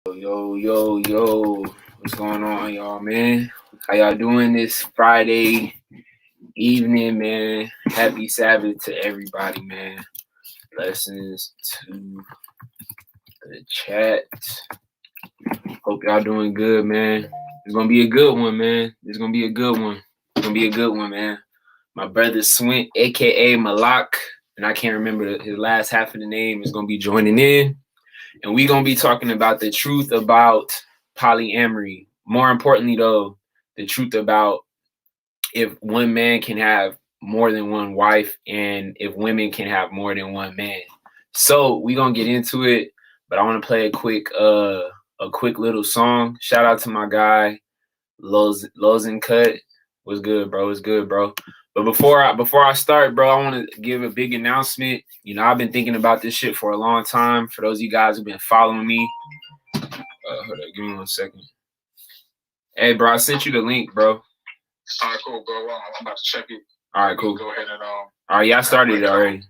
Yo, what's going on, y'all, man? How y'all doing this Friday evening, man? Happy Sabbath to everybody, man. Blessings to the chat. Hope y'all doing good, man. It's gonna be a good one, man. It's gonna be a good one, man. My brother Swint, aka Malak, and I can't remember his last half of the name, is gonna be joining in. And we're going to be talking about the truth about polyamory. More importantly, though, the truth about if one man can have more than one wife and if women can have more than one man. So we're going to get into it, but I want to play a quick little song. Shout out to my guy, Lozen Cut. What's good, bro? What's good, bro? But before I start, bro, I want to give a big announcement. You know, I've been thinking about this shit for a long time. For those of you guys who've been following me, hold up, give me 1 second. Hey, bro, I sent you the link, bro. All right, cool, bro. I'm about to check it. All right, cool. Go ahead and All right, yeah, I started it already.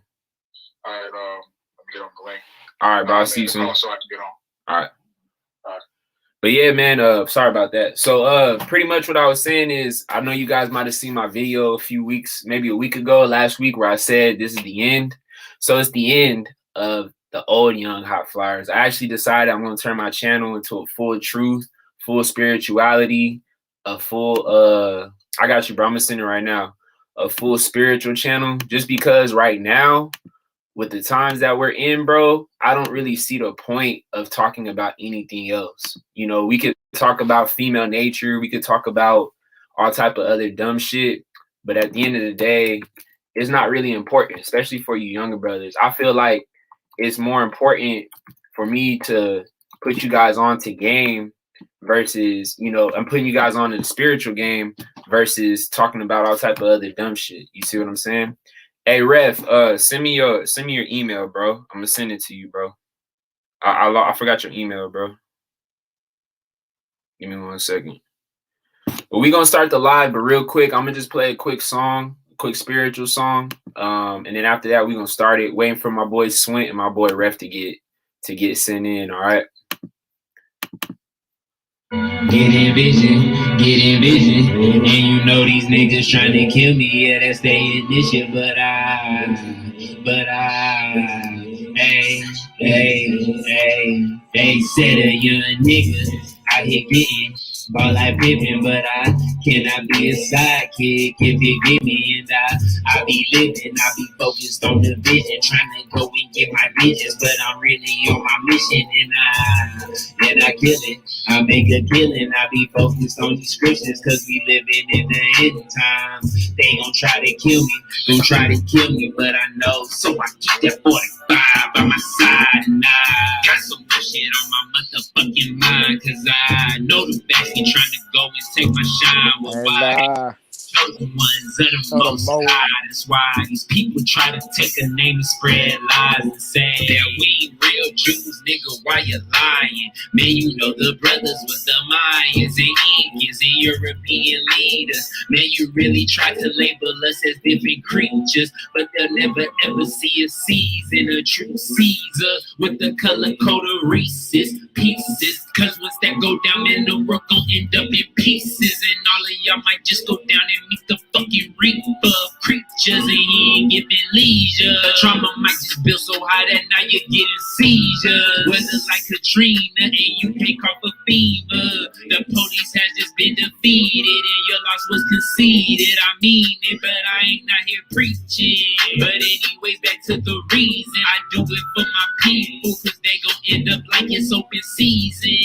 All right, let me get on the link. All right, bro, I'll see you soon. So I can get on. All right. But yeah, man, sorry about that. So pretty much what I was saying is, I know you guys might have seen my video maybe a week ago, last week, where I said this is the end. So it's the end of the old Young Hot Flyers. I actually decided I'm going to turn my channel into a full truth, full spirituality, a full, I got you, bro, I'm going to send it right now, a full spiritual channel, just because right now, with the times that we're in, bro, I don't really see the point of talking about anything else. You know, we could talk about female nature. We could talk about all type of other dumb shit. But at the end of the day, it's not really important, especially for you younger brothers. I feel like it's more important for me to put you guys on to game versus, you know, I'm putting you guys on to the spiritual game versus talking about all type of other dumb shit. You see what I'm saying? Hey, Ref, send me your email, bro. I'm gonna send it to you, bro. I forgot your email, bro. Give me 1 second. But we gonna start the live, but real quick, I'm gonna just play a quick song, quick spiritual song. And then after that, we gonna start it. Waiting for my boy Swint and my boy Ref to get sent in. All right. Get in vision, and you know these niggas trying to kill me, yeah, that's their initiative, but hey, they said a young nigga out here getting ball like Pippin, but I cannot be a sidekick if you give me, and I be living, I be focused on the vision, trying to go and get my bitches, but I'm really on my mission, and I kill it. I make a killing, I be focused on these scriptures, cause we living in the end times. They gon' try to kill me, but I know, so I keep that 45 by my side, and I got some shit on my motherfucking mind, cause I know the best be trying to go and take my shine, well, why? The ones of the most high. That's why these people try to take a name and spread lies and say that we ain't real Jews, nigga, why you lying? Man, you know the brothers was the Mayans and Incans and European leaders. Man, you really try to label us as different creatures, but they'll never ever see a season, a true Caesar with the color code of Reese's pieces. Cause once that go down, man, the world gon' end up in pieces, and all of y'all might just go down and meet the fucking reaper of creatures, and he ain't giving leisure. Trauma might just build so high that now you're getting seizures. Weather like Katrina and you can't cough a fever. The police has just been defeated and your loss was conceded. I mean it, but I ain't not here preaching. But anyways, back to the reason I do it for my people, cause they gon' end up like it's open season.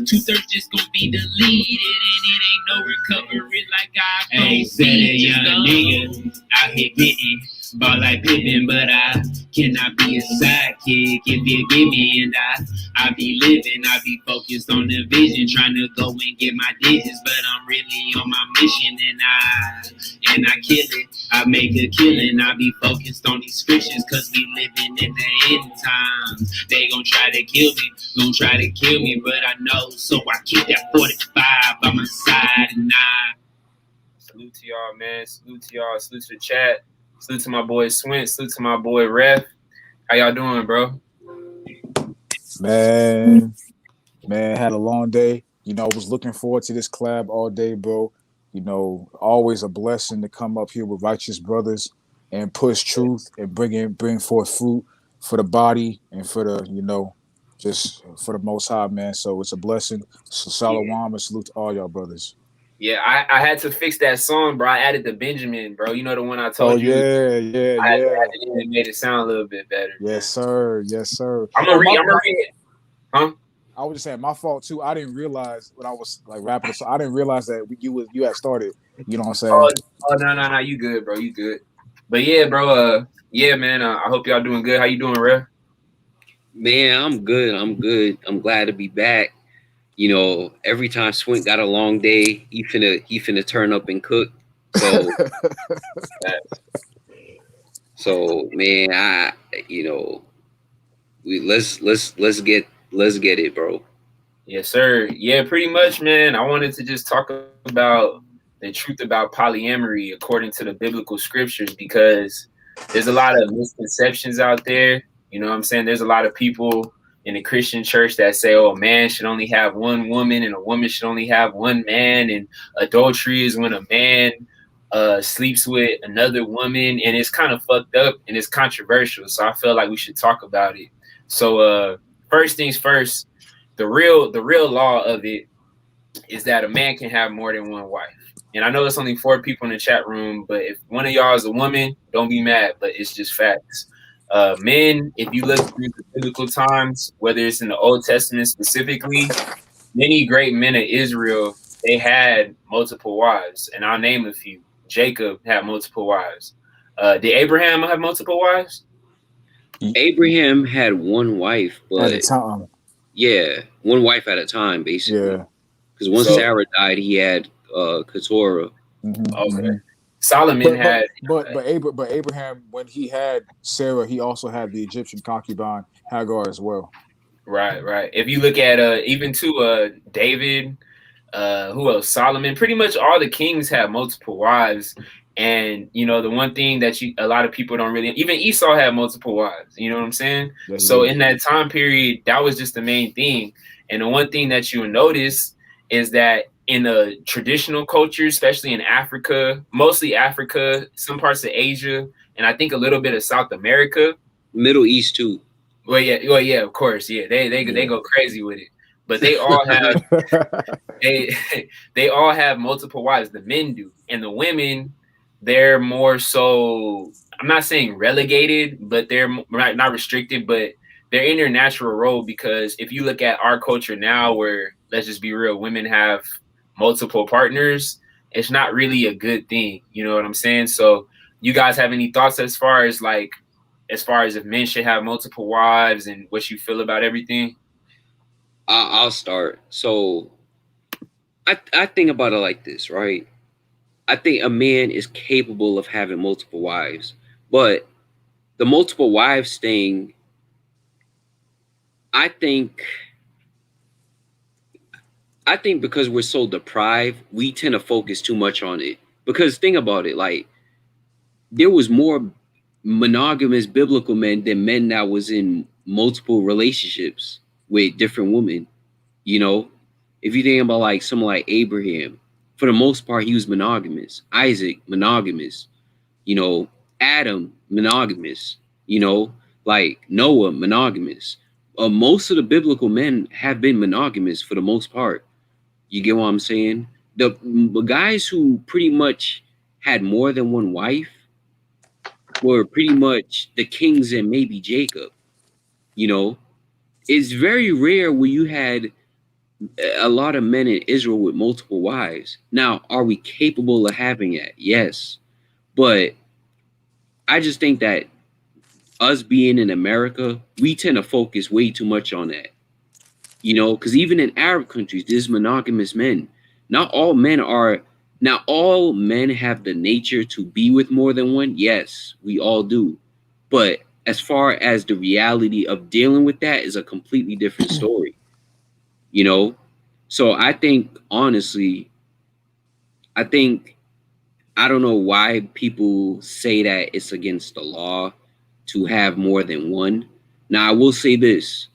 2/3 just gon' be deleted, and it ain't no recovery like I ain't said a young nigga out here getting ball like Pippin, but I cannot be a sidekick if you give me, and I be living, I be focused on the vision, trying to go and get my digits, but I'm really on my mission, and I kill it, I make a killing, I be focused on these scriptures, cause we living in the end times. They gon' try to kill me, but I know, so I keep that 45 by my side, and salute to y'all, man, salute to y'all, salute to the chat. Salute to my boy Swint. Salute to my boy Ref. How y'all doing, bro? Man, Man, had a long day. You know, was looking forward to this collab all day, bro. You know, always a blessing to come up here with righteous brothers and push truth and bring forth fruit for the body and for the, just for the Most High, man. So it's a blessing. So shalom and salute to all y'all brothers. Yeah, I had to fix that song, bro. I added the Benjamin, bro. You know the one I told you. Yeah. I had to add it in and made it sound a little bit better. Yes, man. sir. Yes, sir. I'm gonna read it. Huh? I was just saying, my fault too. I didn't realize when I was like rapping, so I didn't realize that you had started. You know what I'm saying? No, you good, bro. You good. But yeah, bro. Yeah, man. I hope y'all doing good. How you doing, Rev? Man, I'm good. I'm glad to be back. You know, every time Swint got a long day, he finna turn up and cook. So man, let's get it, bro. Yes, sir. Yeah, pretty much, man. I wanted to just talk about the truth about polyamory according to the biblical scriptures, because there's a lot of misconceptions out there. You know what I'm saying? There's a lot of people in the Christian church that say, oh, a man should only have one woman and a woman should only have one man, and adultery is when a man sleeps with another woman, and it's kind of fucked up and it's controversial. So I feel like we should talk about it. So first things first, the real law of it is that a man can have more than one wife. And I know there's only 4 people in the chat room, but if one of y'all is a woman, don't be mad, but it's just facts. Men, if you look through the biblical times, whether it's in the Old Testament specifically, many great men of Israel, they had multiple wives, and I'll name a few. Jacob had multiple wives. Did Abraham have multiple wives? Abraham had one wife, but at a time. Yeah, one wife at a time, basically. Yeah. Because once Sarah died, he had Keturah. Okay. Solomon but Abraham, when he had Sarah, he also had the Egyptian concubine Hagar as well. Right. If you look at even to David, who else? Solomon, pretty much all the kings had multiple wives. And you know, the one thing that a lot of people don't really, even Esau had multiple wives, you know what I'm saying? Yeah, so in that time period, that was just the main thing. And the one thing that you will notice is that in the traditional culture, especially in Africa, mostly Africa, some parts of Asia, and I think a little bit of South America, Middle East too. Well, yeah, of course, yeah. They go crazy with it, but they all have they all have multiple wives. The men do, and the women, they're more so. I'm not saying relegated, but they're not restricted, but they're in their natural role. Because if you look at our culture now, where, let's just be real, women have multiple partners, it's not really a good thing. You know what I'm saying? So, you guys have any thoughts as far as if men should have multiple wives and what you feel about everything? I'll start. So I think about it like this, right? I think a man is capable of having multiple wives, but the multiple wives thing, I think because we're so deprived, we tend to focus too much on it. Because think about it, like, there was more monogamous biblical men than men that was in multiple relationships with different women. You know, if you think about like someone like Abraham, for the most part, he was monogamous. Isaac, monogamous. You know, Adam, monogamous. You know, like Noah, monogamous. Most of the biblical men have been monogamous for the most part. You get what I'm saying? The guys who pretty much had more than one wife were pretty much the kings and maybe Jacob. You know, it's very rare where you had a lot of men in Israel with multiple wives. Now, are we capable of having that? Yes. But I just think that us being in America, we tend to focus way too much on that. You know, because even in Arab countries, there's monogamous men. Not all men have the nature to be with more than one. Yes, we all do. But as far as the reality of dealing with that is a completely different story. You know? So I think, honestly, I don't know why people say that it's against the law to have more than one. Now, I will say this.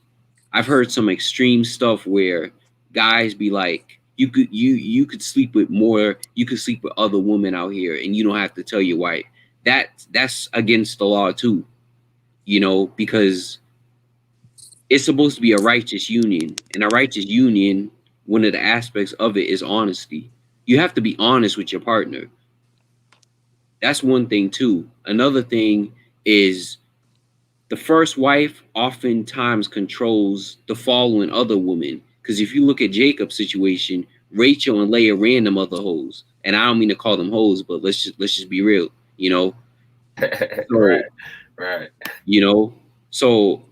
I've heard some extreme stuff where guys be like, you could sleep with more, you could sleep with other women out here, and you don't have to tell your wife. That's against the law too, because it's supposed to be a righteous union, and a righteous union, one of the aspects of it is honesty. You have to be honest with your partner. That's one thing too. Another thing is the first wife oftentimes controls the following other women. Because if you look at Jacob's situation, Rachel and Leah ran them other hoes, and I don't mean to call them hoes, but let's just be real, So, right. So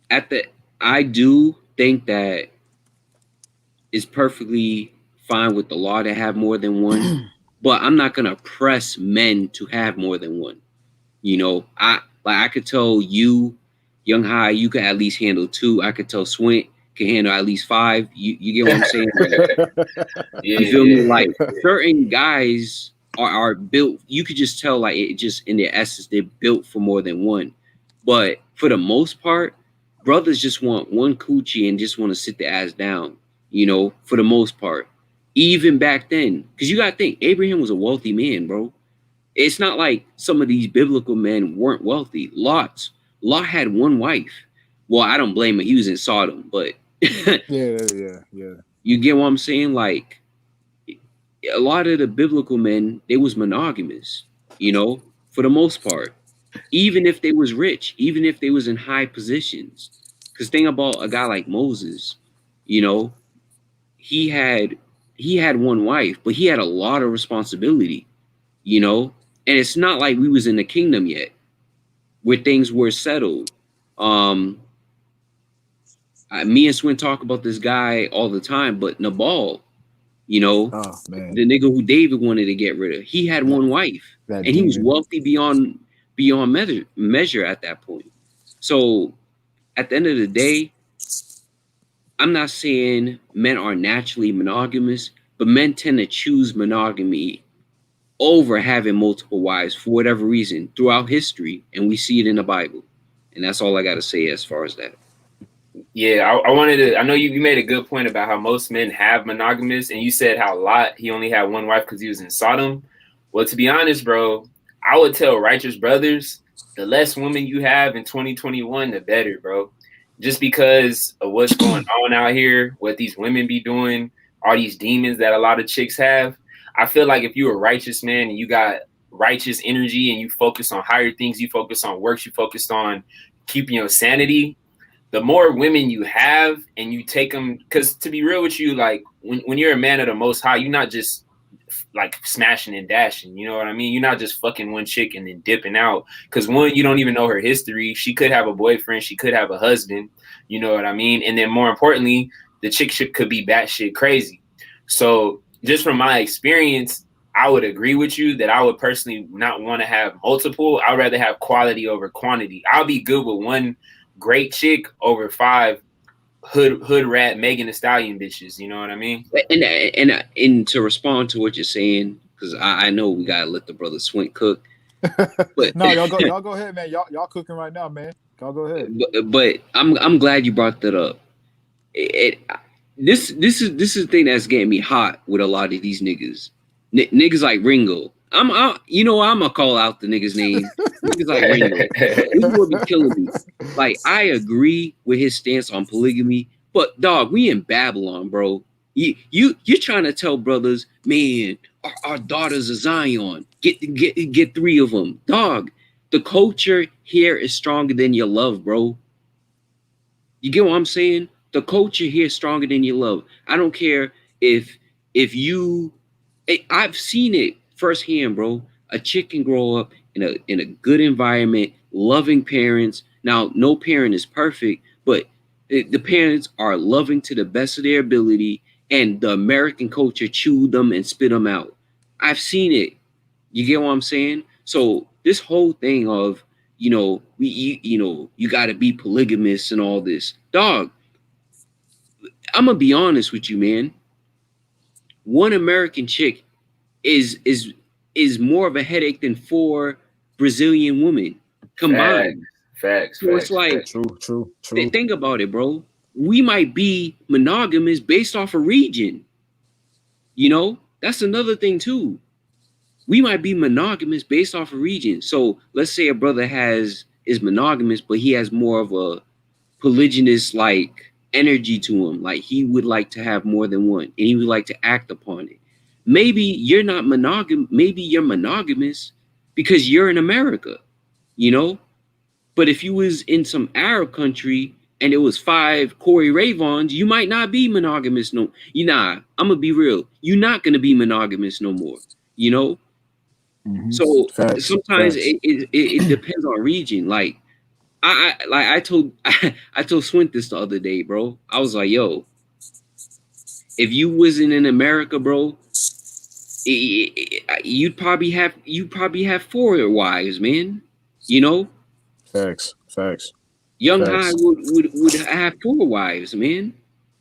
I do think that it's perfectly fine with the law to have more than one, but I'm not gonna press men to have more than one. I could tell you, Young High, you could at least handle 2. I could tell Swint can handle at least 5. You get what I'm saying? You feel me? Like certain guys are built. You could just tell, like, it just in their essence, they're built for more than one. But for the most part, brothers just want one coochie and just want to sit their ass down. For the most part, even back then, because you gotta think Abraham was a wealthy man, bro. It's not like some of these biblical men weren't wealthy. Lot had one wife. Well, I don't blame him. He was in Sodom, but yeah. You get what I'm saying? Like, a lot of the biblical men, they was monogamous, for the most part. Even if they was rich, even if they was in high positions. Because think about a guy like Moses, he had one wife, but he had a lot of responsibility, and it's not like we was in the kingdom yet where things were settled. Me and Swin talk about this guy all the time, but Nabal, the nigga who David wanted to get rid of, he had one wife, and he was wealthy beyond measure at that point. So at the end of the day, I'm not saying men are naturally monogamous, but men tend to choose monogamy over having multiple wives for whatever reason throughout history, and we see it in the Bible. And that's all I got to say as far as that. Yeah, I know you made a good point about how most men have monogamous, and you said how Lot, he only had one wife because he was in Sodom. Well, to be honest, bro, I would tell righteous brothers, the less women you have in 2021, the better, bro. Just because of what's going on out here, what these women be doing, all these demons that a lot of chicks have. I feel like if you're a righteous man and you got righteous energy and you focus on higher things, you focus on works, you focus on keeping your sanity, the more women you have and you take them, because to be real with you, like when you're a man of the Most High, you're not just like smashing and dashing, you know what I mean? You're not just fucking one chick and then dipping out, because one, you don't even know her history. She could have a boyfriend, she could have a husband, you know what I mean? And then more importantly, the chick could be batshit crazy. So just from my experience, I would agree with you that I would personally not want to have multiple. I'd rather have quality over quantity. I'll be good with one great chick over 5 hood rat Megan Thee Stallion bitches. You know what I mean? And to respond to what you're saying, because I know we gotta let the brother Swint cook. But no, y'all go ahead, man. Y'all cooking right now, man. Y'all go ahead. But I'm glad you brought that up. This is the thing that's getting me hot with a lot of these niggas. Niggas like Ringo. I'm gonna call out the nigga's name. Niggas like Ringo. This will be killing me. Like, I agree with his stance on polygamy, but dog, we in Babylon, bro. You're trying to tell brothers, man, our daughters of Zion. Get 3 of them, dog. The culture here is stronger than your love, bro. You get what I'm saying? The culture here is stronger than your love. I don't care if you. I've seen it firsthand, bro. A chick can grow up in a good environment, loving parents. Now, no parent is perfect, but the parents are loving to the best of their ability, and the American culture chewed them and spit them out. I've seen it. You get what I'm saying? So this whole thing of, you got to be polygamous and all this, dog. I'm gonna be honest with you, man. One American chick is more of a headache than 4 Brazilian women combined. Facts. So it's like, true. Think about it, bro. we might be monogamous based off a region. You know, that's another thing too. We might be monogamous based off a region. So let's say a brother is monogamous, but he has more of a polygynous like energy to him. Like he would like to have more than one, and he would like to act upon it. Maybe you're not monogam. Maybe you're monogamous because you're in America, you know. But if you was in some Arab country and it was 5 Corey Ravons, you might not be monogamous no. I'm gonna be real. You're not gonna be monogamous no more. You know. Mm-hmm. So Facts. sometimes it depends on region. Like I told Swint this the other day, bro. I was like, yo, if you wasn't in America, bro, you'd probably have 4 wives, man. You know, Facts. Young Facts. High would have 4 wives, man.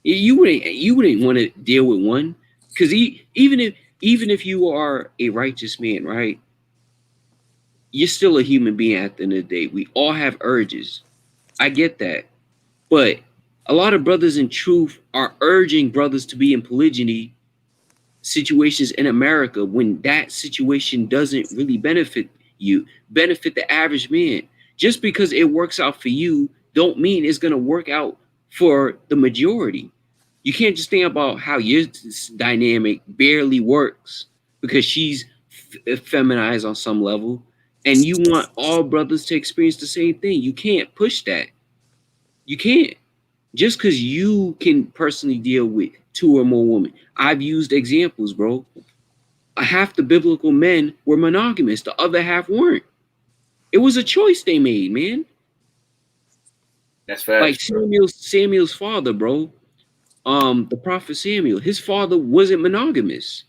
You wouldn't want to deal with one, because even if you are a righteous man, right? You're still a human being at the end of the day. We all have urges. I get that. But a lot of brothers in truth are urging brothers to be in polygyny situations in America when that situation doesn't really benefit the average man. Just because it works out for you don't mean it's going to work out for the majority. You can't just think about how your dynamic barely works because she's feminized on some level, and you want all brothers to experience the same thing. You can't push that. You can't. Just because you can personally deal with 2 or more women. I've used examples, bro. Half the biblical men were monogamous. The other half weren't. It was a choice they made, man. That's facts. Like Samuel's father, bro. The prophet Samuel. His father wasn't monogamous.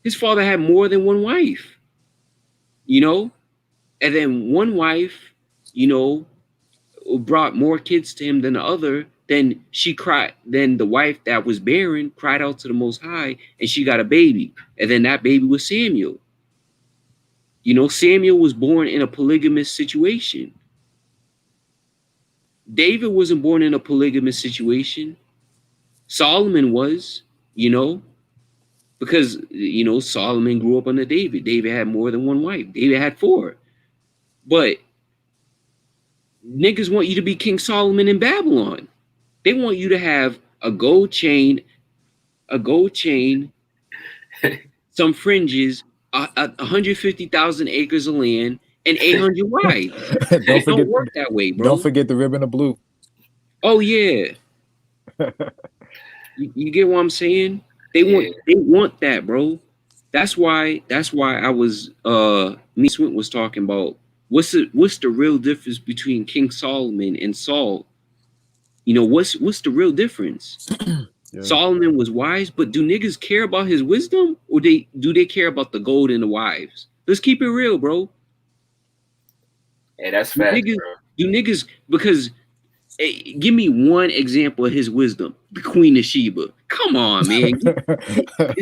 His father had more than one wife. You know? And then one wife, you know, brought more kids to him than the other. Then the wife that was barren cried out to the Most High, and she got a baby. And then that baby was Samuel. You know, Samuel was born in a polygamous situation. David wasn't born in a polygamous situation. Solomon was, you know, because, you know, Solomon grew up under David. David had more than one wife. David had 4. But niggas want you to be King Solomon in Babylon. They want you to have a gold chain, some fringes, 150,000 acres of land, and 800 wives. It don't work that way, bro. Don't forget the ribbon of blue. Oh yeah. You get what I'm saying? They want that, bro. That's why I was me and Swint was talking about what's the real difference between King Solomon and Saul. You know, what's the real difference? Yeah. Solomon was wise, but do niggas care about his wisdom, or do they care about the gold and the wives? Let's keep it real, bro. Hey, that's fact, bro. Do niggas, because give me one example of his wisdom, the Queen of Sheba. Come on, man.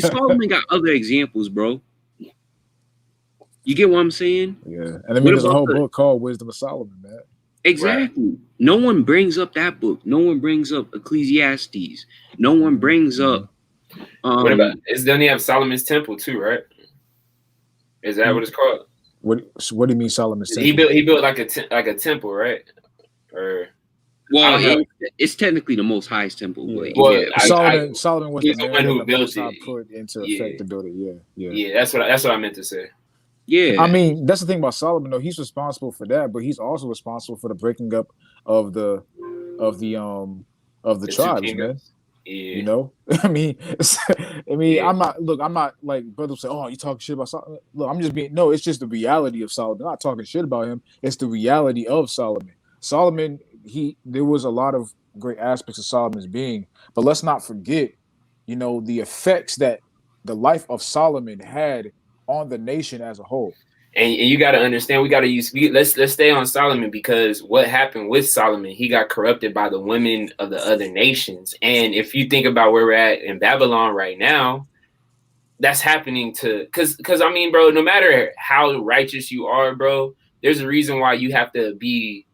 Solomon got other examples, bro. You get what I'm saying? Yeah, and I mean, there's a whole book called Wisdom of Solomon, man. Exactly. Right. No one brings up that book. No one brings up Ecclesiastes. No one brings up. What about? Doesn't he have Solomon's Temple too? Right? Is that what it's called? What do you mean Solomon's Temple? He built like a temple, right? Or it's technically the Most High's temple. Yeah. But well, Solomon was the one who built it. Put into effect to build it. Yeah. That's what I meant to say. Yeah, I mean, that's the thing about Solomon, though. He's responsible for that, but he's also responsible for the breaking up of the tribes, man. Yeah. You know, I mean, yeah. I'm not like brothers say, "Oh, you talking shit about Solomon." Look, I'm just being it's just the reality of Solomon. I'm not talking shit about him. It's the reality of Solomon. Solomon, there was a lot of great aspects of Solomon's being, but let's not forget, you know, the effects that the life of Solomon had on the nation as a whole. And you got to understand, let's stay on Solomon, because what happened with Solomon, he got corrupted by the women of the other nations. And if you think about where we're at in Babylon right now, that's happening because I mean, bro, no matter how righteous you are, bro, there's a reason why you have to be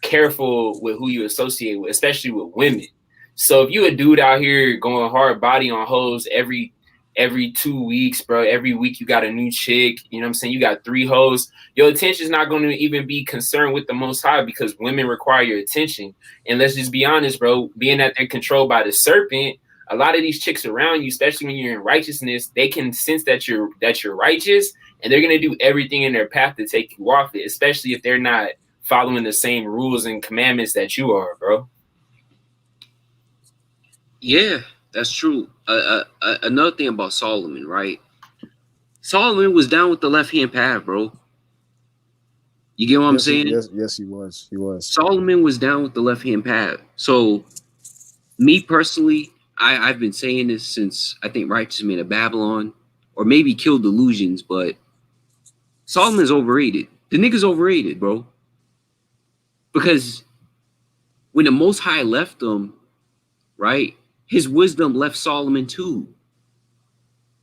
careful with who you associate with, especially with women. So if you a dude out here going hard body on hoes every 2 weeks, bro, every week you got a new chick, you know what I'm saying? You got 3 hoes. Your attention is not going to even be concerned with the Most High, because women require your attention. And let's just be honest, bro, being that they're controlled by the serpent, a lot of these chicks around you, especially when you're in righteousness, they can sense that you're righteous, and they're going to do everything in their path to take you off it, especially if they're not following the same rules and commandments that you are, bro. Yeah, that's true. Another thing about Solomon, right? Solomon was down with the left-hand path, bro. You get what I'm saying? Yes, he was. He was. Solomon was down with the left-hand path. So, me personally, I've been saying this since, I think, Righteous Man of Babylon, or maybe Killed Delusions, but Solomon's overrated. The nigga's overrated, bro. Because when the Most High left him, right, his wisdom left Solomon too.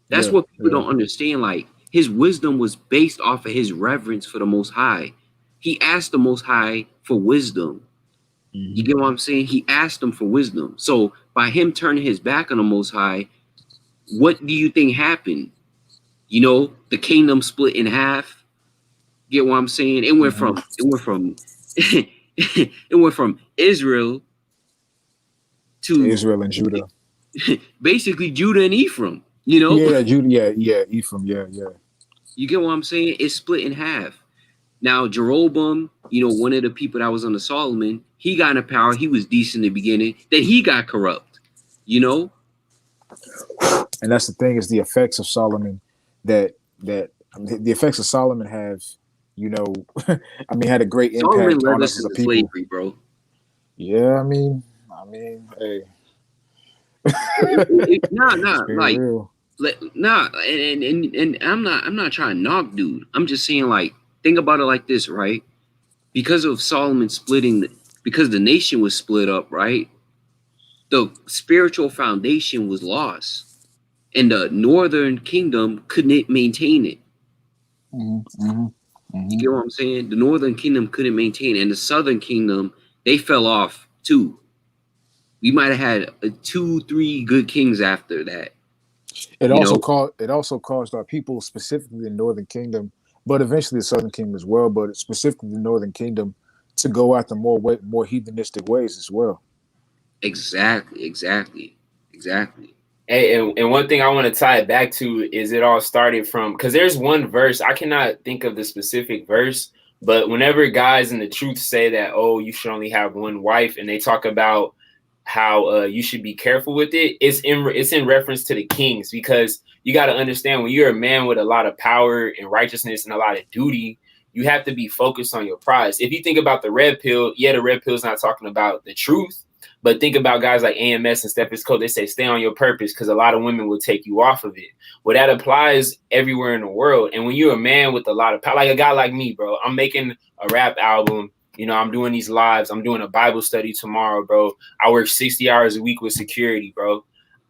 That's what people don't understand. Like, his wisdom was based off of his reverence for the Most High. He asked the Most High for wisdom. You get what I'm saying? He asked him for wisdom. So by him turning his back on the Most High, what do you think happened? You know, the kingdom split in half. Get what I'm saying? It went from it went from Israel to Israel and Judah. Basically Judah and Ephraim. You know? Yeah, Judah. Yeah, Ephraim. Yeah. You get what I'm saying? It's split in half. Now, Jeroboam, you know, one of the people that was under Solomon, he got into power. He was decent in the beginning. Then he got corrupt, you know? And that's the thing, is the effects of Solomon that the effects of Solomon have, you know, I mean, had a great impact on us as a people. Slavery, bro. Yeah, I mean, hey. And I'm not trying to knock dude. I'm just saying, like, think about it like this, right? Because of Solomon splitting, because the nation was split up, right? The spiritual foundation was lost, and the northern kingdom couldn't maintain it. You get what I'm saying? The northern kingdom couldn't maintain it, and the southern kingdom, they fell off too. We might have had 2-3 good kings after that. It also caused our people, specifically the northern kingdom, but eventually the southern kingdom as well, but specifically the northern kingdom, to go after more heathenistic ways as well. Exactly. Hey, and one thing I want to tie it back to is it all started from, because there's one verse, I cannot think of the specific verse, but whenever guys in the truth say that, oh, you should only have one wife, and they talk about how you should be careful with it, it's in reference to the kings, because you got to understand, when you're a man with a lot of power and righteousness and a lot of duty, you have to be focused on your prize. If you think about the red pill, the red pill is not talking about the truth, but think about guys like AMS and Steph Code. They say stay on your purpose, because a lot of women will take you off of it. Well, that applies everywhere in the world. And when you're a man with a lot of power, like a guy like me, bro, I'm making a rap album. You know, I'm doing these lives. I'm doing a Bible study tomorrow, bro. I work 60 hours a week with security, bro.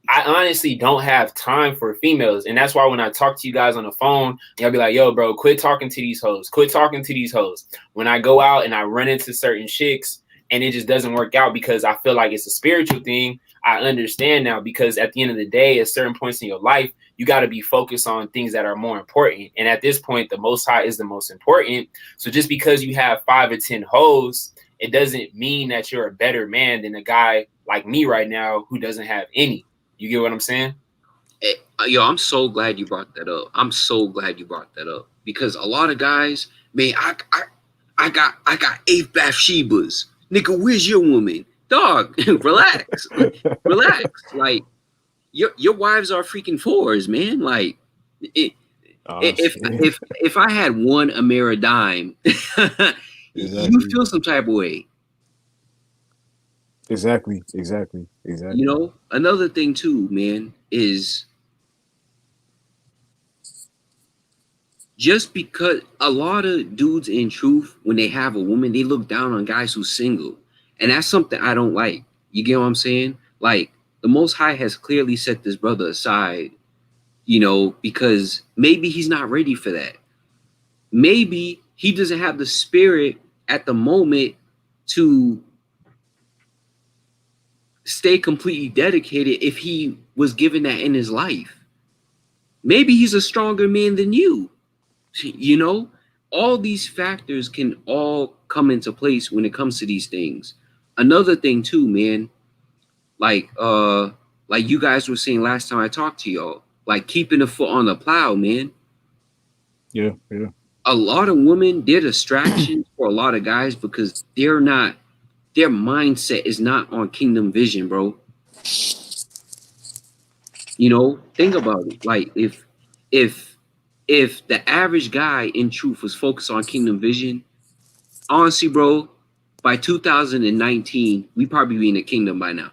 I honestly don't have time for females. And that's why when I talk to you guys on the phone, y'all be like, yo, bro, quit talking to these hoes. Quit talking to these hoes. When I go out and I run into certain chicks and it just doesn't work out because I feel like it's a spiritual thing, I understand now, because at the end of the day, at certain points in your life, you got to be focused on things that are more important. And at this point, the Most High is the most important. So just because you have 5 or 10 hoes, it doesn't mean that you're a better man than a guy like me right now who doesn't have any. You get what I'm saying? Yo, I'm so glad you brought that up. Because a lot of guys, man, I got 8 Bathshebas. Nigga, where's your woman? Dog, relax. Like, your wives are freaking 4s, man. Like, if I had one Amira dime, exactly. You feel some type of way. Exactly. You know, another thing too, man, is just because a lot of dudes in truth, when they have a woman, they look down on guys who's single. And that's something I don't like. You get what I'm saying? Like, the Most High has clearly set this brother aside, you know, because maybe he's not ready for that. Maybe he doesn't have the spirit at the moment to stay completely dedicated if he was given that in his life? Maybe he's a stronger man than you. You know, all these factors can all come into place when it comes to these things. Another thing too, man, like like you guys were saying last time I talked to y'all, like keeping the foot on the plow, man. Yeah. A lot of women, they're distractions for a lot of guys because their mindset is not on kingdom vision, bro. You know, think about it. Like if the average guy in truth was focused on kingdom vision, honestly, bro, by 2019, we probably be in the kingdom by now.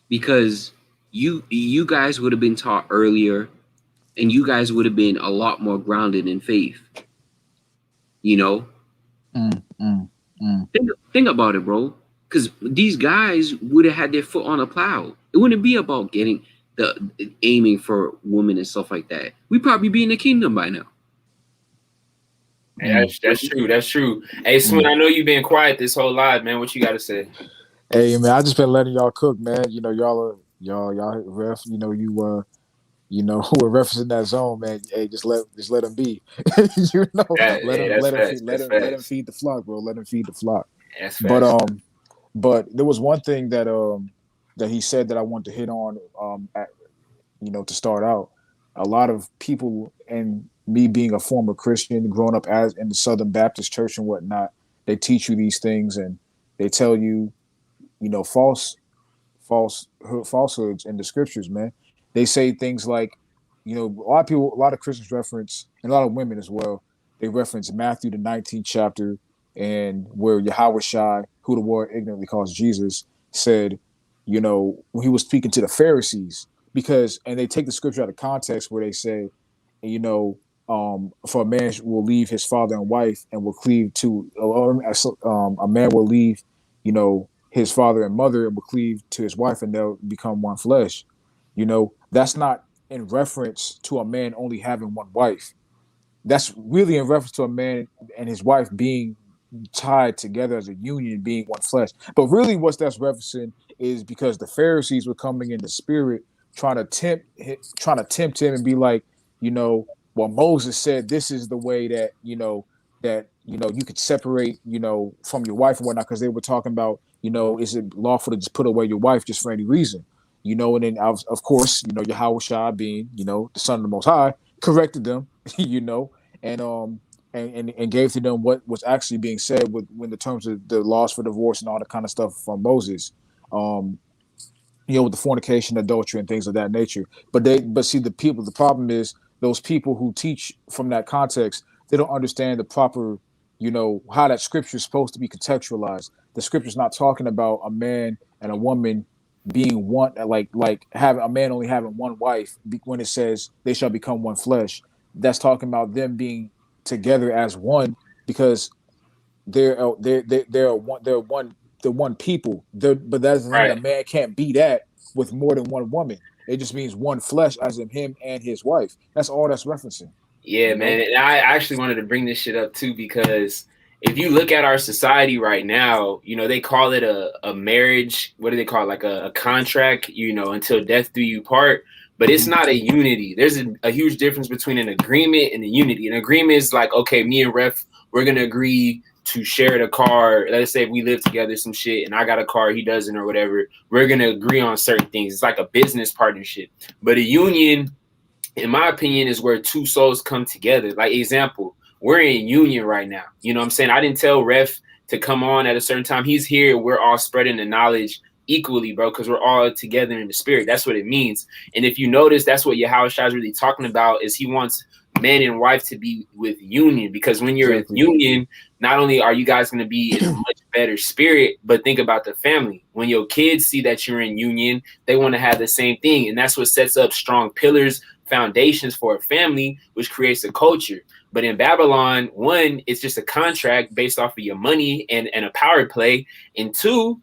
Because you guys would have been taught earlier, and you guys would have been a lot more grounded in faith. You know? Think about it, bro. Because these guys would have had their foot on a plow. It wouldn't be about getting aiming for women and stuff like that. We'd probably be in the kingdom by now. Hey, that's true. That's true. Hey, Swin, I know you've been quiet this whole live, man. What you got to say? Hey, man, I just been letting y'all cook, man. You know, y'all ref. You know, we're referencing that zone, man. Hey, just let them be. You know, let him feed the flock, bro. Let him feed the flock. That's facts. But there was one thing that he said that I want to hit on to start out. A lot of people, and me being a former Christian, growing up as in the Southern Baptist Church and whatnot, they teach you these things and they tell you, falsehoods in the scriptures, man. They say things like, a lot of Christians reference, and a lot of women as well, they reference Matthew the 19th chapter, and where Yahweh Shai, who the world ignorantly calls Jesus, said, when he was speaking to the Pharisees, and they take the scripture out of context where they say, for a man will leave his father and wife and will cleave to, a man will leave, his father and mother and will cleave to his wife and they'll become one flesh. That's not in reference to a man only having one wife. That's really in reference to a man and his wife being tied together as a union, being one flesh. But really what that's referencing is because the Pharisees were coming in the spirit, trying to tempt him and be like, well, Moses said this is the way that, you could separate, from your wife and whatnot, because they were talking about, is it lawful to just put away your wife just for any reason? And then of course, Yahweh Shai being, the Son of the Most High, corrected them, and gave to them what was actually being said when the terms of the laws for divorce and all that kind of stuff from Moses, with the fornication, adultery, and things of that nature. But see, the problem is those people who teach from that context, they don't understand the proper, how that scripture is supposed to be contextualized. The scripture is not talking about a man and a woman being one, like having a man only having one wife when it says they shall become one flesh. That's talking about them being together as one, because they're one people. But that doesn't mean a man can't be that with more than one woman. It just means one flesh, as in him and his wife. That's all that's referencing. Yeah, man. And I actually wanted to bring this shit up too, because if you look at our society right now, they call it a marriage. What do they call it? Like a contract, until death do you part. But it's not a unity. There's a huge difference between an agreement and a unity. An agreement is like, okay, me and Ref, we're going to agree to share the car. Let's say we live together, some shit, and I got a car, he doesn't, or whatever. We're going to agree on certain things. It's like a business partnership. But a union, in my opinion, is where two souls come together. Like, example, we're in union right now. You know what I'm saying? I didn't tell Ref to come on at a certain time. He's here. We're all spreading the knowledge equally, bro, because we're all together in the spirit. That's what it means. And if you notice, that's what Yahweh Shai is really talking about, is he wants man and wife to be with union, because when you're in union, not only are you guys going to be in a much better spirit, but think about the family. When your kids see that you're in union, they want to have the same thing. And that's what sets up strong pillars, foundations for a family, which creates a culture. But in Babylon, one, it's just a contract based off of your money and a power play. And two,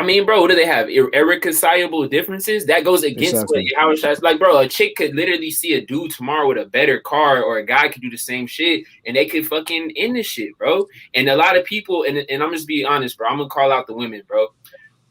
I mean, bro, what do they have? Irreconcilable differences? That goes against what Exactly. Howard Shot's like, bro. A chick could literally see a dude tomorrow with a better car, or a guy could do the same shit, and they could fucking end this shit, bro. And a lot of people, and I'm just being honest, bro. I'm gonna call out the women, bro.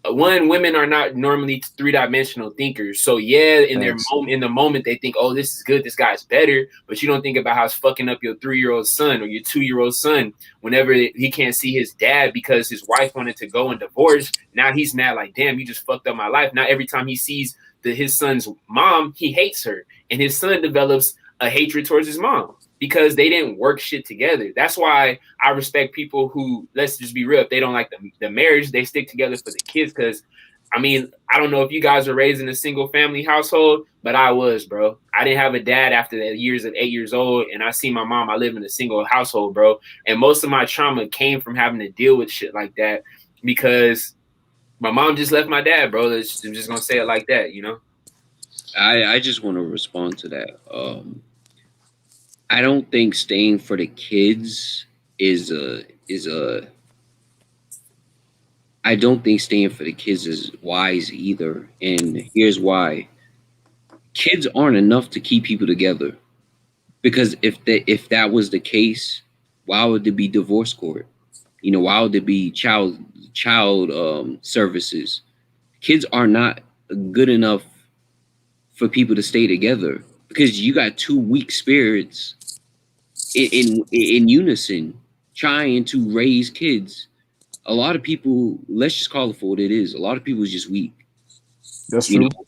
One, women are not normally three-dimensional thinkers. So yeah, in their Thanks. moment, in the moment, they think, "Oh, this is good. This guy's better." But you don't think about how it's fucking up your 3-year-old son or your 2-year-old son whenever he can't see his dad because his wife wanted to go and divorce. Now he's mad, like, "Damn, you just fucked up my life." Now every time he sees his son's mom, he hates her, and his son develops a hatred towards his mom because they didn't work shit together. That's why I respect people who, let's just be real, if they don't like the marriage, they stick together for the kids. Because, I mean, I don't know if you guys were raised in a single family household, but I was, bro. I didn't have a dad after the years of 8 years old, and I see my mom. I live in a single household, bro. And most of my trauma came from having to deal with shit like that because my mom just left my dad, bro. I'm just going to say it like that, you know? I just want to respond to that. I don't think staying for the kids is a. I don't think staying for the kids is wise either, and here's why: kids aren't enough to keep people together. Because if that was the case, why would there be divorce court? You know, why would there be child services? Kids are not good enough for people to stay together because you got two weak spirits in unison trying to raise kids. A lot of people, let's just call it for what it is. A lot of people is just weak. That's You true. know,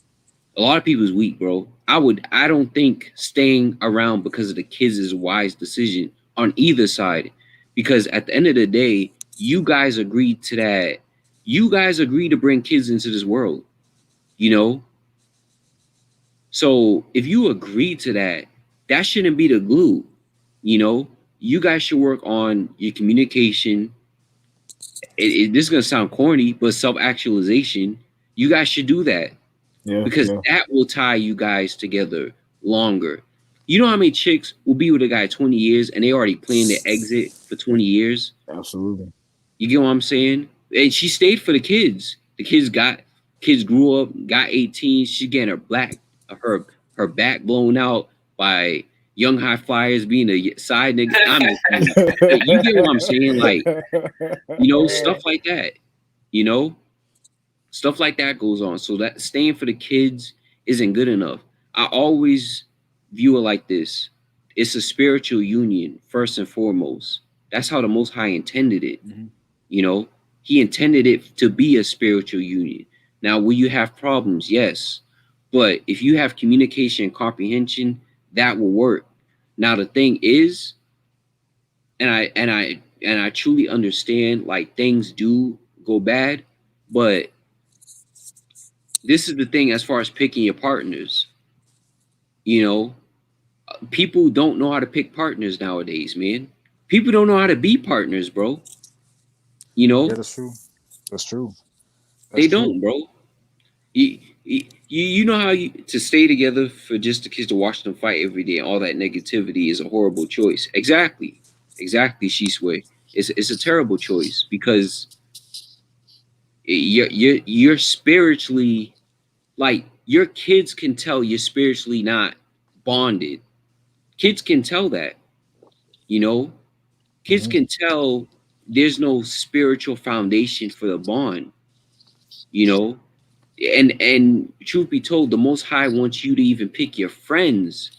a lot of people is weak, bro. I don't think staying around because of the kids is a wise decision on either side. Because at the end of the day, you guys agreed to that. You guys agreed to bring kids into this world, you know? So if you agree to that, that shouldn't be the glue, you know? You guys should work on your communication. This is gonna sound corny, but self-actualization. You guys should do that Yeah, because yeah, that will tie you guys together longer. You know how many chicks will be with a guy 20 years and they already planned their exit for 20 years? absolutely. You get what I'm saying? And she stayed for the kids. The kids grew up, got 18. She getting her back blown out by young high flyers being a side nigga. I'm just saying. You get what I'm saying? Like, stuff like that. You know, stuff like that goes on. So that staying for the kids isn't good enough. I always view it like this. It's a spiritual union, first and foremost. That's how the Most High intended it. Mhm. You know, He intended it to be a spiritual union. Now, will you have problems? Yes. But if you have communication and comprehension, that will work. Now, the thing is, and I truly understand, like, things do go bad, but this is the thing as far as picking your partners. You know, people don't know how to pick partners nowadays, man. People don't know how to be partners, bro. You Yeah, know, that's true. That's true. That's they true. don't, bro. You know how to stay together for just the kids to watch them fight every day and all that negativity is a horrible choice. Exactly, Shisui. It's a terrible choice because you're spiritually, like, your kids can tell you're spiritually not bonded. Kids can tell that, you know. Kids Hmm. can tell there's no spiritual foundation for the bond, you know. And truth be told, the Most High wants you to even pick your friends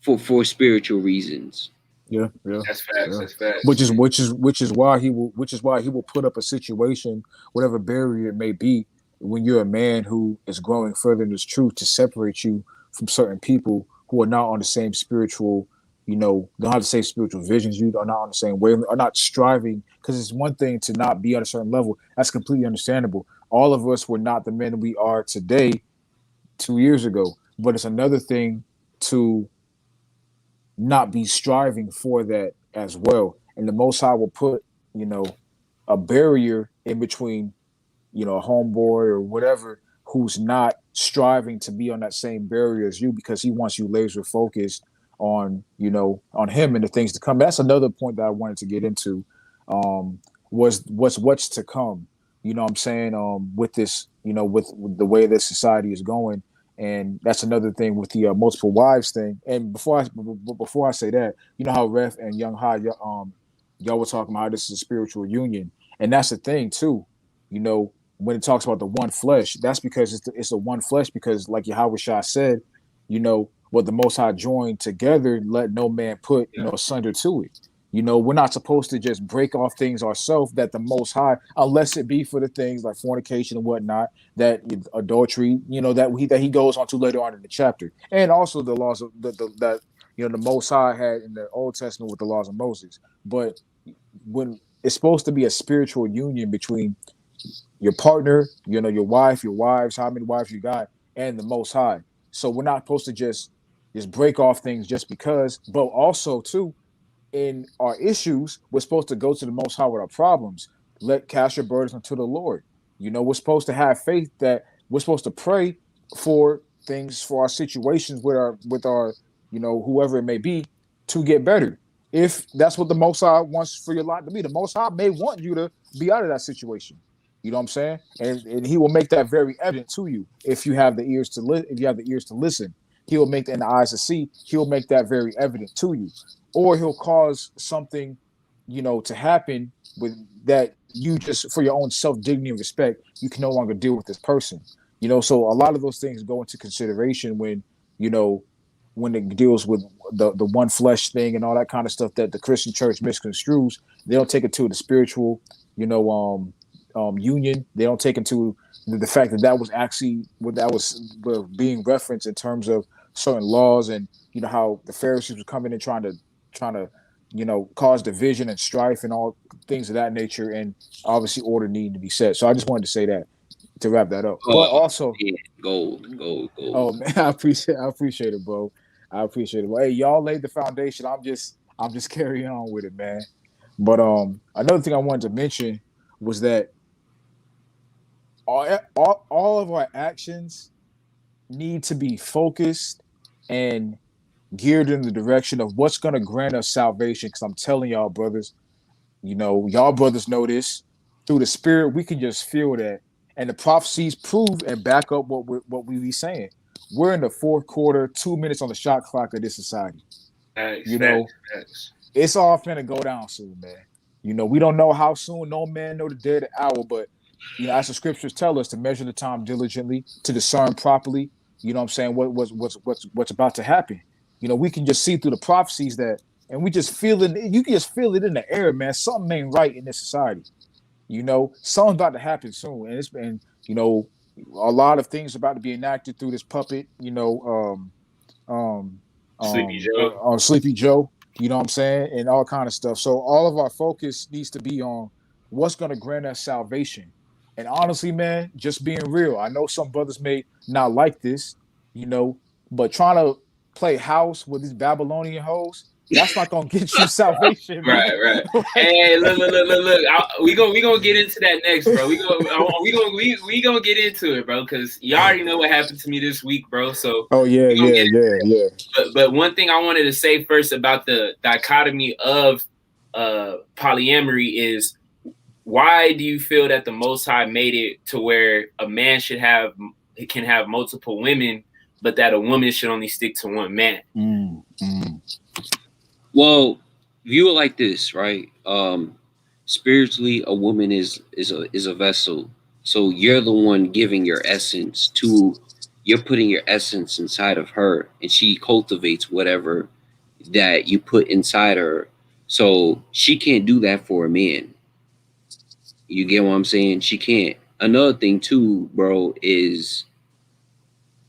for spiritual reasons. Yeah, yeah, That's facts. yeah. That's facts. Which is why he will put up a situation, whatever barrier it may be, when you're a man who is growing further in this truth, to separate you from certain people who are not on the same spiritual, don't have the same spiritual visions. You are not on the same way, are not striving. Because it's one thing to not be at a certain level. That's completely understandable. All of us were not the men we are today 2 years ago, but it's another thing to not be striving for that as well. And the Most High will put, you know, a barrier in between, a homeboy or whatever who's not striving to be on that same barrier as you, because he wants you laser focused on, on him and the things to come. That's another point that I wanted to get into. Was what's to come. you know what I'm saying, with this, with the way this society is going. And that's another thing with the multiple wives thing. And before I say that, you know how Ref and Young High, y'all were talking about how this is a spiritual union, and that's the thing too. When it talks about the one flesh, that's because it's a one flesh because, like Yahweh Shah said, what the Most High joined together, let no man put asunder to it. We're not supposed to just break off things ourselves that the Most High, unless it be for the things like fornication and whatnot, that adultery, that he goes on to later on in the chapter, and also the laws of that the Most High had in the Old Testament with the laws of Moses. But when it's supposed to be a spiritual union between your partner, your wife, your wives, how many wives you got, and the Most High. So we're not supposed to just break off things just because, but also too, in our issues, we're supposed to go to the Most High with our problems. Cast your burdens unto the Lord. We're supposed to have faith that we're supposed to pray for things, for our situations with our whoever it may be, to get better. If that's what the Most High wants for your life to be, the Most High may want you to be out of that situation. You know what I'm saying? And He will make that very evident to you if you have the ears to listen. He will make and the eyes to see. He'll make that very evident to you, or He'll cause something, to happen with that you just for your own self dignity and respect, you can no longer deal with this person. So a lot of those things go into consideration when it deals with the one flesh thing and all that kind of stuff that the Christian church misconstrues. They don't take it to the spiritual, union. They don't take into the fact that was actually what that was being referenced in terms of certain laws, and how the Pharisees were coming in trying to cause division and strife and all things of that nature, and obviously order needing to be set. So I just wanted to say that to wrap that up. But also, yeah, gold. Oh man, I appreciate it, bro. I appreciate it. Well, hey, y'all laid the foundation. I'm just carrying on with it, man. But another thing I wanted to mention was that all of our actions need to be focused and geared in the direction of what's going to grant us salvation. Because I'm telling y'all, brothers, y'all brothers know this. Through the Spirit, we can just feel that, and the prophecies prove and back up what we be saying. We're in the fourth quarter, 2 minutes on the shot clock of this society. It's all finna go down soon, man. We don't know how soon. No man know the day or the hour, but as the scriptures tell us, to measure the time diligently, to discern properly. You know what I'm saying? What's about to happen? We can just see through the prophecies that, and we just feel it. You can just feel it in the air, man. Something ain't right in this society. Something's about to happen soon, and it's been, a lot of things about to be enacted through this puppet. Sleepy Joe. On Sleepy Joe. You know what I'm saying, and all kind of stuff. So all of our focus needs to be on what's going to grant us salvation. And honestly, man, just being real, I know some brothers may not like this, but trying to play house with these Babylonian hoes, that's not gonna get you salvation, man. Right. Hey, look. We gonna get into that next, bro. We gonna get into it, bro, because you already know what happened to me this week, bro. So yeah. But one thing I wanted to say first about the dichotomy of polyamory is, why do you feel that the Most High made it to where a man can have multiple women, but that a woman should only stick to one man? Well, view it like this, right? Spiritually, a woman is a vessel. So you're the one giving your essence to. You're putting your essence inside of her, and she cultivates whatever that you put inside her. So she can't do that for a man. You get what I'm saying? She can't. Another thing too, bro, is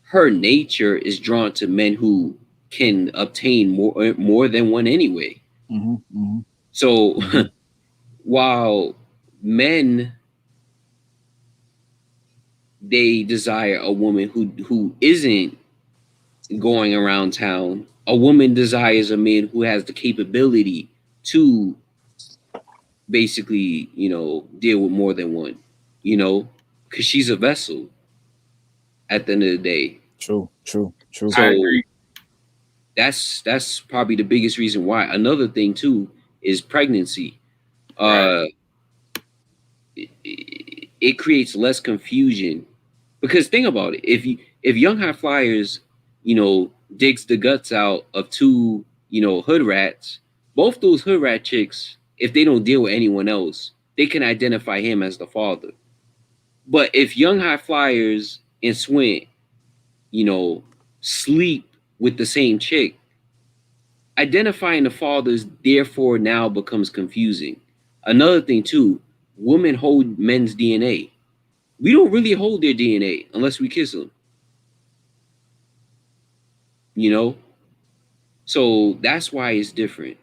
her nature is drawn to men who can obtain more than one anyway. So while men, they desire a woman who isn't going around town, a woman desires a man who has the capability to basically, deal with more than one, because she's a vessel at the end of the day. True. So I agree. That's probably the biggest reason why. Another thing too is pregnancy. Right. it creates less confusion. Because think about it, if young high flyers, digs the guts out of two, hood rats, both those hood rat chicks, if they don't deal with anyone else, they can identify him as the father. But if young high flyers and Swint, sleep with the same chick, identifying the fathers therefore now becomes confusing. Another thing too, women hold men's DNA. We don't really hold their DNA unless we kiss them. So that's why it's different.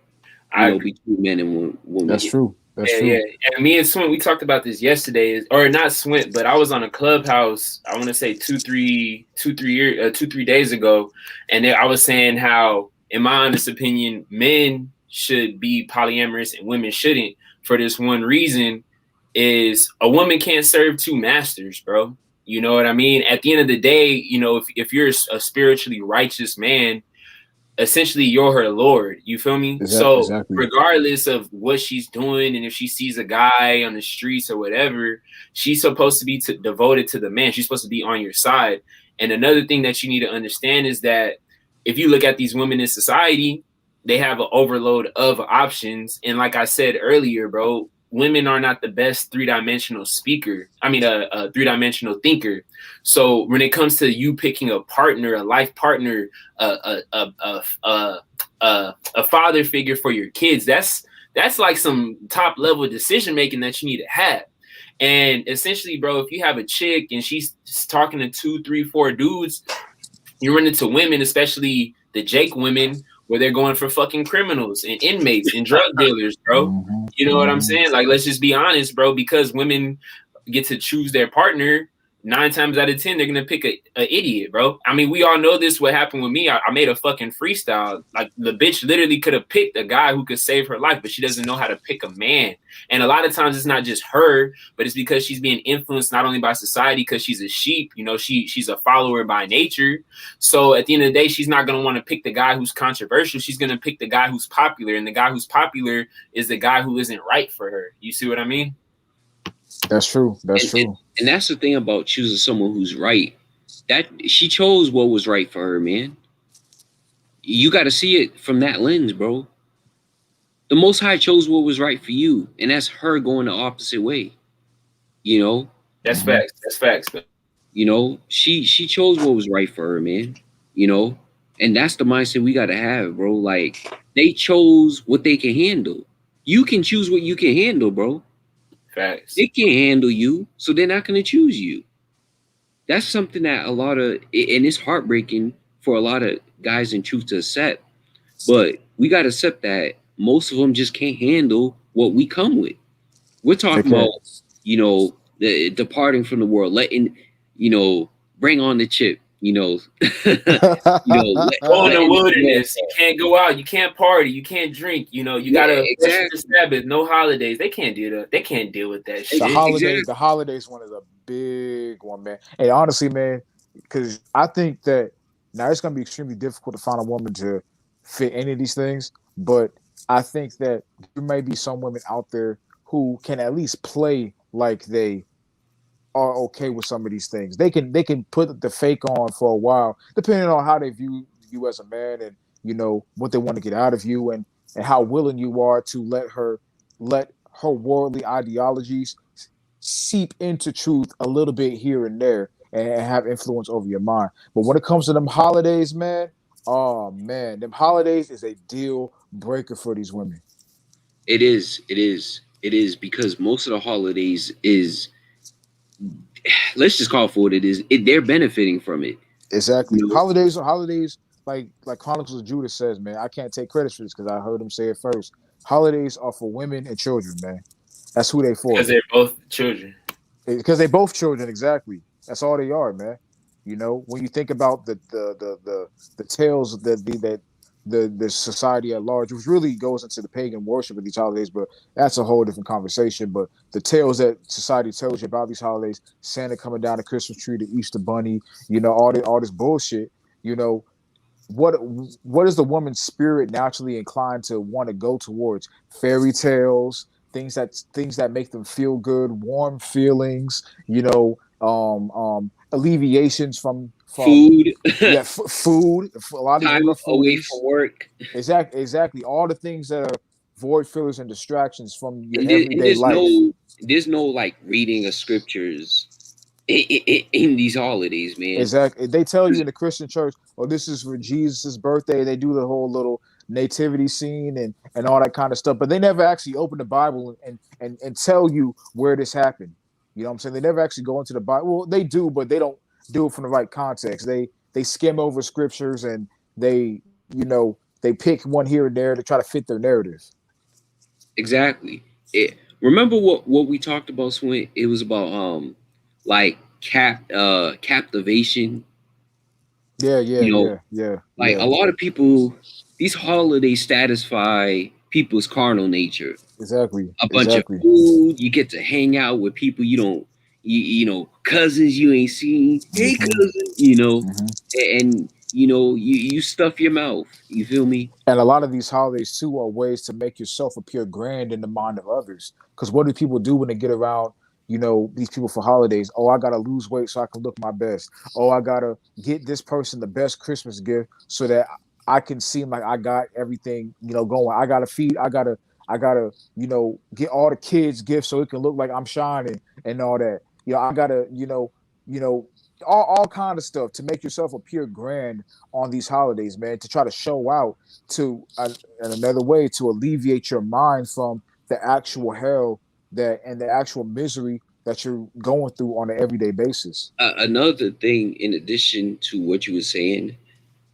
Between men and women. That's true. That's true. Yeah. And me and Swint, we talked about this yesterday, or not Swint, but I was on a Clubhouse. I want to say 2-3 days ago, and I was saying how, in my honest opinion, men should be polyamorous and women shouldn't. For this one reason, is a woman can't serve two masters, bro. You know what I mean? At the end of the day, if you're a spiritually righteous man, essentially you're her lord. You feel me? Exactly. Regardless of what she's doing, and if she sees a guy on the streets or whatever, she's supposed to be devoted to the man. She's supposed to be on your side. And another thing that you need to understand is that if you look at these women in society, they have an overload of options. And like I said earlier, bro, women are not the best three-dimensional three-dimensional thinker. So when it comes to you picking a partner, a life partner, a father figure for your kids, that's like some top level decision making that you need to have. And essentially, bro, if you have a chick and she's talking to 2, 3, 4 dudes, you run into women, especially the Jake women, where they're going for fucking criminals and inmates and drug dealers, bro. Mm-hmm. You know what I'm saying? Like, let's just be honest, bro, because women get to choose their partner, 9 times out of 10, they're going to pick a idiot, bro. I mean, we all know this, what happened with me. I made a fucking freestyle. Like, the bitch literally could have picked a guy who could save her life, but she doesn't know how to pick a man. And a lot of times it's not just her, but it's because she's being influenced not only by society, because she's a sheep, she's a follower by nature. So at the end of the day, she's not going to want to pick the guy who's controversial. She's going to pick the guy who's popular. And the guy who's popular is the guy who isn't right for her. You see what I mean? That's true. That's true. And that's the thing about choosing someone who's right. That she chose what was right for her, man. You got to see it from that lens, bro. The Most High chose what was right for you, and that's her going the opposite way. That's facts. That's facts. She chose what was right for her, man. And that's the mindset we got to have, bro. Like, they chose what they can handle. You can choose what you can handle, bro. Facts. They can't handle you, so they're not going to choose you. That's something that and it's heartbreaking for a lot of guys in truth to accept. But we got to accept that most of them just can't handle what we come with. We're talking about, the departing from the world, letting, bring on the chip, go in the wilderness. You can't go out. You can't party. You can't drink. You gotta the Sabbath. No holidays. They can't do that. They can't deal with that shit. The holidays one is a big one, man. And honestly, man, because I think that now it's gonna be extremely difficult to find a woman to fit any of these things. But I think that there may be some women out there who can at least play like they are okay with some of these things. They can put the fake on for a while, depending on how they view you as a man and what they want to get out of you and how willing you are to let her worldly ideologies seep into truth a little bit here and there and have influence over your mind. But when it comes to them holidays, man, oh man, them holidays is a deal breaker for these women. It is because most of the holidays is, let's just call it for what it is. They're benefiting from it. Exactly. Holidays, like Chronicles of Judah says, man, I can't take credit for this because I heard him say it first. Holidays are for women and children, man. That's who they for. Because they're both children. Because they both children, exactly. That's all they are, man. When you think about the tales that the society at large, which really goes into the pagan worship of these holidays, but that's a whole different conversation. But the tales that society tells you about these holidays, Santa coming down the Christmas tree, the Easter bunny, all this bullshit, what is the woman's spirit naturally inclined to want to go towards? Fairy tales, things that make them feel good, warm feelings, alleviations from Food, food. A lot of these time women are away foodies. from work, Exactly. All the things that are void fillers and distractions from your and, and everyday life. there's no like reading of scriptures in these holidays, man. Exactly. They tell you in the Christian church, oh, this is for Jesus' birthday. They do the whole little nativity scene and all that kind of stuff, but they never actually open the Bible and tell you where this happened. You know what I'm saying? They never actually go into the Bible. Well, they do, but they don't do it from the right context. They skim over scriptures and they pick one here and there to try to fit their narrative. Exactly. Remember what we talked about, Swin? It was about like captivation. Yeah. Like a lot of people, these holidays satisfy people's carnal nature. Exactly. A bunch of food, you get to hang out with people cousins you ain't seen. Hey, cousin, and you stuff your mouth. You feel me? And a lot of these holidays too are ways to make yourself appear grand in the mind of others. Because what do people do when they get around, these people for holidays? Oh, I gotta lose weight so I can look my best. Oh, I gotta get this person the best Christmas gift so that I can seem like I got everything, going. I gotta feed. I gotta, get all the kids gifts so it can look like I'm shining and all that. I gotta, you know, all kind of stuff to make yourself appear grand on these holidays, man, to try to show out to and another way to alleviate your mind from the actual hell and the actual misery that you're going through on an everyday basis. Another thing, in addition to what you were saying,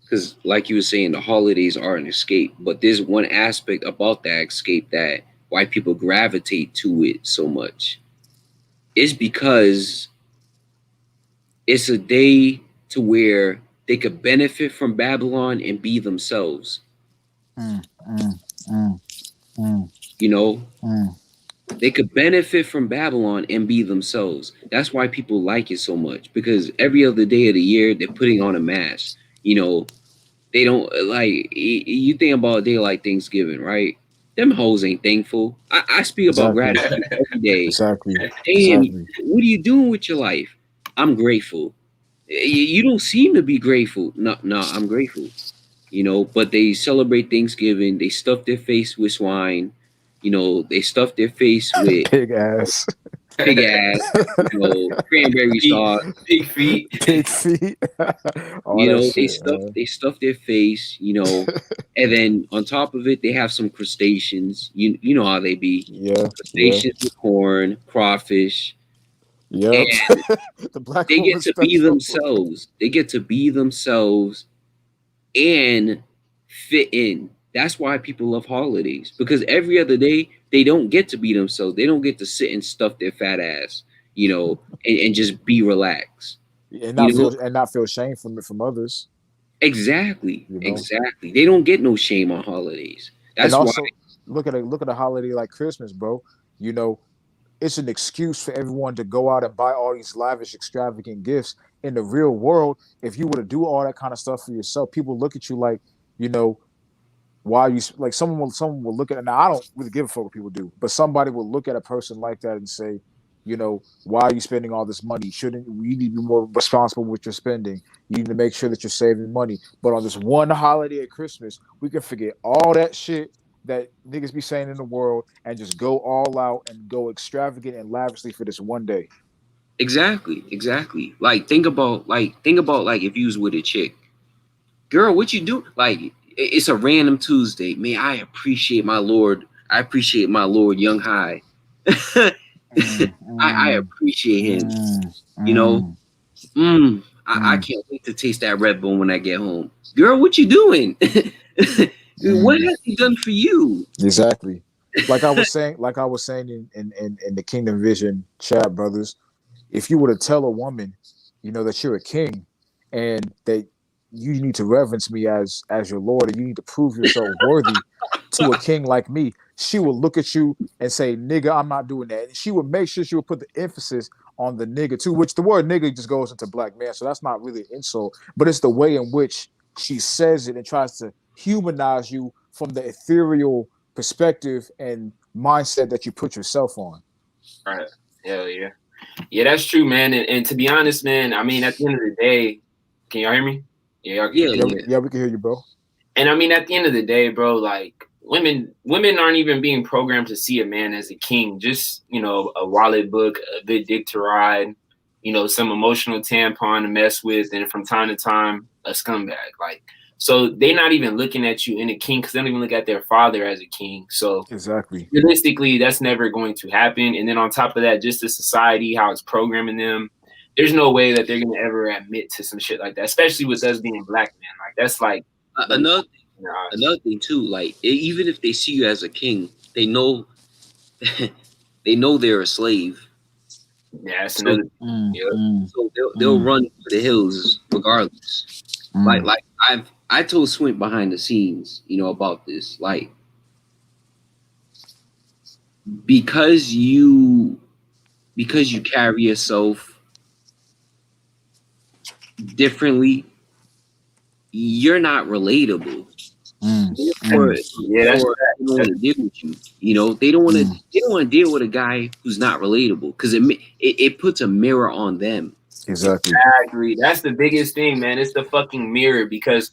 because like you were saying, the holidays are an escape, but there's one aspect about that escape that why people gravitate to it so much. It's because it's a day to where they could benefit from Babylon and be themselves. They could benefit from Babylon and be themselves. That's why people like it so much, because every other day of the year they're putting on a mask. They don't like. You think about a day like Thanksgiving, right? Them hoes ain't thankful. I speak about gratitude every day. Exactly. Damn, what are you doing with your life? I'm grateful. You don't seem to be grateful. No, I'm grateful. But they celebrate Thanksgiving. They stuff their face with swine. They stuff their face with pig ass, cranberry sauce, pig feet. They stuff their face, and then on top of it, they have some crustaceans. You know how they be. Yeah. Crustaceans with corn, crawfish. Yeah. They get to be themselves. They get to be themselves and fit in. That's why people love holidays, because every other day they don't get to be themselves. They don't get to sit and stuff their fat ass, and just be relaxed. And not feel shame from others. Exactly. Exactly. They don't get no shame on holidays. That's and also, why. Look at a holiday like Christmas, bro. It's an excuse for everyone to go out and buy all these lavish, extravagant gifts. In the real world, if you were to do all that kind of stuff for yourself, people look at you like, why you like someone will look at it. Now I don't really give a fuck what people do, but somebody will look at a person like that and say, why are you spending all this money? Shouldn't you need to be more responsible with your spending? You need to make sure that you're saving money. But on this one holiday at Christmas, we can forget all that shit that niggas be saying in the world and just go all out and go extravagant and lavishly for this one day. Exactly. Like think about if you was with a chick, girl, what you do? Like, it's a random Tuesday. Man, I appreciate my Lord. I appreciate my Lord Young High. I appreciate him. I can't wait to taste that Red Bull when I get home. Girl, what you doing? What has he done for you? Exactly. Like I was saying in the Kingdom Vision chat, brothers, if you were to tell a woman, that you're a king and that you need to reverence me as your Lord, and you need to prove yourself worthy to a king like me, she will look at you and say, nigga, I'm not doing that. And she would make sure she would put the emphasis on the nigga too, which the word nigga just goes into black man. So that's not really an insult, but it's the way in which she says it and tries to humanize you from the ethereal perspective and mindset that you put yourself on. Right. Hell yeah. Yeah, that's true, man. And to be honest, man, I mean, at the end of the day, can y'all hear me? Yeah, y'all can. Yeah, we can hear you, bro. And I mean, at the end of the day, bro, like women aren't even being programmed to see a man as a king. Just, you know, a wallet book, a good dick to ride, you know, some emotional tampon to mess with, and from time to time, a scumbag. Like, so they're not even looking at you in a king because they don't even look at their father as a king. So Exactly. realistically, that's never going to happen. And then on top of that, just the society, how it's programming them, there's no way that they're gonna ever admit to some shit like that, especially with us being black men. Like that's like another thing too. Like even if they see you as a king, they know they know they're a slave. Yeah, that's another. So they'll run for the hills regardless. Like I told Swint behind the scenes, you know, about this. Like because you carry yourself differently, you're not relatable. Yeah, that's deal with you. You know, they don't want to deal with a guy who's not relatable because it puts a mirror on them. Exactly. That's the biggest thing, man. It's the fucking mirror because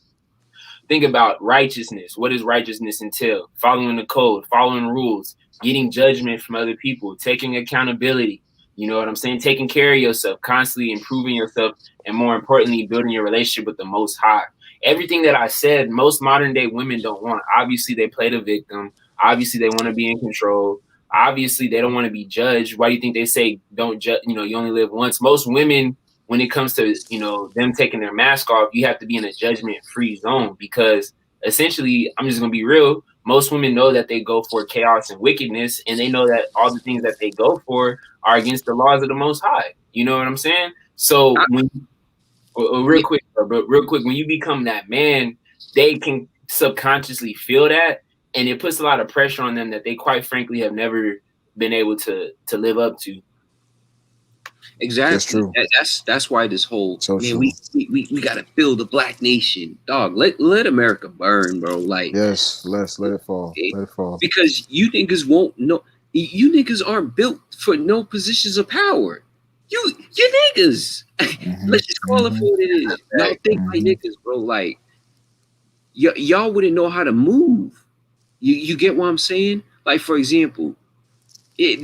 think about righteousness. What does righteousness entail? Following the code, following rules, getting judgment from other people, taking accountability. You know what I'm saying? Taking care of yourself, constantly improving yourself, and more importantly, building your relationship with the Most High. Everything that I said, most modern day women don't want. Obviously, they play the victim. Obviously, they want to be in control. Obviously, they don't want to be judged. Why do you think they say don't judge? You know, you only live once. Most women, when it comes to, you know, them taking their mask off, you have to be in a judgment-free zone because essentially, I'm just gonna be real. Most women know that they go for chaos and wickedness, and they know that all the things that they go for are against the laws of the Most High. You know what I'm saying? So when real quick, when you become that man, they can subconsciously feel that, and it puts a lot of pressure on them that they quite frankly have never been able to live up to. Exactly. That's true. That's why this whole So man, true. we gotta build a black nation, dog. Let America burn, bro. Like Yes, let it fall. Let it fall. Because you niggas won't know. You niggas aren't built for no positions of power. You niggas. Let's just call it for what it is. Y'all think like niggas, bro. Like y'all wouldn't know how to move. You get what I'm saying? Like for example, if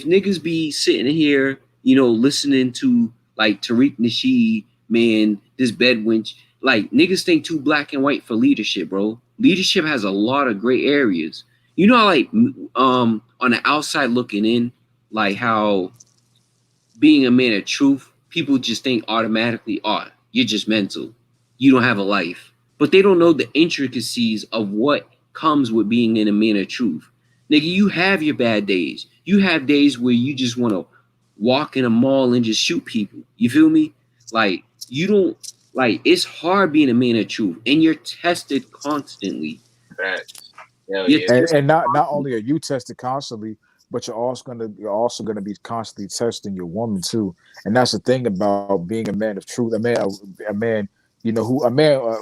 niggas be sitting here, you know, listening to like Tariq Nasheed, man, this bedwench, like niggas think too black and white for leadership, bro. Leadership has a lot of gray areas. You know, like on the outside looking in, like how being a man of truth, people just think automatically, oh, you're just mental. You don't have a life. But they don't know the intricacies of what comes with being in a man of truth. Nigga, you have your bad days. You have days where you just want to walk in a mall and just shoot people. You feel me? Like, you don't, like, it's hard being a man of truth, and you're tested constantly. And not only are you tested constantly, but you're also gonna be constantly testing your woman too. And that's the thing about being a man of truth, a man, you know,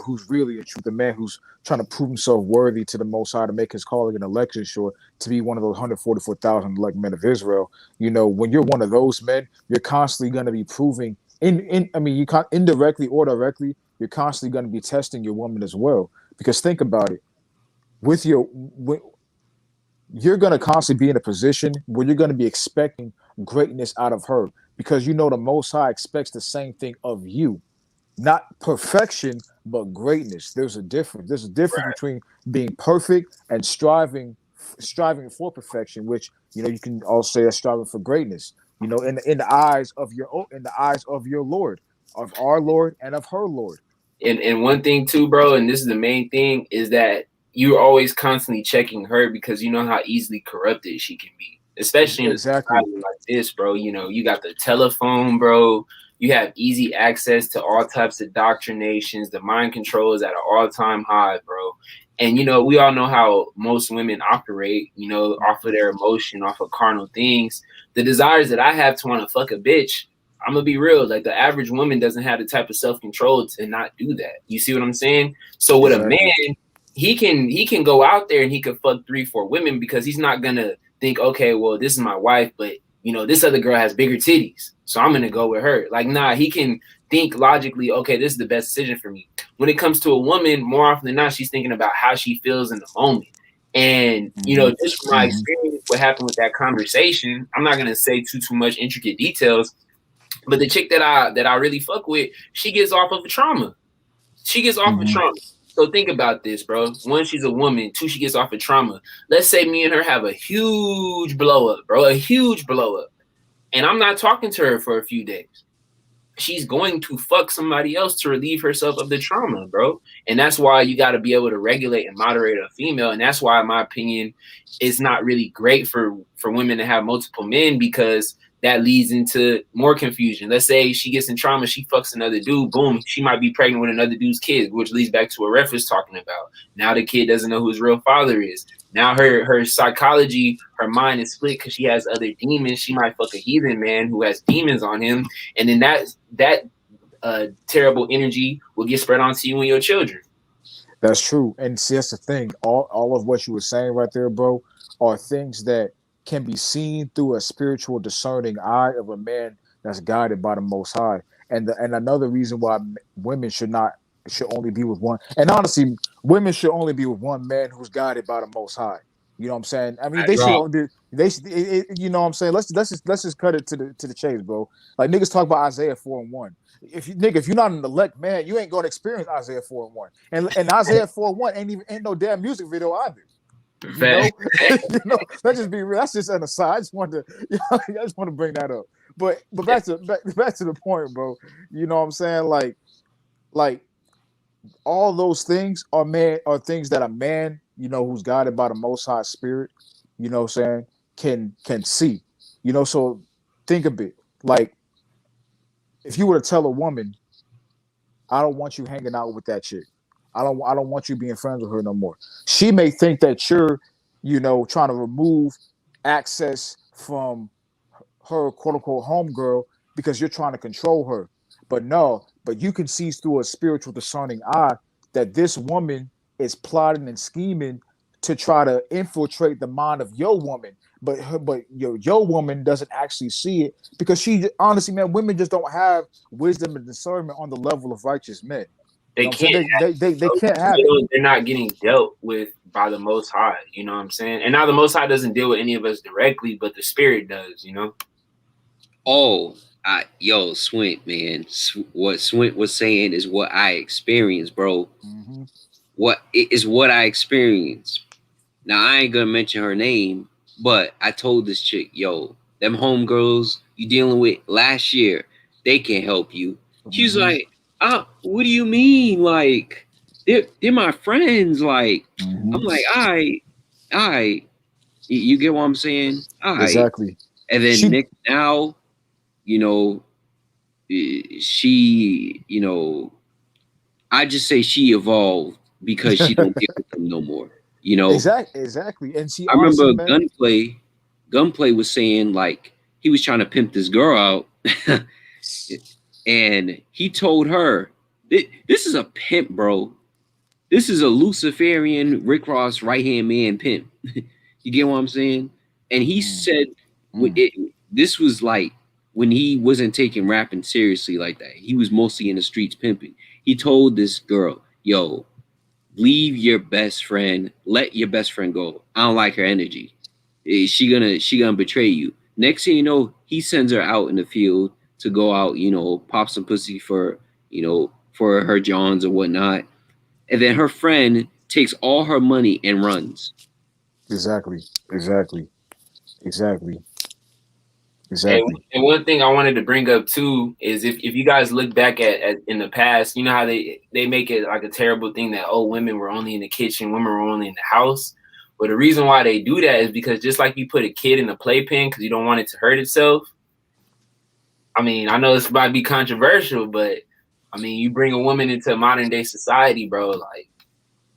who's really a truth, a man who's trying to prove himself worthy to the Most High to make his calling and election sure, to be one of those 144,000 elect men of Israel. You know, when you're one of those men, you're constantly going to be proving indirectly or directly, you're constantly going to be testing your woman as well. Because think about it, you're going to constantly be in a position where you're going to be expecting greatness out of her, because you know the Most High expects the same thing of you. Not perfection, but greatness. There's a difference. There's a difference between being perfect and striving for perfection, which, you know, you can also say that's striving for greatness. You know, in the eyes of your Lord, of our Lord and of her Lord. And one thing too, bro, and this is the main thing, is that you're always constantly checking her because you know how easily corrupted she can be, especially in a society like this, bro. You know, you got the telephone, bro. You have easy access to all types of doctrinations. The mind control is at an all-time high, bro. And, you know, we all know how most women operate, you know, off of their emotion, off of carnal things. The desires that I have to want to fuck a bitch, I'm going to be real. Like, the average woman doesn't have the type of self-control to not do that. You see what I'm saying? So with a man, he can go out there and he could fuck 3-4 women because he's not gonna think, okay, well, this is my wife, but you know, this other girl has bigger titties, so I'm gonna go with her. Like, nah, he can think logically, okay, this is the best decision for me. When it comes to a woman, more often than not, she's thinking about how she feels in the moment. And you know, just from my experience, what happened with that conversation, I'm not gonna say too much intricate details, but the chick that I really fuck with, she gets off of a trauma. She gets off of trauma. So think about this, bro. One, she's a woman. Two, she gets off of trauma. Let's say me and her have a huge blow up, bro, a huge blow up, and I'm not talking to her for a few days. She's going to fuck somebody else to relieve herself of the trauma, bro. And that's why you got to be able to regulate and moderate a female. And that's why, in my opinion, it's not really great for women to have multiple men, because that leads into more confusion. Let's say she gets in trauma, she fucks another dude, boom, she might be pregnant with another dude's kid, which leads back to what Ref was talking about. Now the kid doesn't know who his real father is. Now her psychology, her mind is split because she has other demons. She might fuck a heathen man who has demons on him, and then that terrible energy will get spread onto you and your children. That's true. And see, that's the thing. All of what you were saying right there, bro, are things that can be seen through a spiritual discerning eye of a man that's guided by the Most High. And another reason why women should only be with one, and honestly, women should only be with one man who's guided by the Most High. You know what I'm saying? I mean, they should only be, you know what I'm saying? Let's just cut it to the chase, bro. Like, niggas talk about Isaiah 4:1. If you're not an elect man, you ain't gonna experience Isaiah 4:1. And Isaiah 4:1 ain't no damn music video either. You know, let's just be real. That's just an aside. I just wanted to bring that up. But back to the point, bro. You know what I'm saying? Like all those things are things that a man, you know, who's guided by the Most High Spirit, you know what I'm saying, can see. You know, so think of it. Like, if you were to tell a woman, I don't want you hanging out with that chick, I don't want you being friends with her no more, she may think that you're, you know, trying to remove access from her quote unquote homegirl because you're trying to control her. But no, but you can see through a spiritual discerning eye that this woman is plotting and scheming to try to infiltrate the mind of your woman. But your woman doesn't actually see it, because she, honestly, man, women just don't have wisdom and discernment on the level of righteous men. They can't. They can't have it. They're not getting dealt with by the Most High. You know what I'm saying? And now the Most High doesn't deal with any of us directly, but the Spirit does. You know. Oh, Swint, man. What Swint was saying is what I experienced, bro. Mm-hmm. What I experienced. Now, I ain't gonna mention her name, but I told this chick, yo, them homegirls you dealing with last year, they can't help you. She's like, what do you mean? Like, they're my friends. Like, I'm like, all right. You get what I'm saying? All right. Exactly. And then Nick, now, you know, she, you know, I just say she evolved because she don't deal with them no more. You know, exactly. And I remember Gunplay was saying, like, he was trying to pimp this girl out, and he told her, "This is a pimp, bro. This is a Luciferian Rick Ross right hand man pimp." You get what I'm saying? And he said, this was like when he wasn't taking rapping seriously like that. He was mostly in the streets pimping. He told this girl, "Yo, leave your best friend. Let your best friend go. I don't like her energy. She gonna betray you." Next thing you know, he sends her out in the field to go out, you know, pop some pussy for, you know, for her Johns or whatnot. And then her friend takes all her money and runs. Exactly. And one thing I wanted to bring up too is if you guys look back at in the past, you know how they make it like a terrible thing that, oh, women were only in the kitchen, women were only in the house. But the reason why they do that is because just like you put a kid in a playpen because you don't want it to hurt itself. I mean, I know this might be controversial, but I mean, you bring a woman into modern day society, bro, like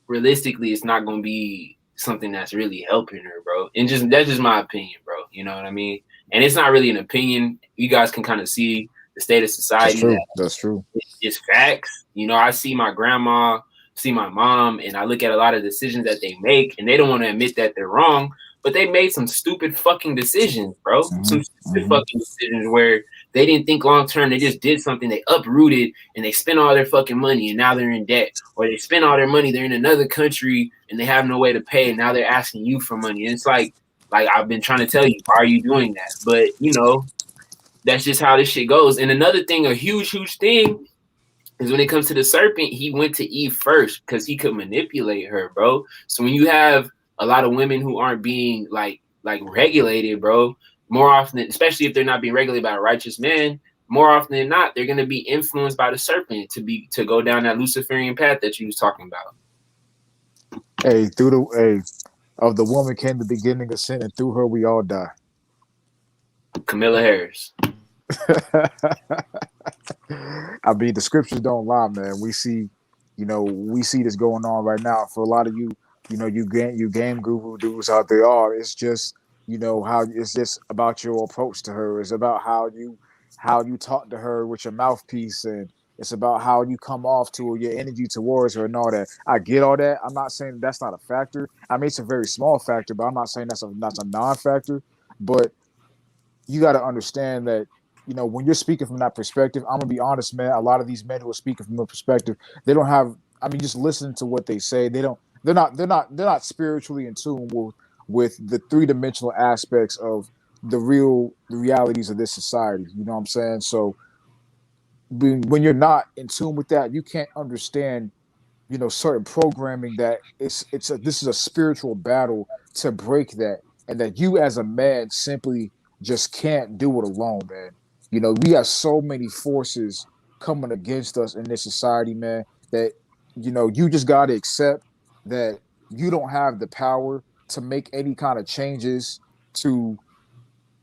realistically, it's not going to be something that's really helping her, bro. And that's just my opinion, bro. You know what I mean? And it's not really an opinion. You guys can kind of see the state of society. That's true. It's facts. You know, I see my grandma see my mom, and I look at a lot of decisions that they make, and they don't want to admit that they're wrong, but they made some stupid fucking decisions, bro. Some stupid fucking decisions where they didn't think long term. They just did something. They uprooted and they spent all their fucking money, and now they're in debt. Or they spent all their money. They're in another country and they have no way to pay, and now they're asking you for money. And it's like I've been trying to tell you, why are you doing that? But you know, that's just how this shit goes. And another thing, a huge thing, is when it comes to the serpent, he went to Eve first because he could manipulate her, bro. So when you have a lot of women who aren't being like regulated, bro, more often, especially if they're not being regulated by a righteous man, more often than not, they're gonna be influenced by the serpent to go down that Luciferian path that you was talking about. Hey, of the woman came the beginning of sin, and through her we all die. Camilla Harris. I mean, the scriptures don't lie, man. We see this going on right now. For a lot of you, you game guru dudes out there it's just, how it's just about your approach to her. It's about how you talk to her with your mouthpiece, and it's about how you come off to her, your energy towards her, and all that. I get all that. I'm not saying that's not a factor. I mean, it's a very small factor, but I'm not saying that's a non-factor. But you got to understand that, when you're speaking from that perspective, I'm gonna be honest, man. A lot of these men who are speaking from a perspective, they don't have. I mean, just listen to what they say. They're not spiritually in tune with the three-dimensional aspects of the realities of this society. You know what I'm saying? So when you're not in tune with that, you can't understand, certain programming that this is a spiritual battle to break that, and that you as a man simply just can't do it alone, man. We have so many forces coming against us in this society, man, that, you just got to accept that you don't have the power to make any kind of changes to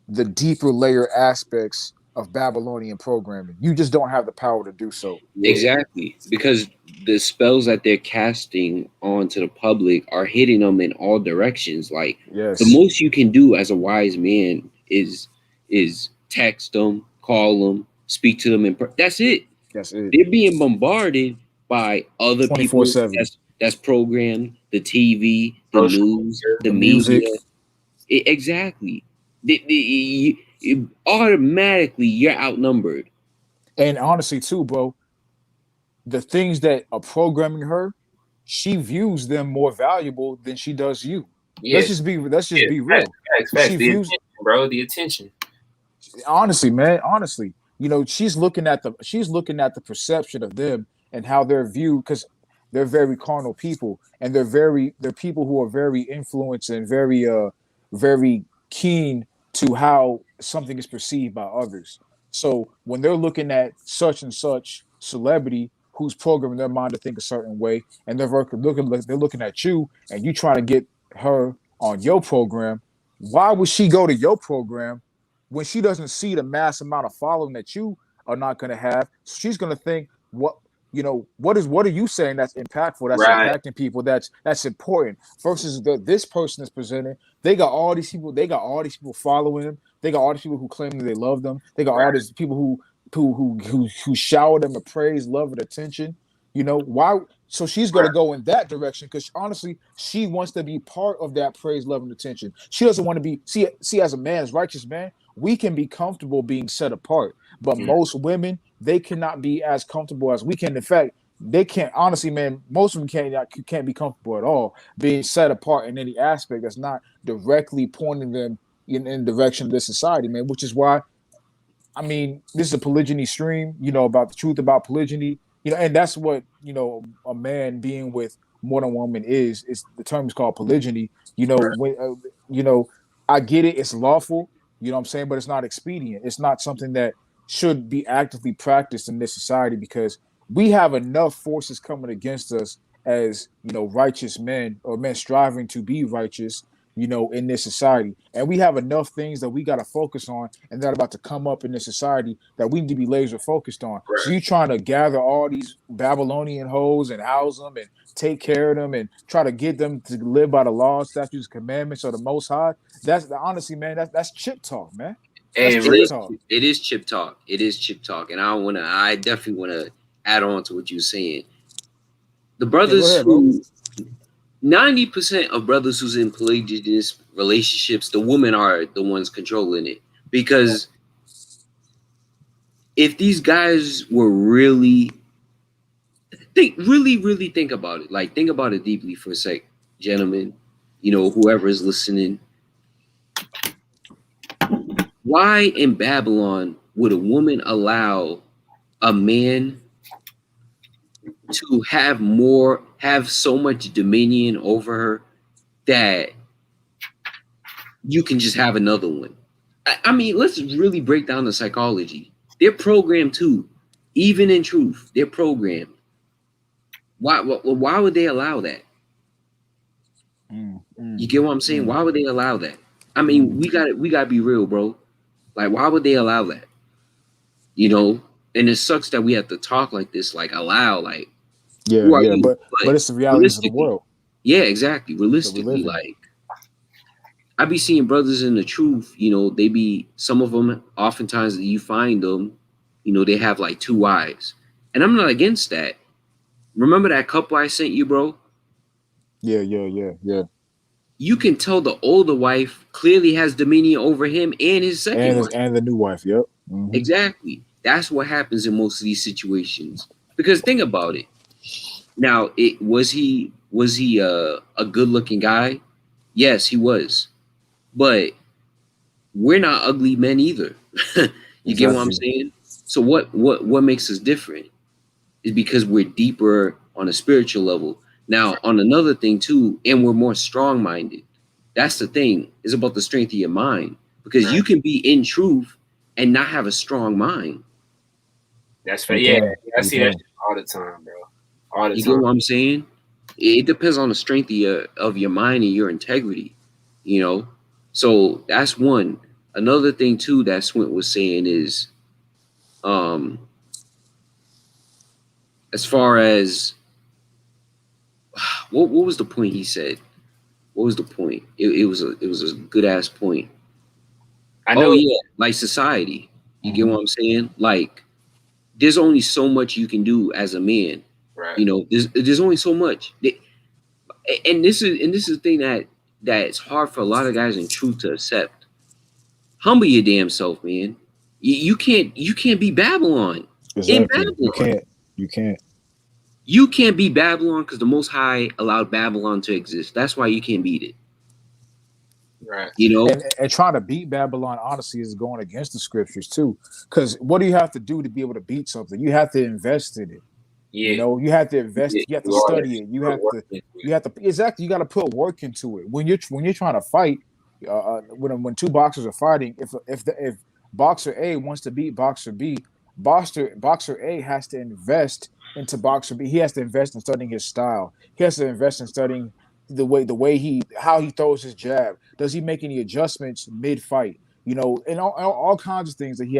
the deeper layer aspects of Babylonian programming. You just don't have the power to do so. Exactly. Because the spells that they're casting onto the public are hitting them in all directions. Like, yes, the most you can do as a wise man is text them, call them, speak to them, that's it. That's it. They're being bombarded by other people 24/7. that's programmed, the TV, the news, the music. media. Exactly. Automatically you're outnumbered. And honestly, too, bro, the things that are programming her, she views them more valuable than she does you. Yes. Let's just be real. Facts. The attention. Honestly, man, she's looking at the perception of them and how they're viewed, because they're very carnal people, and they're people who are very influenced and very keen to how something is perceived by others. So when they're looking at such and such celebrity who's programming their mind to think a certain way, and they're looking at you, and you trying to get her on your program, why would she go to your program when she doesn't see the mass amount of following that you are not going to have? She's going to think, what are you saying that's impactful, that's impacting people, that's important, versus this person is presenting. They got all these people following them. They got all these people who claim that they love them. They got all these people who shower them with praise, love, and attention. Why? So she's going to go in that direction because honestly, she wants to be part of that praise, love, and attention. She doesn't want to be see as a man, as righteous man, we can be comfortable being set apart, but most women, they cannot be as comfortable as we can. In fact, they can't. Honestly, man, most of them can't be comfortable at all being set apart in any aspect that's not directly pointing them in the direction of this society, man. Which is why, I mean, this is a polygyny stream, about the truth about polygyny, and that's what, a man being with more than one woman is. It's the term is called polygyny. I get it, it's lawful, you know what I'm saying, but it's not expedient. It's not something that should be actively practiced in this society, because we have enough forces coming against us as, righteous men, or men striving to be righteous, in this society. And we have enough things that we got to focus on and that are about to come up in this society that we need to be laser focused on. Right. So you trying to gather all these Babylonian hoes and house them and take care of them and try to get them to live by the laws, statutes, commandments of the Most High. That's honestly, man, that's chip talk, man. Hey, it is chip talk. And I definitely want to add on to what you're saying. The brothers ahead, bro. who 90% of brothers who's in polygamous relationships, the women are the ones controlling it. Because if these guys were really think about it, like think about it deeply for a sec, gentlemen, you know, whoever is listening. Why in Babylon would a woman allow a man to have so much dominion over her that you can just have another one? I mean, let's really break down the psychology. They're programmed too, even in truth. They're programmed. Why would they allow that? You get what I'm saying? Why would they allow that? I mean, we gotta be real, bro. Like, why would they allow that? You know, and it sucks that we have to talk like this, like allow, like, who are you? But it's the realities of the world. Yeah, exactly. Realistically, like, I be seeing brothers in the truth, you know, they be, some of them, oftentimes you find them, you know, they have like 2 wives. And I'm not against that. Remember that couple I sent you, bro? Yeah. You can tell the older wife clearly has dominion over him and his second wife. And the new wife, yep. Exactly. That's what happens in most of these situations. Because think about it. Now, was he a good-looking guy? Yes, he was. But we're not ugly men either. You get what I'm saying? So what makes us different is because we're deeper on a spiritual level. Now, on another thing too, and we're more strong-minded. That's the thing. It's about the strength of your mind. Because you can be in truth and not have a strong mind. That's fair. Yeah, I see that all the time, bro. All the time. You get what I'm saying? It depends on the strength of your mind and your integrity, you know? So that's one. Another thing too that Swint was saying is, as far as what was the point he said? What was the point? It was a good ass point. I know. Oh yeah, like society. You get what I'm saying? Like, there's only so much you can do as a man. Right. You know, there's only so much. And this is the thing that's hard for a lot of guys in truth to accept. Humble your damn self, man. You can't be Babylon. Exactly. In Babylon. You can't. You can't be Babylon because the Most High allowed Babylon to exist. That's why you can't beat it. Right. You know? And trying to beat Babylon, honestly, is going against the scriptures too. Because what do you have to do to be able to beat something? You have to invest in it. Yeah. You know, you have to invest. You have to study it. You have to exactly. You got to put work into it. When you're trying to fight, when 2 boxers are fighting, if boxer A wants to beat boxer B, boxer A has to invest into boxer B. He has to invest in studying his style. He has to invest in studying the way how he throws his jab. Does he make any adjustments mid-fight? You know, and all kinds of things that he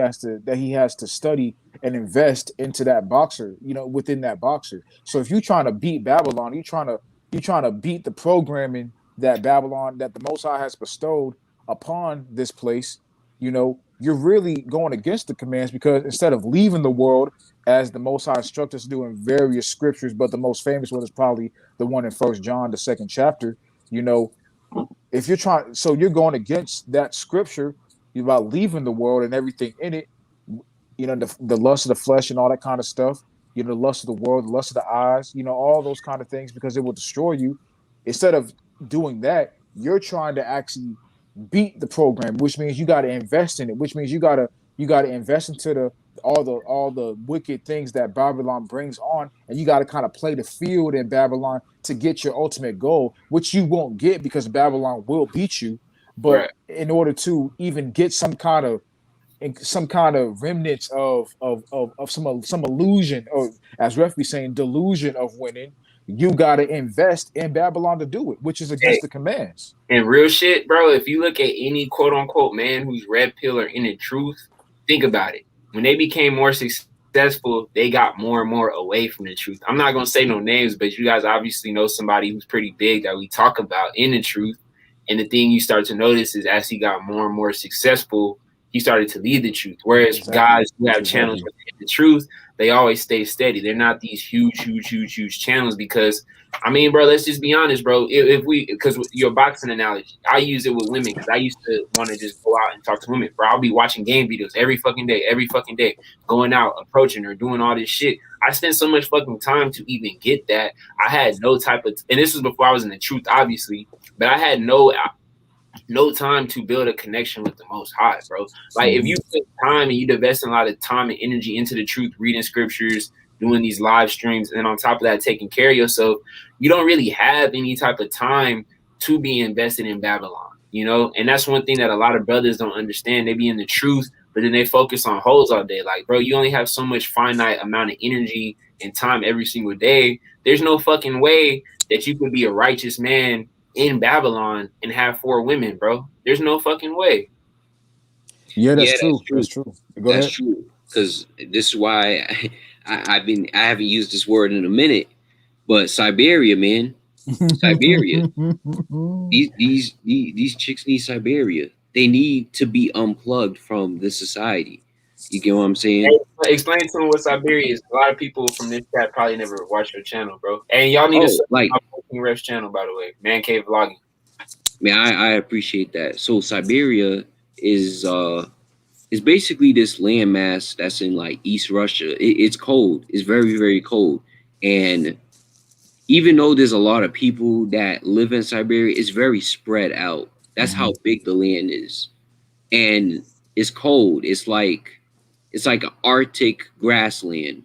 has to study and invest into that boxer, you know, within that boxer. So if you're trying to beat Babylon, you're trying to beat the programming that the Most High has bestowed upon this place, you know, you're really going against the commands, because instead of leaving the world as the Most High instructs us to do in various scriptures, but the most famous one is probably the one in 1 John, the 2nd chapter, you know, if you're going against that scripture about leaving the world and everything in it, you know, the lust of the flesh and all that kind of stuff, you know, the lust of the world, the lust of the eyes, you know, all those kind of things, because it will destroy you. Instead of doing that, you're trying to actually beat the program, which means you got to invest in it, which means you got to invest into all the wicked things that Babylon brings on, and you got to kind of play the field in Babylon to get your ultimate goal, which you won't get because Babylon will beat you. But in order to even get some kind of remnants of some illusion, or as Ref be saying, delusion of winning, you got to invest in Babylon to do it, which is against the commands. And real shit, bro, if you look at any quote unquote man who's red pill or in the truth, think about it. When they became more successful, they got more and more away from the truth. I'm not going to say no names, but you guys obviously know somebody who's pretty big that we talk about in the truth. And the thing you start to notice is as he got more and more successful, he started to lead the truth. Whereas Exactly. guys who have Exactly. channels with the truth, they always stay steady. They're not these huge channels because, I mean, bro, let's just be honest, bro. If we, because your boxing analogy, I use it with women because I used to want to just go out and talk to women, bro. I'll be watching game videos every fucking day, going out, approaching her, doing all this shit. I spent so much fucking time to even get that. I had no type of, and this was before I was in the truth, obviously, but I had no time to build a connection with the Most High, bro. Like if you put time and you invest a lot of time and energy into the truth, reading scriptures, doing these live streams, and then on top of that, taking care of yourself, you don't really have any type of time to be invested in Babylon, you know? And that's one thing that a lot of brothers don't understand. They be in the truth, but then they focus on hoes all day. Like, bro, you only have so much finite amount of energy and time every single day. There's no fucking way that you could be a righteous man in Babylon and have 4 women, bro. There's no fucking way. Yeah, that's true. That's true. Go ahead. That's true. Because this is why I haven't used this word in a minute, but Siberia, man. Siberia. These chicks need Siberia. They need to be unplugged from the society. You get what I'm saying? Hey, explain to them what Siberia is. A lot of people from this chat probably never watched your channel, bro. And y'all need to subscribe like to my Ref's channel, by the way. Man Cave Vlogging. Man, I appreciate that. So Siberia is basically this landmass that's in like East Russia. It's cold. It's very, very cold. And even though there's a lot of people that live in Siberia, it's very spread out. That's how big the land is. And it's cold. It's like an Arctic grassland.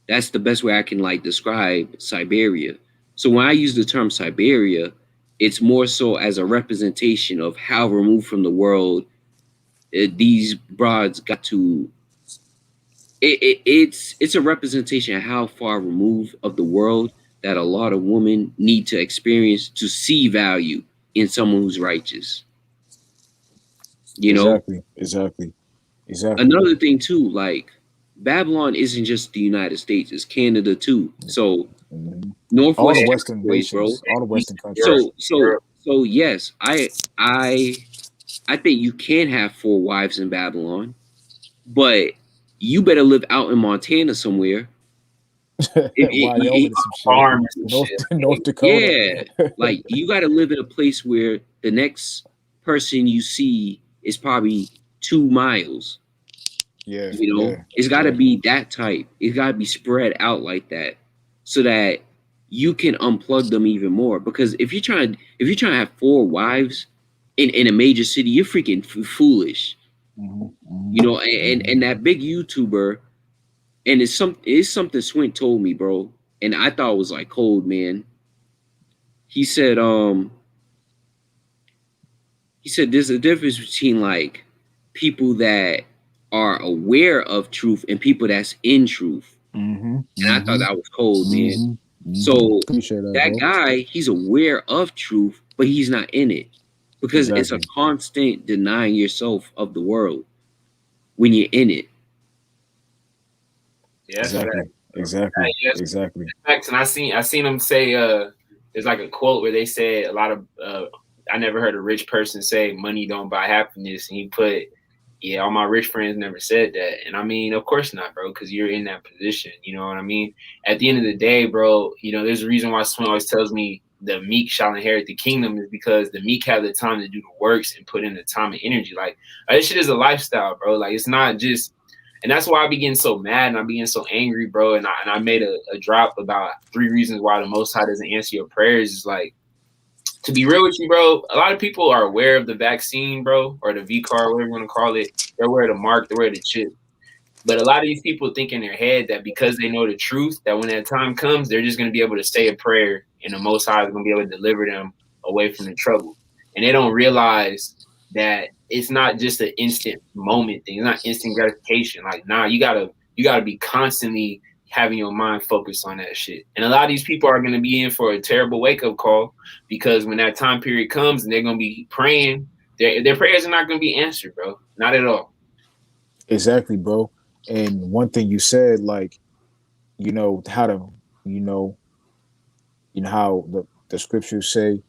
That's the best way I can like describe Siberia. So when I use the term Siberia, it's more so as a representation of how removed from the world these broads got to. It's a representation of how far removed of the world that a lot of women need to experience to see value in someone who's righteous. You know? Exactly. Another thing too, like Babylon isn't just the United States, it's Canada too. So Northwest, all the Western nations, bro. All the Western countries. So yes, I think you can have 4 wives in Babylon, but you better live out in Montana somewhere. Wyoming, farm, North Dakota. Yeah, like you got to live in a place where the next person you see is probably 2 miles. Yeah, you know, it's got to be that type. It's got to be spread out like that, so that you can unplug them even more. Because if you're trying to have 4 wives in a major city, you're freaking foolish. You know, and that big YouTuber, and it's something Swint told me, bro, and I thought it was like cold, man. He said there's a difference between like people that are aware of truth and people that's in truth. And I thought that was cold, man. So that guy, he's aware of truth, but he's not in it, because it's a constant denying yourself of the world when you're in it. Yeah, exactly. And I seen him say, there's like a quote where they said a lot of, I never heard a rich person say money don't buy happiness, and he put, yeah, all my rich friends never said that. And I mean, of course not, bro, because you're in that position. You know what I mean? At the end of the day, bro, you know, there's a reason why Swin always tells me the meek shall inherit the kingdom, is because the meek have the time to do the works and put in the time and energy. Like, this shit is a lifestyle, bro. Like, it's not just, and that's why I be getting so mad and I be getting so angry, bro. And I made a drop about 3 reasons why the Most High doesn't answer your prayers. Is like, to be real with you, bro, a lot of people are aware of the vaccine, bro, or the V-card, whatever you want to call it. They're aware of the mark, they're aware of the chip. But a lot of these people think in their head that because they know the truth, that when that time comes, they're just going to be able to say a prayer and the Most High is going to be able to deliver them away from the trouble. And they don't realize that it's not just an instant moment thing. It's not instant gratification. Like, nah, you gotta be constantly having your mind focused on that shit. And a lot of these people are going to be in for a terrible wake-up call, because when that time period comes and they're going to be praying, their prayers are not going to be answered, bro. Not at all. Exactly, bro. And one thing you said, like, you know, how to, you know how the scriptures say,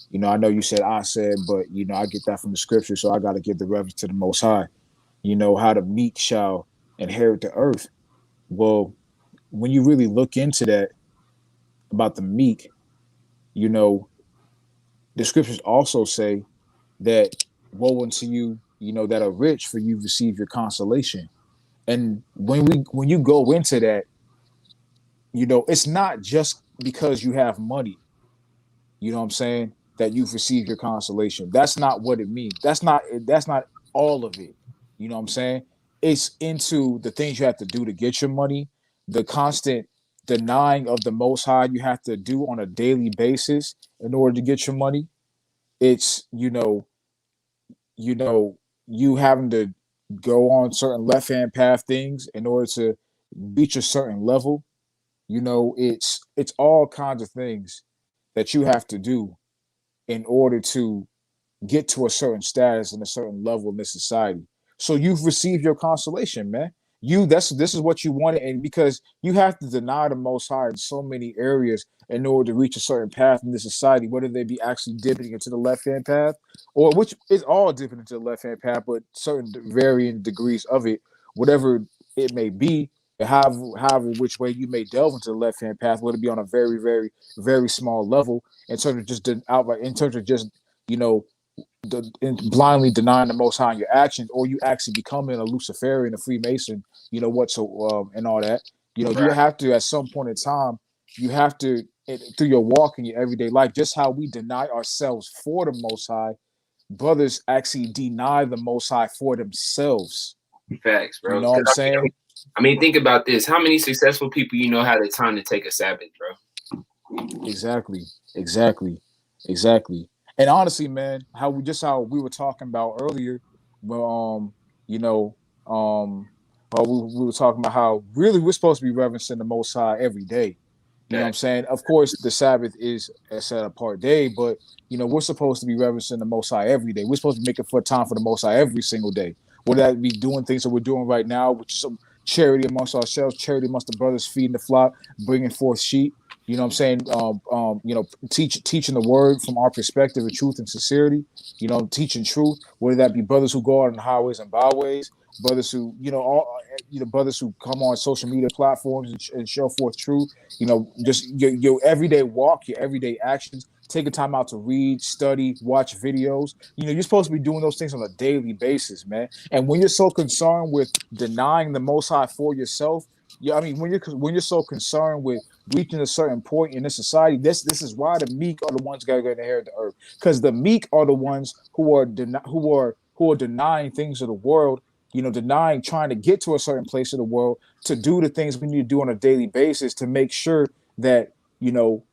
you know, I know you said I said, but, you know, I get that from the scripture, so I got to give the reverence to the Most High. how the meek shall inherit the earth. Well, when you really look into that about the meek, you know, the scriptures also say that woe unto you, that are rich, for you receive your consolation. And when you go into that, it's not just because you have money, you know what I'm saying, that you've received your consolation. That's not what it means. That's not all of it. You know what I'm saying? It's into the things you have to do to get your money, the constant denying of the most high you have to do on a daily basis in order to get your money. It's, you having to go on certain left-hand path things in order to reach a certain level. It's all kinds of things that you have to do in order to get to a certain status and a certain level in this society. So you've received your consolation, man. This is what you wanted, and because you have to deny the most high in so many areas in order to reach a certain path in this society, whether they be actually dipping into the left hand path, or which is all dipping into the left hand path, but certain varying degrees of it, whatever it may be, however which way you may delve into the left hand path, whether it be on a very, very, very small level in terms of just outright, in terms of just you know blindly denying the Most High in your actions, or you actually becoming a Luciferian, a Freemason, and all that. You have to, at some point in time, you have to, through your walk in your everyday life, just how we deny ourselves for the Most High, brothers actually deny the Most High for themselves. Facts, bro. You know what I'm saying? I mean, think about this. How many successful people had the time to take a Sabbath, bro? Exactly. And honestly, man, how we were talking about earlier, well, we were talking about how really we're supposed to be reverencing the Most High every day. You know what I'm saying? Of course, the Sabbath is a set apart day, but we're supposed to be reverencing the Most High every day. We're supposed to be making time for the Most High every single day. Whether that be doing things that we're doing right now, which is some charity amongst ourselves, charity amongst the brothers, feeding the flock, bringing forth sheep. You know what I'm saying? Teaching the word from our perspective of truth and sincerity. Teaching truth, whether that be brothers who go out on the highways and byways, brothers who, brothers who come on social media platforms and show forth truth. Just your everyday walk, your everyday actions. Taking time out to read, study, watch videos. You're supposed to be doing those things on a daily basis, man. And when you're so concerned with denying the Most High for yourself, when you're so concerned with reaching a certain point in this society, this is why the meek are the ones that are going to inherit the earth, because the meek are the ones who are denying things of the world, denying trying to get to a certain place of the world to do the things we need to do on a daily basis to make sure that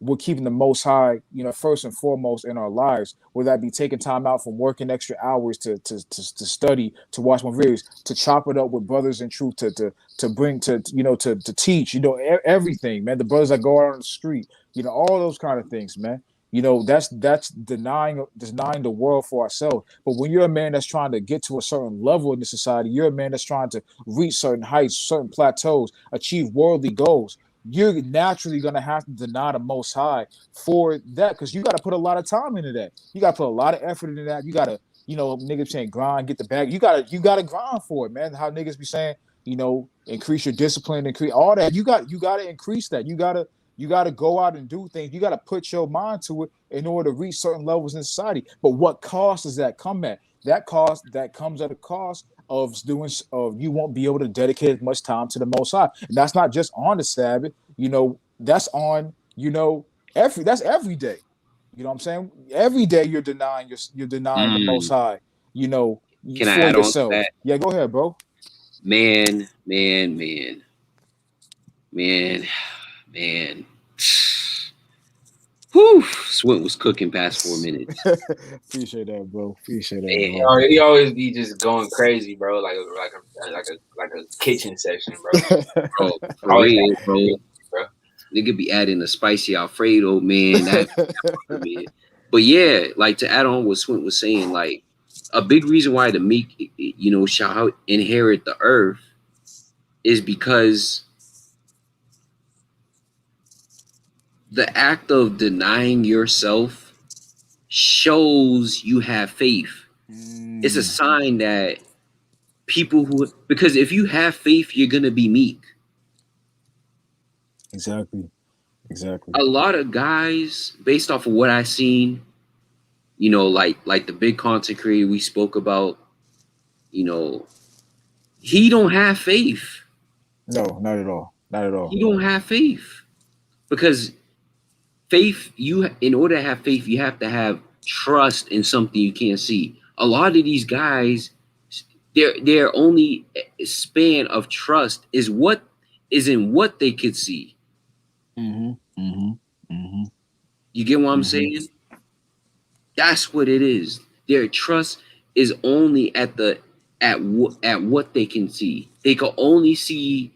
we're keeping the Most High, first and foremost in our lives, whether that be taking time out from working extra hours to study, to watch more videos, to chop it up with brothers in truth, to bring to teach, everything, man. The brothers that go out on the street, all those kind of things, man. That's denying the world for ourselves. But when you're a man that's trying to get to a certain level in the society, you're a man that's trying to reach certain heights, certain plateaus, achieve worldly goals, you're naturally going to have to deny the Most High for that, because you got to put a lot of time into that. You got to put a lot of effort into that. You got to, niggas saying grind, get the bag. You got to grind for it, man. How niggas be saying, increase your discipline, increase all that. You got to increase that. You got to go out and do things. You got to put your mind to it in order to reach certain levels in society. But what cost does that come at? That comes at a cost of you won't be able to dedicate as much time to the Most High. And that's not just on the Sabbath, that's on, that's every day. You know what I'm saying? Every day you're denying the Most High, Can for I add yourself. On to that? Yeah, go ahead, bro. Man. Whew, Swint was cooking past 4 minutes. Appreciate that, bro. Appreciate that, bro. He always be just going crazy, bro. Like a kitchen section, bro. Bro, for real, bro. Nigga be adding the spicy Alfredo, man. But yeah, like to add on what Swint was saying, like a big reason why the meek, shall inherit the earth is because the act of denying yourself shows you have faith. It's a sign that people who, because if you have faith, you're gonna be meek. Exactly. A lot of guys, based off of what I've seen, you know, like the big content creator we spoke about, you know, he don't have faith. No, not at all. Not at all. He don't have faith, because faith, in order to have faith, you have to have trust in something you can't see. A lot of these guys, their only span of trust is in what they could see. You get what I'm saying? That's what it is. Their trust is only at what they can see. They can only see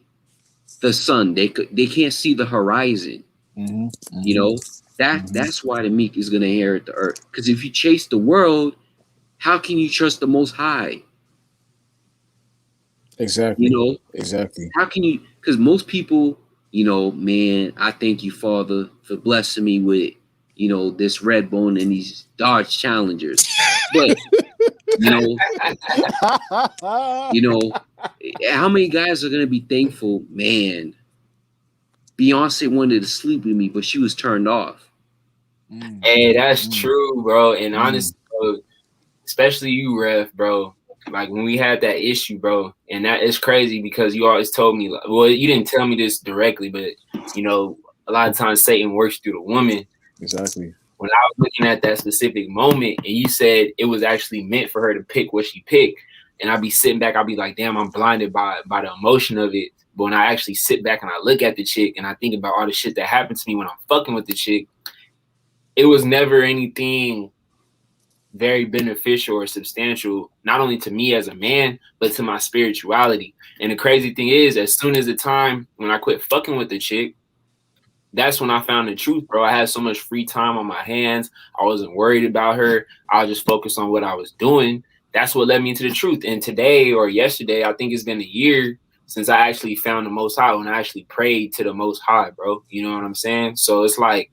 the sun. They can't see the horizon. You know, that's why the meek is gonna inherit the earth. Because if you chase the world, how can you trust the Most High? Exactly. You know, exactly. How can you? Because most people, you know, man, I thank you, Father, for blessing me with, you know, this red bone and these Dodge Challengers. But you know, how many guys are gonna be thankful? Man, Beyonce wanted to sleep with me, but she was turned off. Hey, that's true, bro. And honestly, bro, especially you, Ref, bro. Like when we had that issue, bro, and that is crazy because you always told me, well, you didn't tell me this directly, but you know, a lot of times Satan works through the woman. Exactly. When I was looking at that specific moment, and you said it was actually meant for her to pick what she picked, and I'd be sitting back, I'd be like, damn, I'm blinded by the emotion of it. But when I actually sit back and I look at the chick and I think about all the shit that happened to me when I'm fucking with the chick, it was never anything very beneficial or substantial, not only to me as a man, but to my spirituality. And the crazy thing is, as soon as the time when I quit fucking with the chick, that's when I found the truth, bro. I had so much free time on my hands. I wasn't worried about her. I was just focused on what I was doing. That's what led me to the truth. And today or yesterday, I think it's been a year since I actually found the Most High, when I actually prayed to the Most High, bro. You know what I'm saying? So it's like,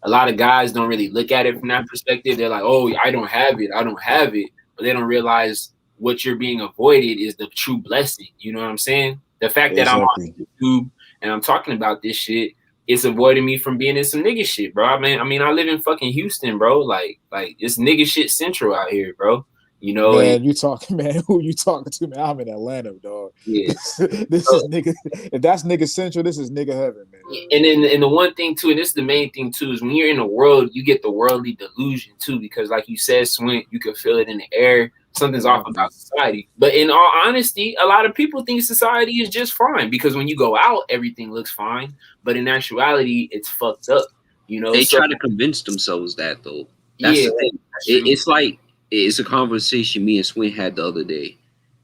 a lot of guys don't really look at it from that perspective. They're like, oh, I don't have it. But they don't realize what you're being avoided is the true blessing. You know what I'm saying? The fact that I'm on YouTube and I'm talking about this shit, it's avoiding me from being in some nigga shit, bro. I mean, I live in fucking Houston, bro. Like it's nigga shit central out here, bro. You know, man, you talking, man? Who you talking to, man? I'm in Atlanta, dog. Yeah, this is nigga. If that's nigga central, this is nigga heaven, man. And then the one thing too, and this is the main thing too, is when you're in the world, you get the worldly delusion too, because like you said, Swint, you can feel it in the air. Something's off about society. But in all honesty, a lot of people think society is just fine, because when you go out, everything looks fine. But in actuality, it's fucked up. You know, they try to convince themselves that, though. That's the thing. It's like, it's a conversation me and Swin had the other day,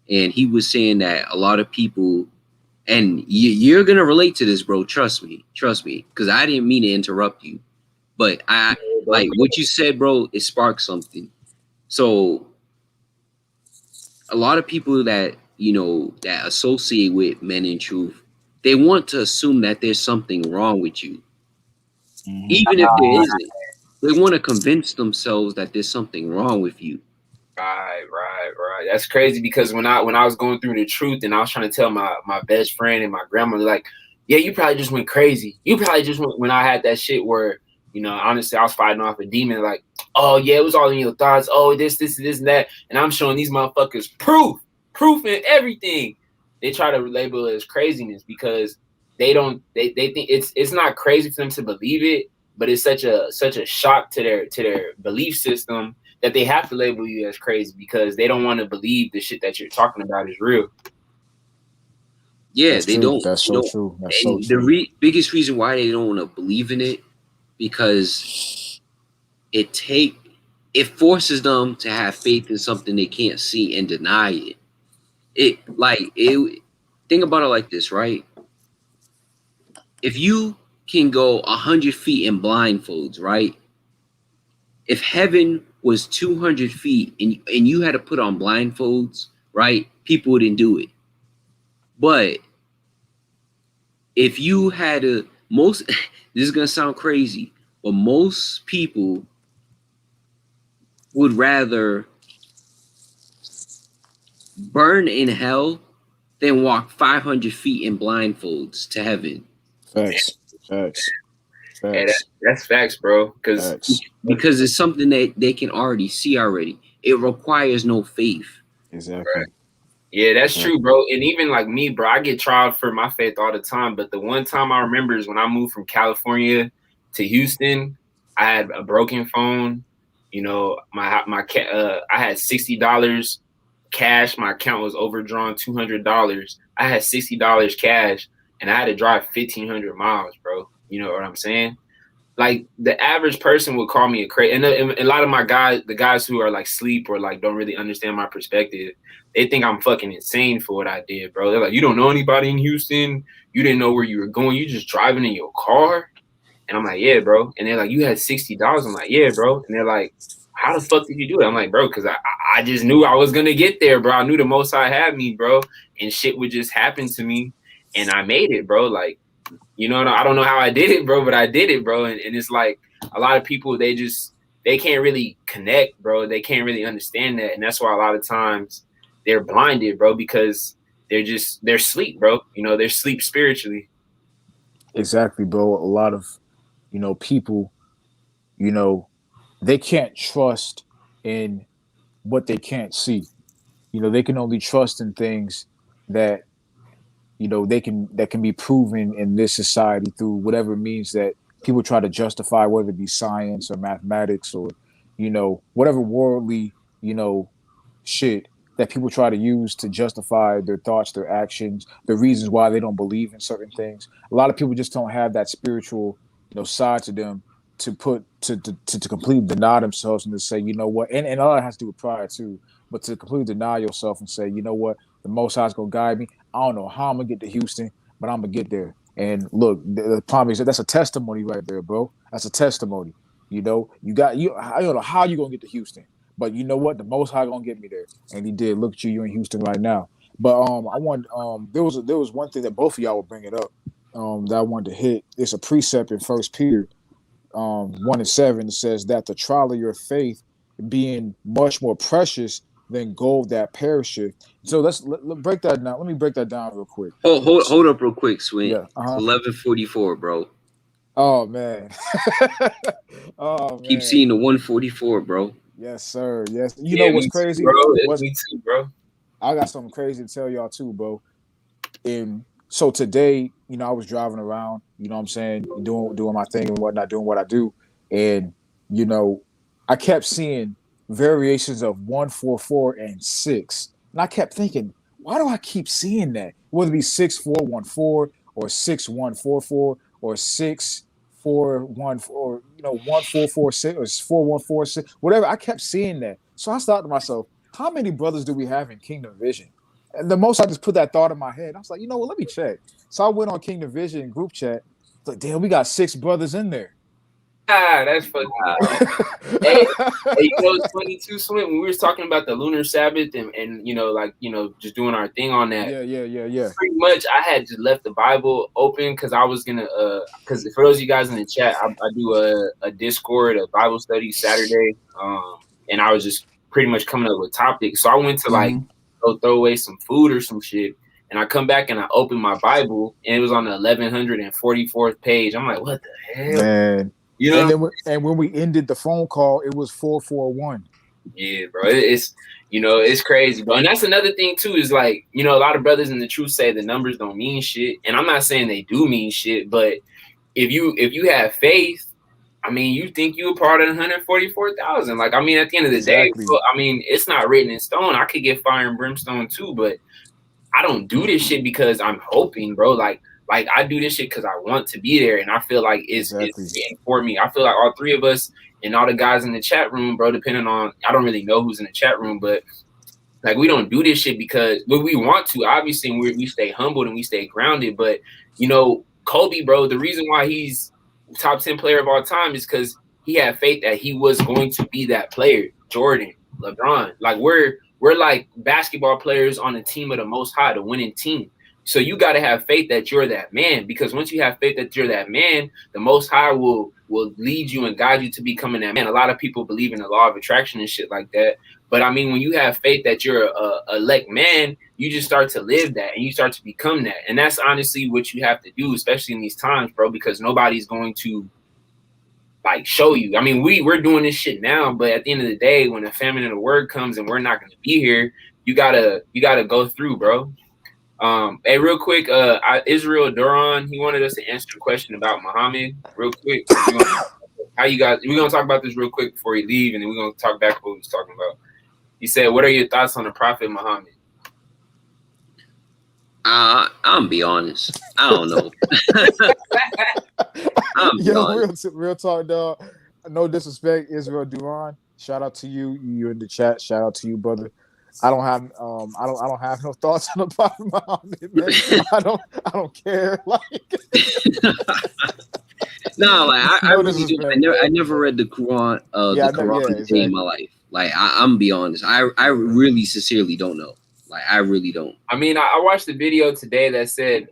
and he was saying that a lot of people, and you're gonna relate to this, bro. Trust me, because I didn't mean to interrupt you, but I like what you said, bro. It sparked something. So a lot of people that, you know, that associate with Men in Truth, they want to assume that there's something wrong with you, even if there isn't. They want to convince themselves that there's something wrong with you. Right. That's crazy, because when I was going through the truth and I was trying to tell my best friend and my grandmother, like, yeah, you probably just went crazy. You probably just went, when I had that shit where, you know, honestly, I was fighting off a demon, like, oh yeah, it was all in your thoughts. Oh, this and that. And I'm showing these motherfuckers proof and everything. They try to label it as craziness because they think it's not crazy for them to believe it, but it's such a shock to their belief system that they have to label you as crazy, because they don't want to believe the shit that you're talking about is real. Yeah, they don't. That's so true. That's so true. The biggest reason why they don't want to believe in it, because it forces them to have faith in something they can't see and deny it. Think about it like this, right? If you can go 100 feet in blindfolds, right? If heaven was 200 feet and you had to put on blindfolds, right? People wouldn't do it. But if you had to, this is going to sound crazy, but most people would rather burn in hell than walk 500 feet in blindfolds to heaven. Facts. Hey, that's facts, bro. Because it's something that they can already see already. It requires no faith. Exactly. Yeah, that's true, bro. And even like me, bro, I get tried for my faith all the time. But the one time I remember is when I moved from California to Houston. I had a broken phone. You know, I had $60 cash. My account was overdrawn $200. I had $60 cash, and I had to drive 1,500 miles, bro. You know what I'm saying? Like the average person would call me a crazy, and a lot of my guys, the guys who are like sleep or like don't really understand my perspective, they think I'm fucking insane for what I did, bro. They're like, you don't know anybody in Houston, you didn't know where you were going, you just driving in your car, and I'm like, yeah, bro. And they're like, you had $60. I'm like, yeah, bro. And they're like, how the fuck did you do it? I'm like, bro, because I just knew I was gonna get there, bro. I knew the Most High had me, bro, and shit would just happen to me, and I made it, bro. Like. You know, I don't know how I did it, bro, but I did it, bro. And it's like a lot of people, they can't really connect, bro. They can't really understand that. And that's why a lot of times they're blinded, bro, because they're asleep, bro. You know, they're asleep spiritually. Exactly, bro. A lot of, people, they can't trust in what they can't see. They can only trust in things that that can be proven in this society through whatever means that people try to justify, whether it be science or mathematics or whatever worldly shit that people try to use to justify their thoughts, their actions, the reasons why they don't believe in certain things. A lot of people just don't have that spiritual side to them to put to completely deny themselves and to say, you know what, and all that has to do with pride too, but to completely deny yourself and say, you know what, the Most High is gonna guide me. I don't know how I'm gonna get to Houston, but I'm gonna get there. And look, the problem is that's a testimony right there, bro. That's a testimony. You don't know how you gonna get to Houston, but you know what? The Most High gonna get me there, and He did. Look at you in Houston right now. But I want there was one thing that both of y'all were bringing up that I wanted to hit. It's a precept in First Peter 1:7. It says that the trial of your faith being much more precious than gold that perisheth. So let's break that down. Let me break that down real quick. Hold up real quick, Swin. Yeah, It's 11:44, bro. Oh man. Keep seeing the 144, bro. Yes, sir. Yes. You know what's crazy? Me too, bro. I got something crazy to tell y'all too, bro. And so today, I was driving around, you know what I'm saying, doing my thing and whatnot, doing what I do. And, I kept seeing variations of 144 and 6. And I kept thinking, why do I keep seeing that? Whether it be 6414 or 6144 or 6414 or 1446 or 4146, whatever. I kept seeing that. So I thought to myself, how many brothers do we have in Kingdom Vision? And the most I just put that thought in my head. I was like, you know what, let me check. So I went on Kingdom Vision group chat. It's like, damn, we got 6 brothers in there. That's fucking hey, it's funny too, Swim. When we were talking about the lunar Sabbath and just doing our thing on that. Yeah. Pretty much, I had just left the Bible open because I was gonna because for those of you guys in the chat, I do a Discord, a Bible study Saturday, and I was just pretty much coming up with topics. So I went to go throw away some food or some shit. And I come back and I open my Bible and it was on the 1144th page. I'm like, what the hell? Man. And when we ended the phone call, it was 441. Yeah, bro. It's crazy, bro. And that's another thing too, is like, a lot of brothers in the truth say the numbers don't mean shit. And I'm not saying they do mean shit, but if you have faith, I mean, you think you're a part of 144,000. Like, I mean, at the end of the day, so, I mean, it's not written in stone. I could get fire and brimstone too, but I don't do this shit because I'm hoping, bro. Like I do this shit because I want to be there, and I feel like it's for me. I feel like all 3 of us and all the guys in the chat room, bro, depending on, I don't really know who's in the chat room, but like we don't do this shit because we want to. Obviously, we stay humbled and we stay grounded, but Kobe, bro, the reason why he's top 10 player of all time is because he had faith that he was going to be that player. Jordan, LeBron, like we're like basketball players on the team of the Most High, the winning team. So you got to have faith that you're that man, because once you have faith that you're that man, the Most High will lead you and guide you to becoming that man. A lot of people believe in the law of attraction and shit like that. But I mean, when you have faith that you're a elect man, you just start to live that and you start to become that. And that's honestly what you have to do, especially in these times, bro, because nobody's going to like show you. I mean, we're doing this shit now, but at the end of the day, when the famine of the word comes and we're not going to be here, you gotta go through, bro. Hey, real quick, Israel Duran, he wanted us to answer a question about Muhammad. Real quick, how you guys? We're gonna talk about this real quick before he leave, and then we're gonna talk back what we was talking about. He said, "What are your thoughts on the Prophet Muhammad?" I'm be honest. I don't know. Real talk, dog. No disrespect, Israel Duran. Shout out to you. You in the chat. Shout out to you, brother. I don't have no thoughts on the Prophet Muhammad, man. I don't care. Like no, like I really do. I never read the Quran the Quran a day in my life. Like I'm be honest. I really sincerely don't know. Like I really don't. I mean, I watched the video today that said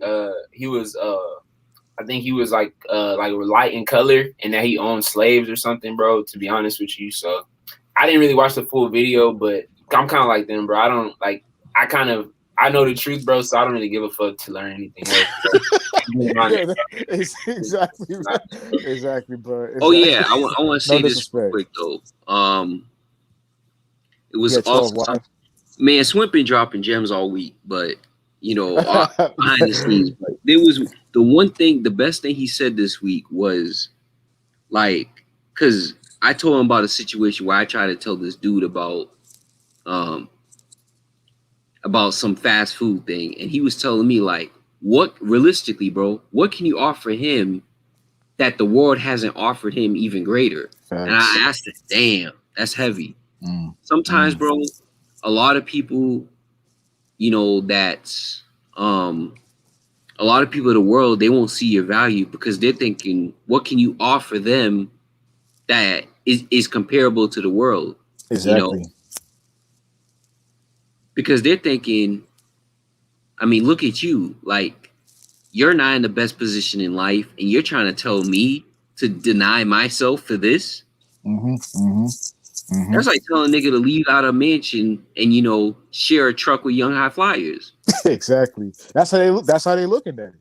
he was I think he was like light in color and that he owned slaves or something, bro, to be honest with you. So I didn't really watch the full video, but I'm kind of like them, bro. I don't like. I know the truth, bro. So I don't really give a fuck to learn anything else. Exactly, bro. Oh yeah, I want to say this quick though. It was also man, Swimp been dropping gems all week, but you know, behind the scenes. But there was the best thing he said this week was like, because I told him about a situation where I tried to tell this dude about some fast food thing, and he was telling me like, what realistically, bro, what can you offer him that the world hasn't offered him even greater? Thanks. And I asked him, damn, that's heavy. Sometimes, bro, a lot of people, you know, that's a lot of people in the world, they won't see your value because they're thinking, what can you offer them that is comparable to the world? Exactly. You know? Because they're thinking, I mean, look at you. Like, you're not in the best position in life, and you're trying to tell me to deny myself for this? That's like telling a nigga to leave out a mansion and, you know, share a truck with young high flyers. Exactly. That's how they look. That's how they looking at it.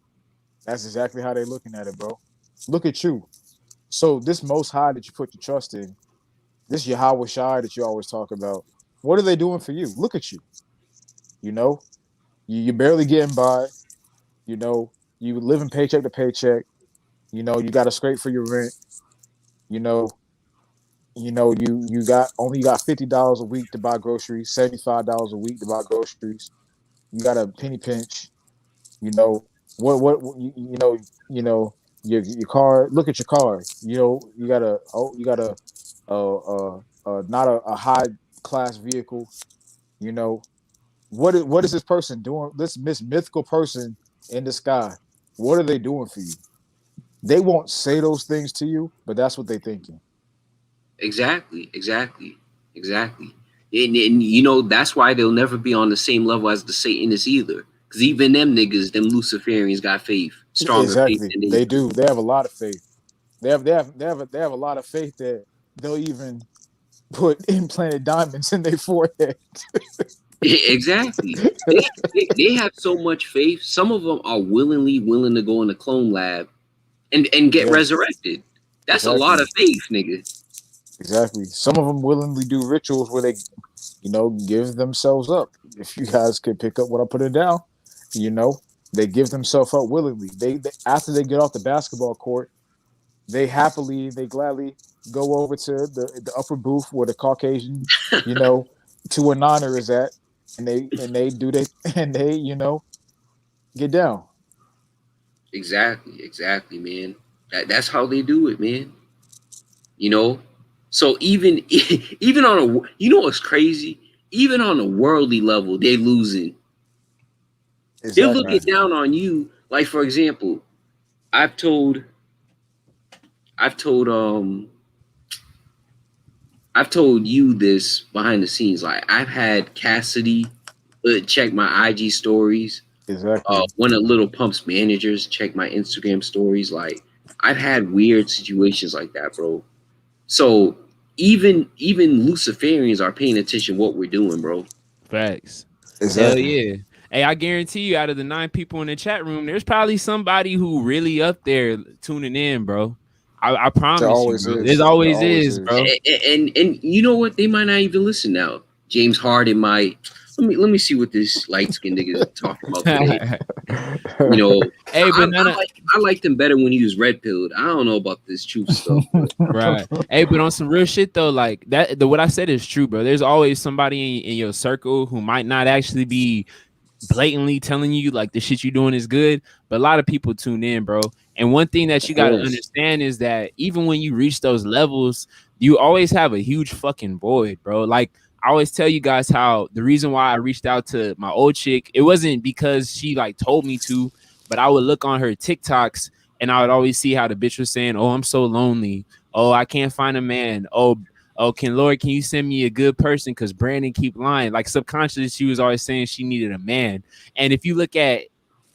That's exactly how they looking at it, bro. Look at you. So this Most High that you put your trust in, this Yahweh Shai that you always talk about, what are they doing for you? Look at you. You know, you're barely getting by. You know, you living paycheck to paycheck. You know, you got to scrape for your rent. You got $50 a week to buy groceries, $75 a week to buy groceries. You got a penny pinch. You know your car. Look at your car. You know you got not a high class vehicle. You know what is this person doing? This mythical person in the sky. What are they doing for you? They won't say those things to you, but that's what they're thinking. Exactly. And you know, that's why they'll never be on the same level as the Satanists either. Because even them niggas, them Luciferians got faith. Stronger faith than they do. They have a lot of faith. They have a lot of faith that they'll even put implanted diamonds in their forehead. Exactly. They have so much faith. Some of them are willing to go in the clone lab and get resurrected. That's a lot of faith, nigga. Exactly. Some of them willingly do rituals where they, you know, give themselves up. If you guys could pick up what I put it down, you know, they give themselves up willingly. They after they get off the basketball court, they gladly go over to the upper booth where the Caucasian, you know, 219er is at, and they you know, get down. Exactly, man. That's how they do it, man. You know. So even on you know what's crazy? Even on a worldly level, they're losing. Exactly. They're looking down on you. Like, for example, I've told you this behind the scenes. Like, I've had Cassidy check my IG stories Exactly. One of Little Pump's managers checked my Instagram stories. Like, I've had weird situations like that, bro. So even Luciferians are paying attention to what we're doing, bro. Facts. Hell Exactly. yeah. Hey, I guarantee you, out of the 9 people in the chat room, there's probably somebody who really up there tuning in, bro. I There promise you, always bro. There's is. There always always is, is. bro. And you know what? They might not even listen now. James Harden might. Let me see what this light skinned nigga is talking about today. You know, Hey, but I liked him better when he was red pilled. I don't know about this truth stuff. But right. Hey, but on some real shit though, like that, what I said is true, bro. There's always somebody in your circle who might not actually be blatantly telling you like the shit you're doing is good, but a lot of people tune in, bro. And one thing that you got to understand is that even when you reach those levels, you always have a huge fucking void, bro. Like, I always tell you guys how the reason why I reached out to my old chick, it wasn't because she like told me to, but I would look on her TikToks and I would always see how the bitch was saying, "Oh, I'm so lonely. Oh, I can't find a man. Oh, can you send me a good person? Because Brandon keep lying." Like, subconsciously, she was always saying she needed a man. And if you look at,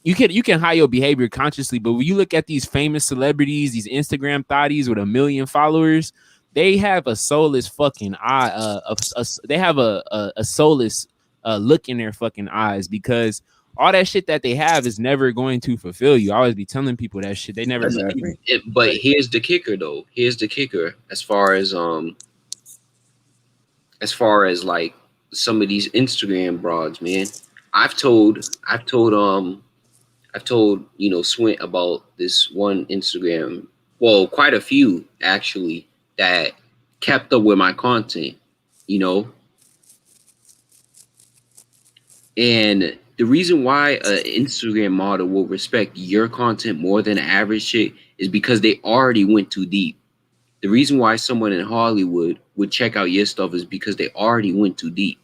you can hide your behavior consciously, but when you look at these famous celebrities, these Instagram thotties with 1 million followers, they have a soulless fucking eye. They have a soulless look in their fucking eyes, because all that shit that they have is never going to fulfill you. I always be telling people that shit. They never Exactly. but here's the kicker, though. Here's the kicker. As far as like some of these Instagram broads, man. I've told Swint about this one Instagram, well, quite a few actually, that kept up with my content, you know. And the reason why an Instagram model will respect your content more than an average chick is because they already went too deep. The reason why someone in Hollywood would check out your stuff is because they already went too deep.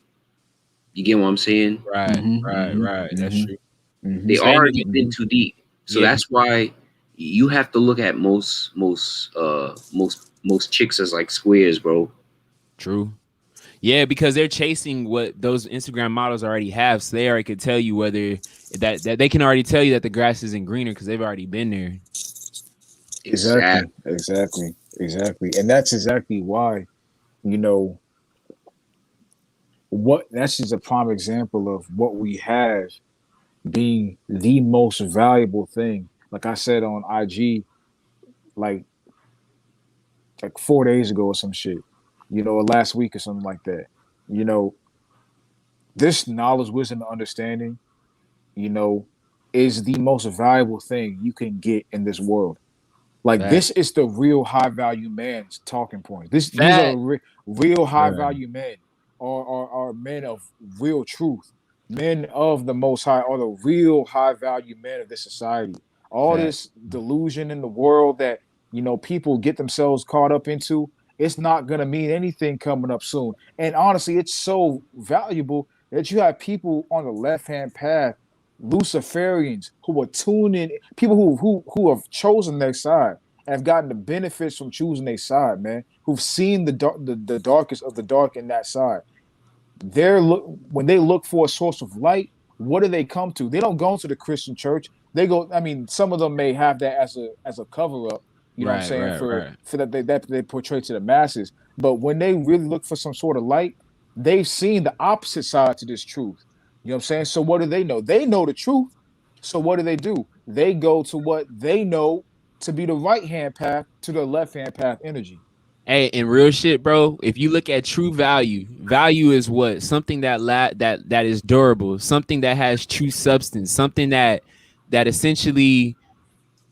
You get what I'm saying? Right. That's true. They already been too deep. So that's why you have to look at most chicks as like squares, bro. True. Yeah, because they're chasing what those Instagram models already have, so they already could tell you whether that they can already tell you that the grass isn't greener because they've already been there. Exactly. And that's exactly why, you know, that's just a prime example of what we have being the most valuable thing. Like I said on IG, like 4 days ago or some shit, you know, or last week or something like that. You know, this knowledge, wisdom, and understanding, you know, is the most valuable thing you can get in this world. Like, this is the real high value man's talking point. These are real high value men, are men of real truth. Men of the Most High are the real high value men of this society. All this delusion in the world that, you know, people get themselves caught up into, it's not gonna mean anything coming up soon. And honestly, it's so valuable that you have people on the left-hand path, Luciferians, who are tuning, people who have chosen their side and have gotten the benefits from choosing their side, man, who've seen the darkest of the dark in that side. When they look for a source of light, what do they come to? They don't go into the Christian church. They go, I mean, some of them may have that as a cover up, you know what I'm saying, for that they portray to the masses. But when they really look for some sort of light, they've seen the opposite side to this truth. You know what I'm saying? So what do they know? They know the truth. So what do? They go to what they know to be the right hand path to the left hand path energy. Hey, in real shit, bro, if you look at true value, value is what? Something that is durable, something that has true substance, something that essentially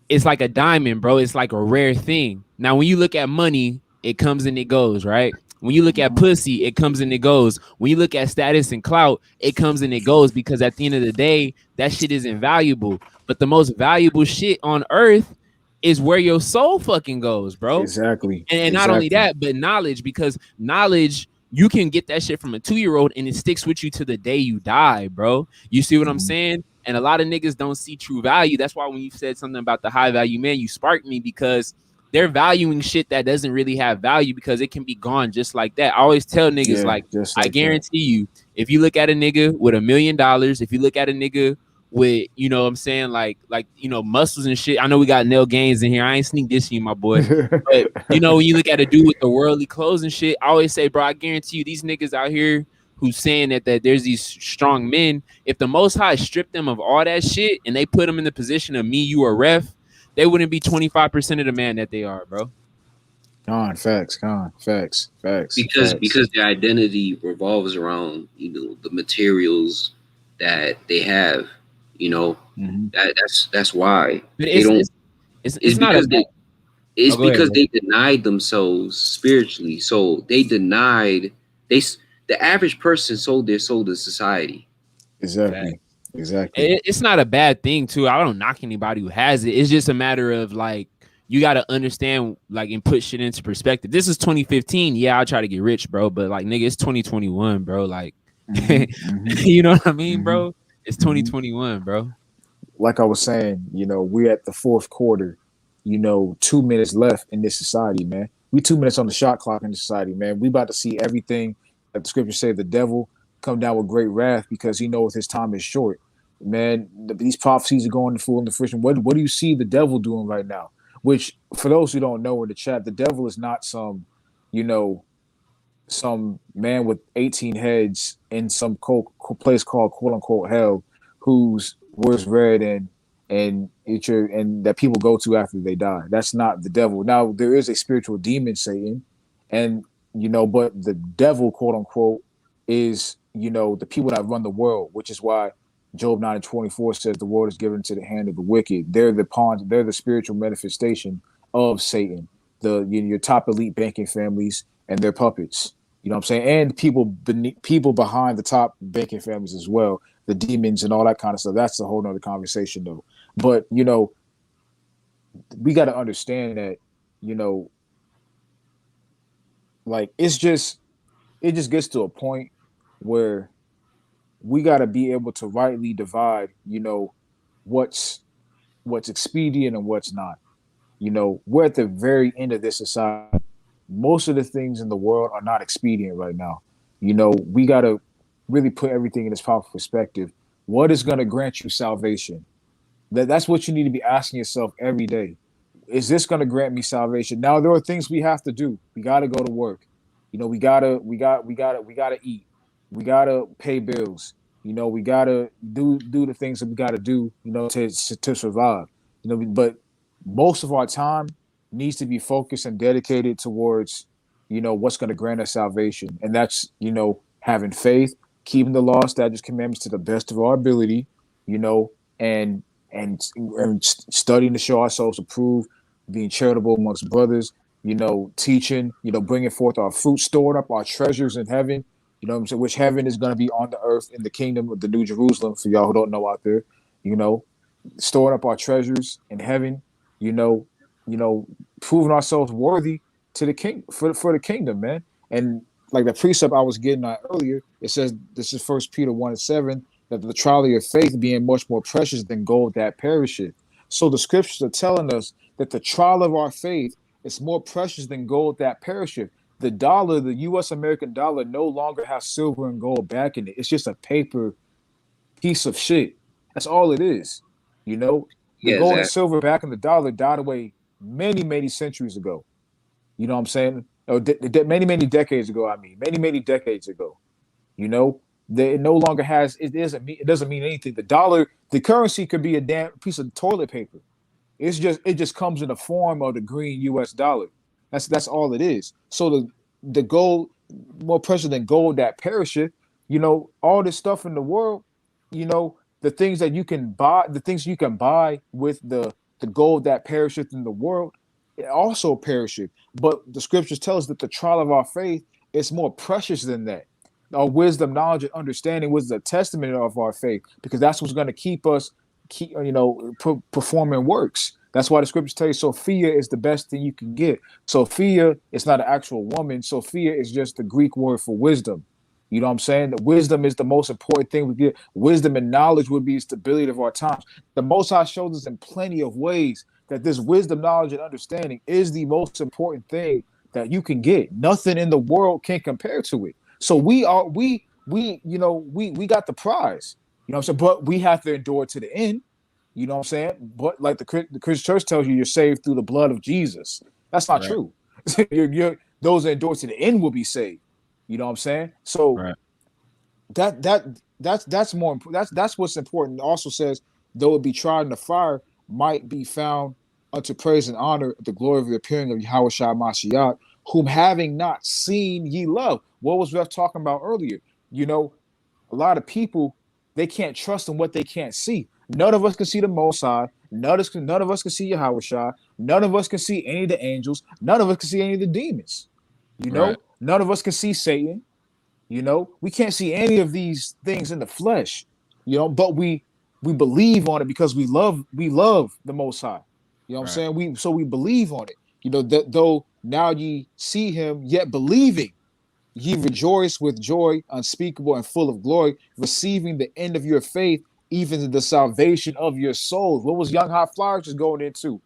is like a diamond, bro. It's like a rare thing. Now, when you look at money, it comes and it goes, right? When you look at pussy, it comes and it goes. When you look at status and clout, it comes and it goes, because at the end of the day, that shit isn't valuable. But the most valuable shit on earth is where your soul fucking goes, bro. Exactly. And not only that, but knowledge, because knowledge, you can get that shit from a 2-year-old and it sticks with you to the day you die, bro. You see what I'm saying? And a lot of niggas don't see true value. That's why when you said something about the high value man, you sparked me, because they're valuing shit that doesn't really have value, because it can be gone just like that. I always tell niggas, I guarantee you, if you look at a nigga with $1 million, if you look at a nigga with, you know what I'm saying, like muscles and shit. I know we got Nell Gaines in here. I ain't sneak dissing you, my boy. But when you look at a dude with the worldly clothes and shit, I always say, bro, I guarantee you these niggas out here who's saying that there's these strong men, if the Most High stripped them of all that shit and they put them in the position of me, you, or ref, they wouldn't be 25% of the man that they are, bro. Facts. Because their identity revolves around the materials that they have. That's why But they don't. it's not a bad. It's go ahead, because bro. they denied themselves spiritually. So they denied the average person sold their soul to society. Exactly. It's not a bad thing too. I don't knock anybody who has it. It's just a matter of like, you got to understand, like, and put shit into perspective. This is 2015. Yeah, I'll try to get rich, bro. But like, nigga, it's 2021, bro. Like, you know what I mean, bro? It's 2021, bro. Like I was saying, we're at the fourth quarter. 2 minutes left in this society, man. We 2 minutes on the shot clock in this society, man. We about to see everything that the scriptures say the devil come down with great wrath because he knows his time is short. Man, these prophecies are going to fool in the fruition. What do you see the devil doing right now? Which, for those who don't know in the chat, the devil is not some man with 18 heads in some place called quote unquote hell, whose words read and that people go to after they die. That's not the devil. Now there is a spiritual demon, Satan, and but the devil, quote unquote, is the people that run the world, which is why Job 9:24 says the world is given to the hand of the wicked. They're the pawns. They're the spiritual manifestation of Satan. Your top elite banking families and their puppets. You know what I'm saying? And people behind the top banking families as well, the demons and all that kind of stuff. That's a whole nother conversation though. But we got to understand that like it just gets to a point where we got to be able to rightly divide, what's expedient and what's not. We're at the very end of this society. Most of the things in the world are not expedient right now. We got to really put everything in its proper perspective. What is going to grant you salvation? That's what you need to be asking yourself every day. Is this going to grant me salvation? Now there are things we have to do. We got to go to work. We gotta eat. We gotta pay bills. We gotta do the things that we gotta do. To survive. But most of our time needs to be focused and dedicated towards, what's going to grant us salvation, and that's having faith, keeping the law, statutes, commandments to the best of our ability, and studying to show ourselves approved, being charitable amongst brothers, teaching, bringing forth our fruit, storing up our treasures in heaven, what I'm saying, which heaven is going to be on the earth in the kingdom of the New Jerusalem, for y'all who don't know out there, storing up our treasures in heaven, proving ourselves worthy to the king for the kingdom, man. And like the precept I was getting at earlier, it says, this is 1 Peter 1:7, that the trial of your faith being much more precious than gold that perisheth. So the scriptures are telling us that the trial of our faith is more precious than gold that perisheth. The dollar, the U.S. American dollar, no longer has silver and gold backing it. It's just a paper piece of shit. That's all it is. The gold and silver backing the dollar died away many, many centuries ago. You know what I'm saying? Many, many decades ago. I mean, many decades ago. It no longer has. It doesn't mean anything. The dollar, the currency, could be a damn piece of toilet paper. It just comes in the form of the green U.S. dollar. That's all it is. So the gold, more precious than gold that perisheth. All this stuff in the world. The things that you can buy, with the gold that perisheth in the world, it also perisheth. But the scriptures tell us that the trial of our faith is more precious than that. Our wisdom, knowledge, and understanding was the testament of our faith, because that's what's going to keep us performing works. That's why the scriptures tell you Sophia is the best thing you can get. Sophia is not an actual woman. Sophia is just the Greek word for wisdom. You know what I'm saying? The wisdom is the most important thing we get. Wisdom and knowledge would be the stability of our times. The Most High shows us in plenty of ways that this wisdom, knowledge, and understanding is the most important thing that you can get. Nothing in the world can compare to it. So we got the prize. You know what I'm saying? But we have to endure to the end. You know what I'm saying? But like the Christian church tells you, you're saved through the blood of Jesus. That's not Right. true. Those that endure to the end will be saved. You know what I'm saying? So Right. that's more important. That's what's important. It also says, though it be tried in the fire, might be found unto praise and honor the glory of the appearing of Yahweh Shai Mashiach, whom having not seen ye love. What was Ref talking about earlier? You know, a lot of people, they can't trust in what they can't see. None of us can see the Most High. None of us can see Yahweh Shai. None of us can see any of the angels. None of us can see any of the demons. You know, Right. none of us can see Satan. You know, we can't see any of these things in the flesh. You know, but we believe on it because we love the Most High. You know what Right. I'm saying? We believe on it. You know, that though now ye see him, yet believing, ye rejoice with joy unspeakable and full of glory, receiving the end of your faith, even to the salvation of your souls. What was Young Hot Flowers just going into?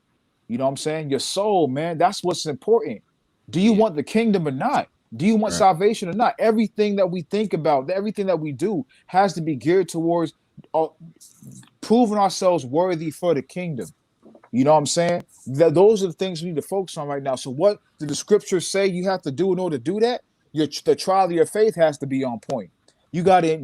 You know what I'm saying? Your soul, man. That's what's important. Do you want the kingdom or not? Do you want Right. salvation or not? Everything that we think about, everything that we do has to be geared towards proving ourselves worthy for the kingdom. You know what I'm saying? Those are the things we need to focus on right now. So what did the scriptures say you have to do in order to do that? The trial of your faith has to be on point. You gotta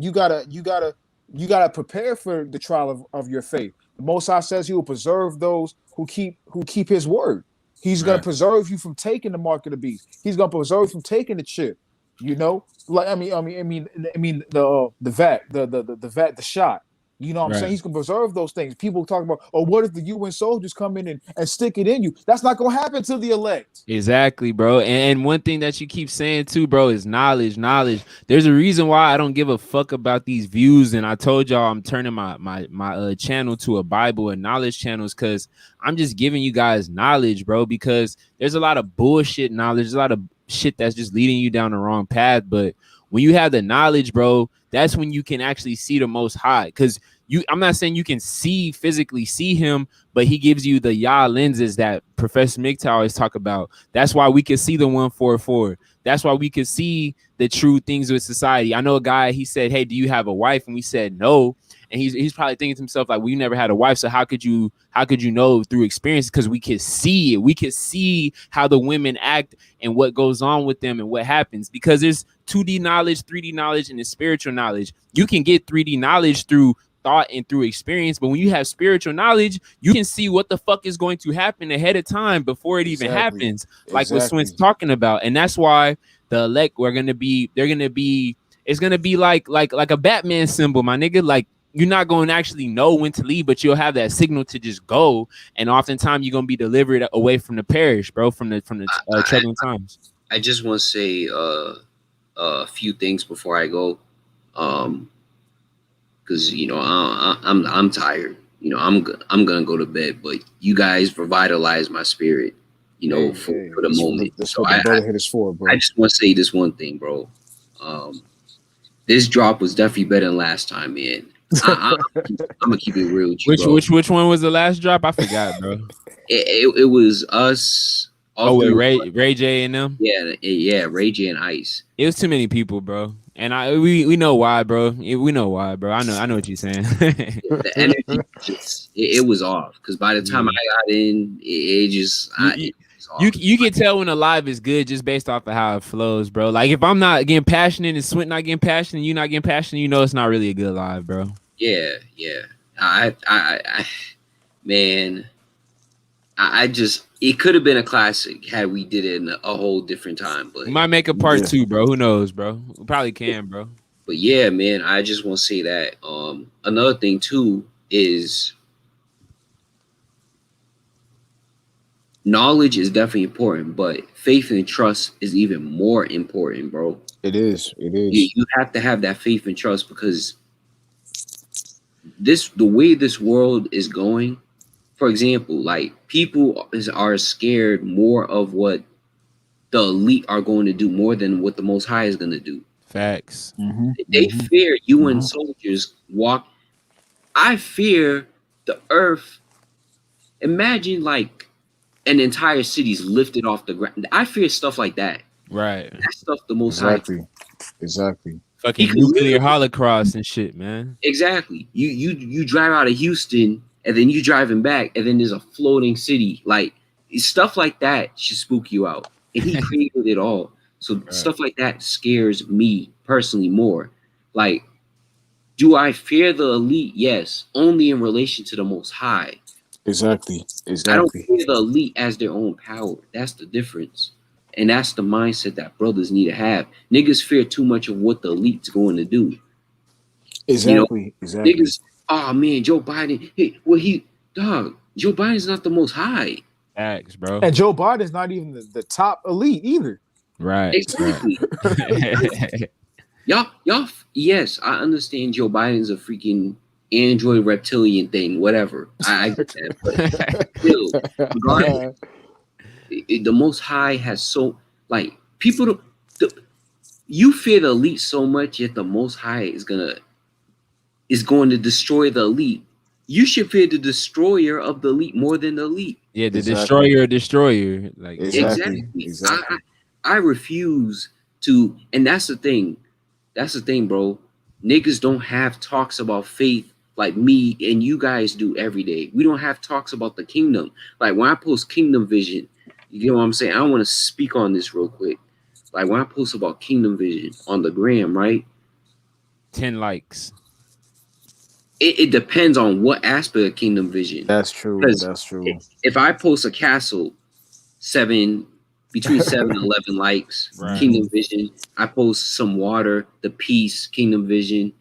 prepare for the trial of your faith. The Most High says he will preserve those who keep his word. He's gonna Right. preserve you from taking the mark of the beast. He's gonna preserve you from taking the chip. You know, like I mean the vat, the shot. You know what I'm saying? Right. He's gonna preserve those things. People talk about, oh, what if the UN soldiers come in and stick it in you? That's not gonna happen to the elect. Exactly, bro. And one thing that you keep saying too, bro, is knowledge. There's a reason why I don't give a fuck about these views. And I told y'all I'm turning my channel to a Bible and knowledge channels, because I'm just giving you guys knowledge, bro. Because there's a lot of bullshit knowledge, there's a lot of shit that's just leading you down the wrong path. But when you have the knowledge, bro, that's when you can actually see the Most High. Because I'm not saying you can physically see him, but he gives you the Yah lenses that Professor MGTOW always talk about. That's why we can see the 144. That's why we can see the true things with society. I know a guy, he said, hey, do you have a wife? And we said no. And he's probably thinking to himself, like, well, you never had a wife, so how could you know through experience? Because we could see it. We could see how the women act and what goes on with them and what happens. Because there's 2D knowledge, 3D knowledge, and the spiritual knowledge. You can get 3D knowledge through thought and through experience, but when you have spiritual knowledge, you can see what the fuck is going to happen ahead of time before it even happens, like what Swin's talking about. And that's why the elect it's gonna be like a Batman symbol, my nigga. Like, you're not going to actually know when to leave, but you'll have that signal to just go. And oftentimes you're gonna be delivered away from the parish, bro, from the troubling times. I just want to say a few things before I go, because you know I'm tired. You know, I'm gonna go to bed, but you guys revitalize my spirit. You know, for the moment. That's what the brotherhood is for, bro. I just want to say this one thing, bro. This drop was definitely better than last time, man. I'm gonna keep it real with you, bro. Which one was the last drop? I forgot, bro. It was us. With Ray J and them. Yeah, Ray J and Ice. It was too many people, bro. And we know why, bro. We know why, bro. I know what you're saying. The energy it was off, because by the time I got in, it just you can tell when a live is good just based off of how it flows, bro. Like, if I'm not getting passionate and Swint not getting passionate, you not getting passionate, you know it's not really a good live, bro. Yeah. Man, I just, it could have been a classic had we did it in a whole different time. But we might make a part 2, bro. Who knows, bro? We probably can, bro. But yeah, man, I just want to say that. Another thing too is knowledge is definitely important, but faith and trust is even more important, bro. It is. You have to have that faith and trust, because the way this world is going, for example, like, people are scared more of what the elite are going to do more than what the Most High is going to do. Facts. They fear UN soldiers walk. I fear the earth. Imagine, like, an entire city's lifted off the ground. I fear stuff like that. Right. That stuff the Most High. Exactly. Fucking nuclear holocaust and shit, man. Exactly. You drive out of Houston and then you driving back and then there's a floating city. Like stuff like that should spook you out. And he created it all. So stuff like that scares me personally more. Like, do I fear the elite? Yes, only in relation to the Most High. Exactly. I don't fear the elite as their own power. That's the difference. And that's the mindset that brothers need to have. Niggas fear too much of what the elite's going to do. Exactly. Exactly. Niggas, oh man, Joe Biden. Hey, Joe Biden's not the Most High. Facts, bro. And Joe Biden's not even the top elite either. Right. Exactly. Y'all, yes, I understand Joe Biden's a freaking Android reptilian thing, whatever. I get that. But still, regardless, the Most High has so, like, people you fear the elite so much, yet the Most High is going to destroy the elite. You should fear the destroyer of the elite more than the elite. Yeah, the Exactly. destroyer. Like Exactly. I refuse to, and that's the thing. That's the thing, bro. Niggas don't have talks about faith like me and you guys do every day. We don't have talks about the kingdom. Like when I post kingdom vision, you know what I'm saying? I want to speak on this real quick. Like when I post about kingdom vision on the gram, right? 10 likes. It depends on what aspect of kingdom vision. That's true. That's true. If I post a castle, between 7 and 11 likes, Right. kingdom vision. I post some water, the peace, kingdom vision,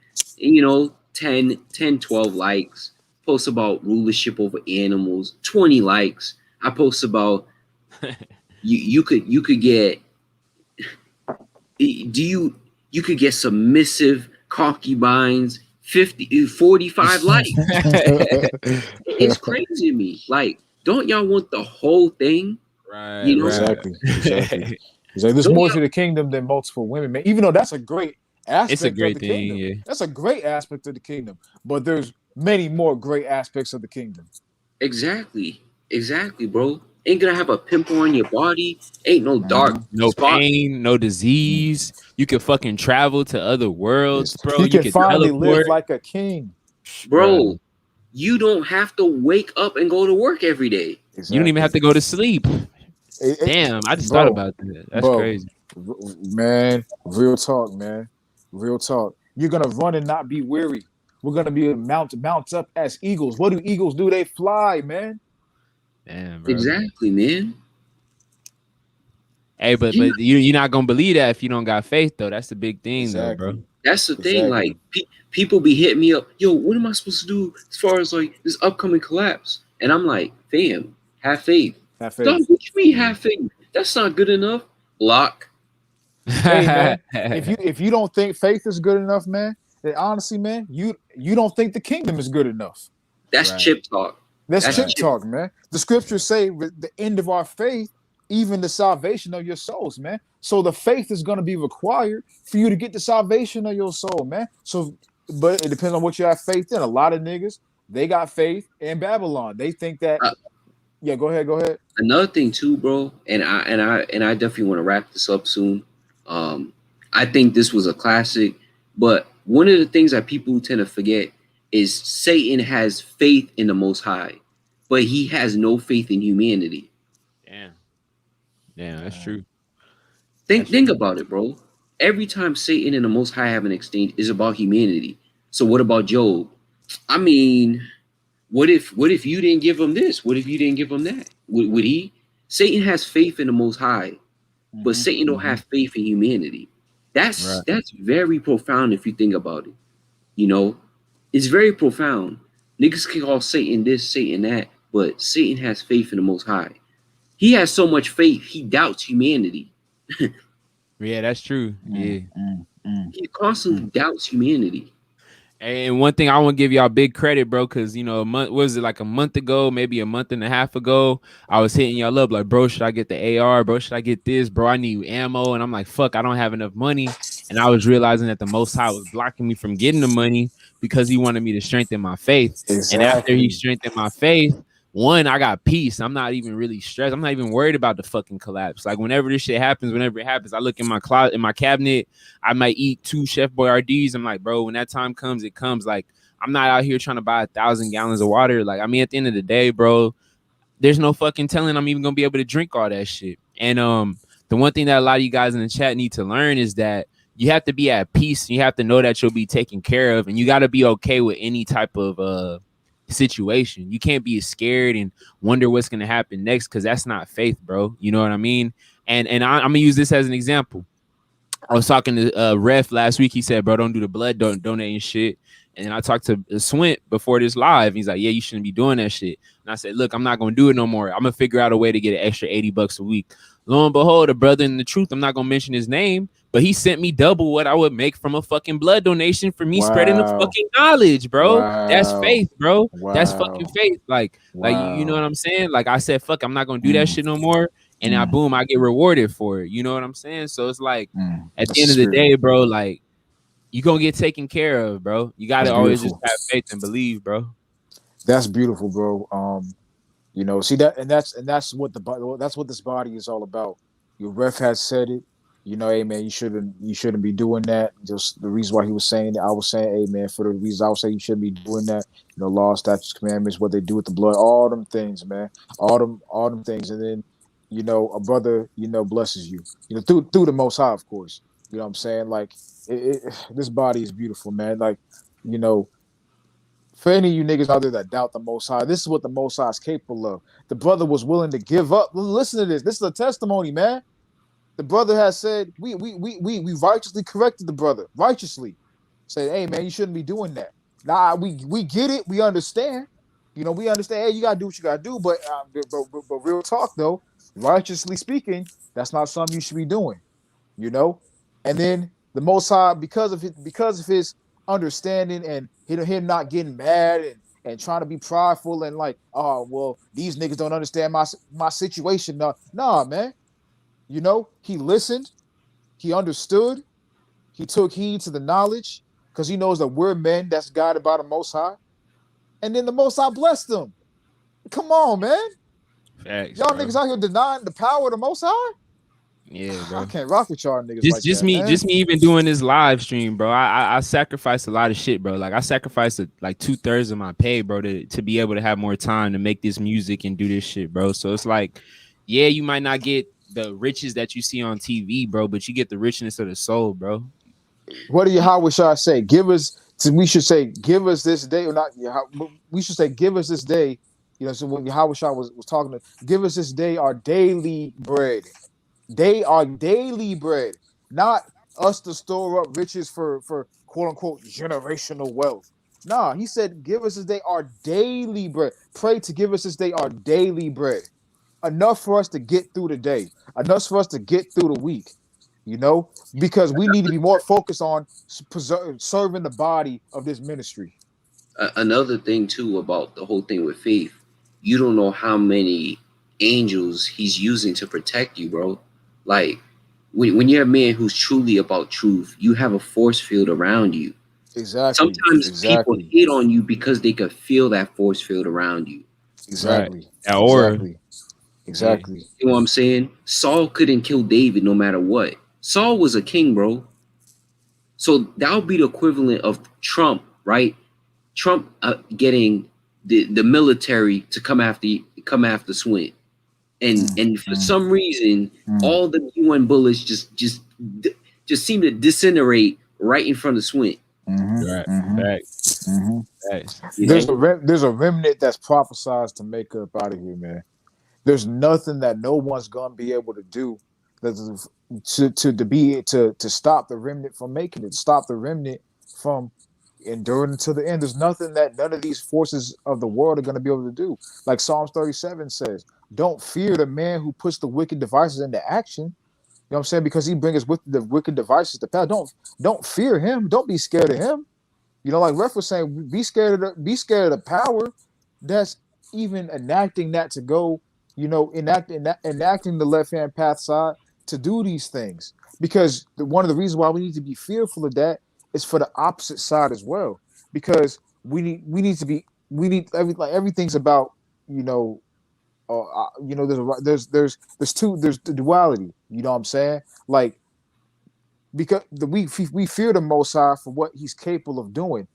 and 10, 12 likes. Post about rulership over animals, 20 likes. I post about you could get you could get submissive concubines, 45 likes. It's crazy to me. Like, don't y'all want the whole thing? Right. Exactly. There's more to the kingdom than multiple women, man. Even though that's a great aspect It's a great of the thing, kingdom. yeah. That's a great aspect of the kingdom. But there's many more great aspects of the kingdom. Exactly, bro. Ain't gonna have a pimple on your body. Ain't no dark, no spot. pain, no disease. You can fucking travel to other worlds, bro. You can finally teleport. live like a king, bro. You don't have to wake up and go to work every day. Exactly. You don't even have to go to sleep. Damn, I just thought about that. That's crazy. Man, real talk, man. Real talk. You're gonna run and not be weary. We're gonna be mount up as eagles. What do eagles do? They fly, man. Damn, bro. Exactly, man. Hey, but you're not gonna believe that if you don't got faith, though. That's the big thing, though, bro. That's the thing. Like people be hitting me up. Yo, what am I supposed to do as far as like this upcoming collapse? And I'm like, fam, have faith. Have faith. Don't what you mean have faith? That's not good enough. Block. Hey, man, if you don't think faith is good enough, man, then honestly, man, you don't think the kingdom is good enough. That's chip talk. That's chip talk, man. The scriptures say with the end of our faith, even the salvation of your souls, man. So the faith is going to be required for you to get the salvation of your soul, man. So, but it depends on what you have faith in. A lot of niggas, they got faith in Babylon. They think that. Yeah, go ahead. Another thing too, bro, and I definitely want to wrap this up soon. I think this was a classic, but one of the things that people tend to forget is Satan has faith in the Most High, but he has no faith in humanity. Damn, that's true. Think about it, bro. Every time Satan and the Most High have an exchange is about humanity. So what about Job? I mean, what if you didn't give him this? What if you didn't give him that? Would he? Satan has faith in the Most High, but Satan don't have faith in humanity. That's very profound if you think about it. It's very profound. Niggas can call Satan this, Satan that, but Satan has faith in the Most High. He has so much faith, he doubts humanity. Yeah, that's true. Yeah. He constantly doubts humanity. And one thing I want to give y'all big credit, bro, because a month ago, maybe a month and a half ago, I was hitting y'all up like, bro, should I get the AR? Bro, should I get this? Bro, I need ammo. And I'm like, fuck, I don't have enough money. And I was realizing that the Most High was blocking me from getting the money because he wanted me to strengthen my faith. Exactly. And after he strengthened my faith, one, I got peace. I'm not even really stressed. I'm not even worried about the fucking collapse. Like whenever this shit happens, whenever it happens, I look in my closet, in my cabinet. I might eat 2 Chef Boyardees. I'm like, bro, when that time comes, it comes. Like I'm not out here trying to buy 1,000 gallons of water. Like I mean, at the end of the day, bro, there's no fucking telling I'm even gonna be able to drink all that shit. And the one thing that a lot of you guys in the chat need to learn is that you have to be at peace. You have to know that you'll be taken care of, and you got to be okay with any type of situation. You can't be scared and wonder what's gonna happen next, because that's not faith, bro. You know what I mean? And I'm gonna use this as an example. I was talking to Ref last week. He said, bro, don't do the blood donating shit. And then I talked to Swint before this live. He's like, yeah, you shouldn't be doing that shit. And I said, look, I'm not going to do it no more. I'm going to figure out a way to get an extra $80 a week. Lo and behold, a brother in the truth, I'm not going to mention his name, but he sent me double what I would make from a fucking blood donation for me spreading the fucking knowledge, bro. That's faith, bro. That's fucking faith. Like you know what I'm saying? Like I said, fuck, I'm not going to do that shit no more. And now, boom, I get rewarded for it. You know what I'm saying? So it's like, at the end of the day, bro, like, you gonna get taken care of, bro. You gotta always just have faith and believe, bro. That's beautiful, bro. You know, see that, and that's what this body is all about. Your Ref has said it. You know, hey man, you shouldn't be doing that. Just the reason why he was saying it, I was saying, hey man, for the reasons I was saying you shouldn't be doing that. You know, law, statutes, commandments, what they do with the blood, all them things, man, all them things, and then, you know, a brother, you know, blesses you, you know, through the Most High, of course. You know what I'm saying? Like, this body is beautiful, man. Like, you know, for any of you niggas out there that doubt the Most High, this is what the Most High is capable of. The brother was willing to give up. Listen to this. This is a testimony, man. The brother has said, we righteously corrected the brother, righteously. Said, hey, man, you shouldn't be doing that. Nah, we get it. We understand. You know, we understand, hey, you got to do what you got to do. But real talk, though, righteously speaking, that's not something you should be doing, you know? And then the Most High, because of his understanding and him not getting mad and trying to be prideful and like, oh, well, these niggas don't understand my situation. Nah, man. You know, he listened, he understood, he took heed to the knowledge, because he knows that we're men that's guided by the Most High. And then the Most High blessed them. Come on, man. Facts, y'all bro. niggas out here denying the power of the Most High? Yeah, bro. I can't rock with y'all niggas like Just that, me, man. just me even doing this live stream, bro. I sacrificed a lot of shit, bro. Like I sacrificed like 2/3 of my pay, bro, to be able to have more time to make this music and do this shit, bro. So it's like, yeah, you might not get the riches that you see on TV, bro, but you get the richness of the soul, bro. What do you, how would y'all say? We should say, give us this day, or not? We should say, give us this day. You know, so when Howard Shaw was talking to, give us this day our daily bread. Our daily bread, not us to store up riches for quote unquote generational wealth. Nah, he said, give us this day our daily bread. Pray to give us this day our daily bread. Enough for us to get through the day, enough for us to get through the week, you know, because we need to be more focused on serving the body of this ministry. Another thing too about the whole thing with faith, you don't know how many angels he's using to protect you, bro. Like when you're a man who's truly about truth, you have a force field around you. Exactly. Sometimes people hate on you because they could feel that force field around you. Exactly. Right. Exactly. You know what I'm saying? Saul couldn't kill David no matter what. Saul was a king, bro. So that would be the equivalent of Trump, right? Trump getting the military to come after Swint, and for some reason, all the UN bullets just seem to disintegrate right in front of Swint. There's a remnant that's prophesied to make up out of here, man. There's nothing that no one's gonna be able to do to stop the remnant from making it, stop the remnant from enduring to the end. There's nothing that none of these forces of the world are going to be able to do. Like Psalms 37 says, don't fear the man who puts the wicked devices into action. You know what I'm saying? Because he brings with the wicked devices to pass. Don't fear him. Don't be scared of him. You know, like Ref was saying, be scared of the power that's even enacting that to go, you know, enacting the left-hand path side to do these things. Because one of the reasons why we need to be fearful of that is for the opposite side as well. Because everything's about you know, there's the duality. You know what I'm saying? Like, because we fear the Most High for what He's capable of doing,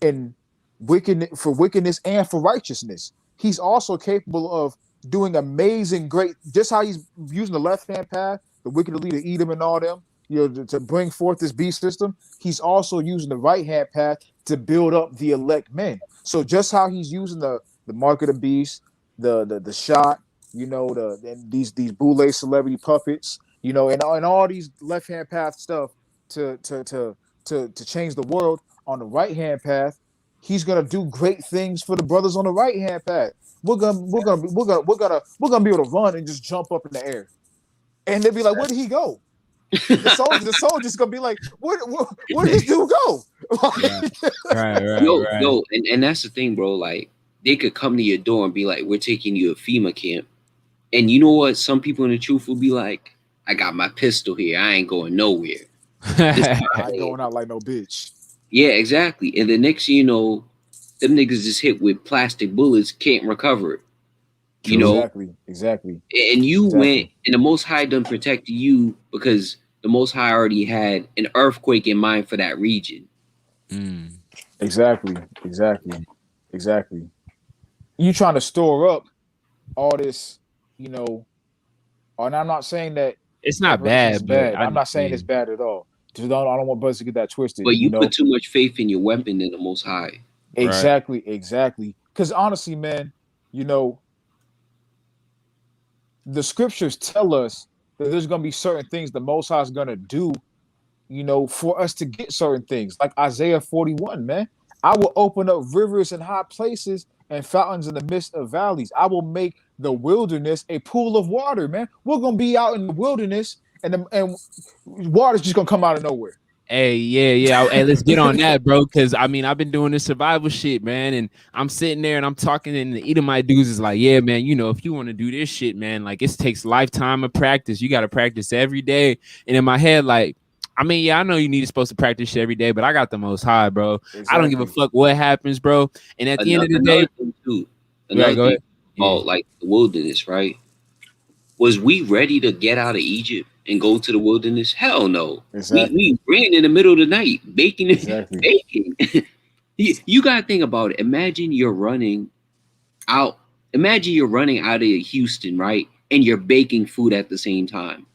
and wickedness and for righteousness. He's also capable of doing amazing, great. Just how He's using the left hand path, the wicked to lead to Edom and all them, to bring forth this beast system. He's also using the right hand path to build up the elect men. So just how He's using the mark of the beast, the shot, and these boule celebrity puppets, and all these left hand path stuff to change the world on the right hand path. He's gonna do great things for the brothers on the right hand path. We're gonna be able to run and just jump up in the air, and they'll be like, "Where did he go?" The soldier's gonna be like, "Where did this dude go?" Yo, and that's the thing, bro. Like, they could come to your door and be like, "We're taking you to FEMA camp," and you know what? Some people in the truth will be like, "I got my pistol here. I ain't going nowhere. I ain't going out like no bitch." Yeah, exactly. And the next thing you know, them niggas just hit with plastic bullets, can't recover it. You know? Exactly. And you went, and the Most High done protected you because the Most High already had an earthquake in mind for that region. Exactly. You trying to store up all this, and I'm not saying that it's not bad. I'm not saying it's bad at all. I don't want brothers to get that twisted. But you put too much faith in your weapon than the Most High. Exactly. Because honestly, man, the scriptures tell us that there's going to be certain things the Most High is going to do, for us to get certain things. Like Isaiah 41, man. I will open up rivers in high places and fountains in the midst of valleys. I will make the wilderness a pool of water, man. We're going to be out in the wilderness, and water's just going to come out of nowhere. Hey, yeah. Hey, let's get on that, bro. Because I've been doing this survival shit, man. And I'm sitting there and I'm talking, and the Edomite dudes is like, yeah, man, if you want to do this shit, man, like, it takes lifetime of practice. You got to practice every day. And in my head, like, I know you're supposed to practice shit every day, but I got the Most High, bro. Exactly. I don't give a fuck what happens, bro. And at the end of the day, another thing about like the wilderness, right? Was we ready to get out of Egypt and go to the wilderness? Hell no. Exactly. We ran in the middle of the night, baking. You gotta think about it. Imagine you're running out of Houston, right? And you're baking food at the same time.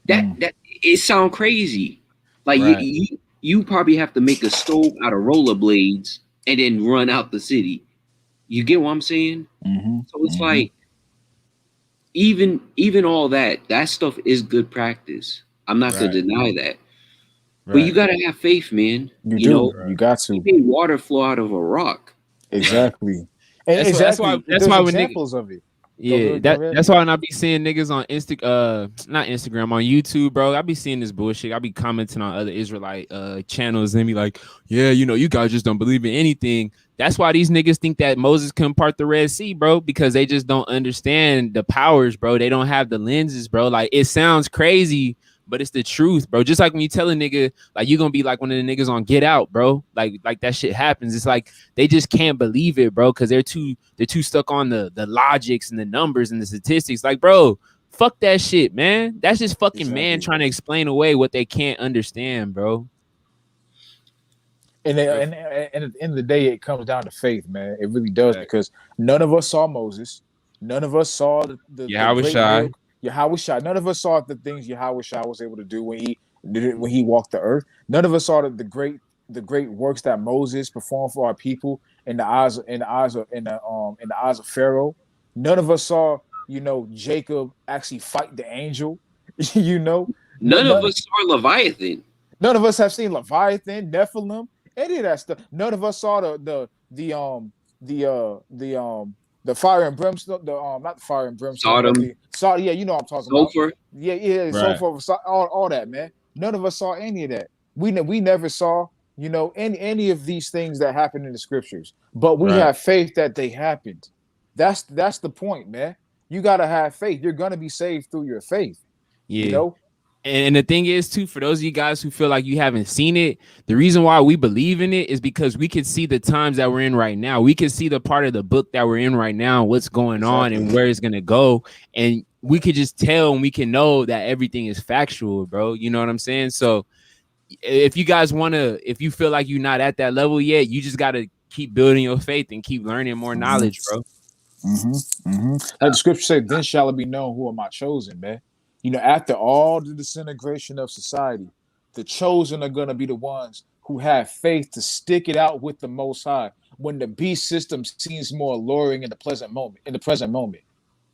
That it sounds crazy. Like, you probably have to make a stove out of rollerblades and then run out the city. You get what I'm saying? So it's like, even all that stuff is good practice. I'm not gonna deny that. But you gotta have faith, man. You got to. You made water flow out of a rock. Exactly. And that's why when examples of it. Yeah, that's why when I be seeing niggas on not Instagram, on YouTube, bro, I be seeing this bullshit. I be commenting on other Israelite channels and be like, yeah, you guys just don't believe in anything. That's why these niggas think that Moses couldn't part the Red Sea, bro, because they just don't understand the powers, bro. They don't have the lenses, bro. Like, it sounds crazy, but it's the truth, bro. Just like when you tell a nigga, like, you're gonna be like one of the niggas on Get Out, bro. Like that shit happens. It's like they just can't believe it, bro, because they're too stuck on the logics and the numbers and the statistics. Like, bro, fuck that shit, man. That's just fucking man trying to explain away what they can't understand, bro. And at the end of the day, it comes down to faith, man. It really does, because none of us saw Moses. None of us saw the Yahushua. None of us saw the things Yahushua was able to do when he walked the earth. None of us saw the great works that Moses performed for our people in the eyes of Pharaoh. None of us saw, Jacob actually fight the angel. None of us saw Leviathan. None of us have seen Leviathan, Nephilim, any of that stuff. None of us saw the fire and brimstone, not the fire and brimstone. Sodom. Yeah, you know what I'm talking Sulfur. about. Yeah, sulfur, all that, man. None of us saw any of that. We never saw, any of these things that happened in the scriptures. But we have faith that they happened. That's the point, man. You gotta have faith. You're gonna be saved through your faith. Yeah. And the thing is, too, for those of you guys who feel like you haven't seen it, the reason why we believe in it is because we can see the times that we're in right now. We can see the part of the book that we're in right now, what's going on and where it's going to go. And we could just tell and we can know that everything is factual, bro. You know what I'm saying? So if you guys want to, if you feel like you're not at that level yet, you just got to keep building your faith and keep learning more knowledge, bro. Like the scripture said, then shall it be known who are my chosen, man. You know, after all the disintegration of society, the chosen are going to be the ones who have faith to stick it out with the Most High when the beast system seems more alluring in the present moment.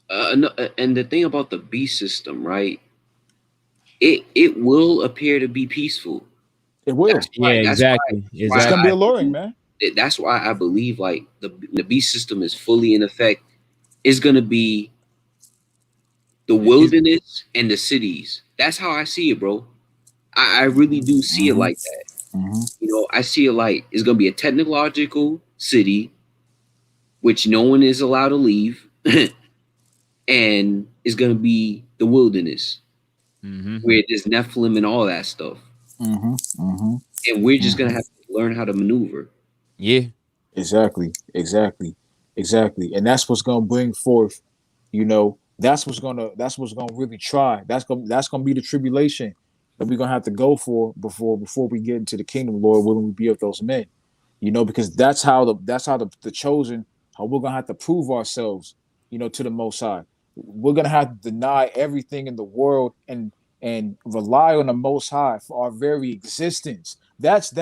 And the thing about the beast system, right? It will appear to be peaceful. It will. Exactly. It's going to be alluring, man. That's why I believe like the beast system is fully in effect. It's going to be the wilderness and the cities. That's how I see it, bro. I really do see it like that. You know, I see it like it's going to be a technological city, which no one is allowed to leave, and it's going to be the wilderness, where there's Nephilim and all that stuff. And we're just going to have to learn how to maneuver. Yeah. Exactly. And that's what's going to bring forth, you know, that's what's going to really try. That's going to be the tribulation that we're going to have to go for before we get into the kingdom, Lord willing, we be of those men. You know, because that's how the chosen, how we're going to have to prove ourselves, you know, to the Most High. We're going to have to deny everything in the world and rely on the Most High for our very existence. That's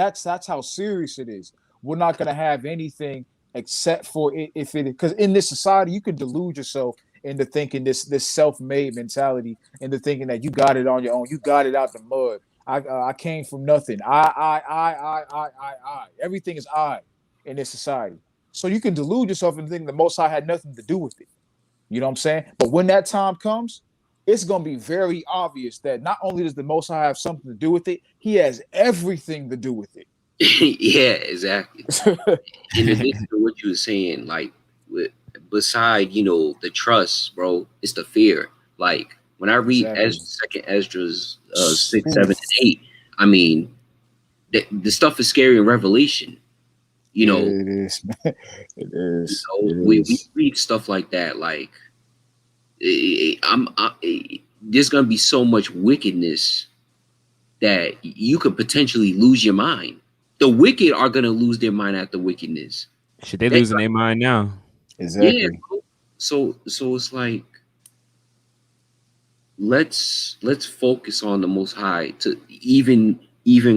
how serious it is. We're not going to have anything except for it because in this society you can delude yourself into thinking this self-made mentality, into thinking that you got it on your own, you got it out the mud. I came from nothing. I. Everything is I in this society. So you can delude yourself into thinking the Most High had nothing to do with it. You know what I'm saying? But when that time comes, it's going to be very obvious that not only does the Most High have something to do with it, he has everything to do with it. Yeah, exactly. In addition to what you were saying, like beside, you know, the trust, bro, it's the fear. Like when I read Second Esdras 6, 7, and 8, I mean, the stuff is scary in Revelation. You know, it is. It is. You know, we read stuff like that. Like, there's gonna be so much wickedness that you could potentially lose your mind. The wicked are gonna lose their mind at the wickedness. Should they losing their mind now? Exactly. Yeah. So it's like let's focus on the Most High to even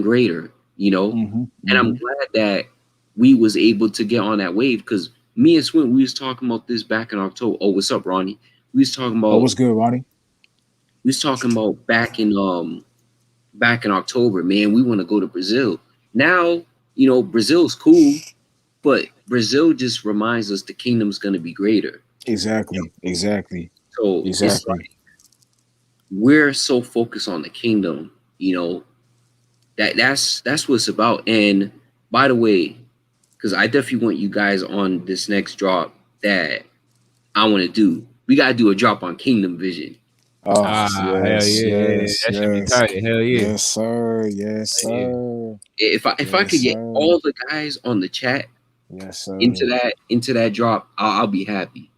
greater, you know. And I'm glad that we was able to get on that wave because me and Swin, we was talking about this back in October. Oh, what's up, Ronnie? We was talking about. Oh, what's good, Ronnie? We was talking about back in October, man. We want to go to Brazil. Now, you know, Brazil's cool, but Brazil just reminds us the kingdom's going to be greater. Exactly. So it's like we're so focused on the kingdom, you know, that's what it's about. And by the way, because I definitely want you guys on this next drop that I want to do. We got to do a drop on Kingdom Vision. Oh, hell yeah. That should be tight. Hell yeah. Yes, sir. If I could get all the guys on the chat into that drop, I'll be happy.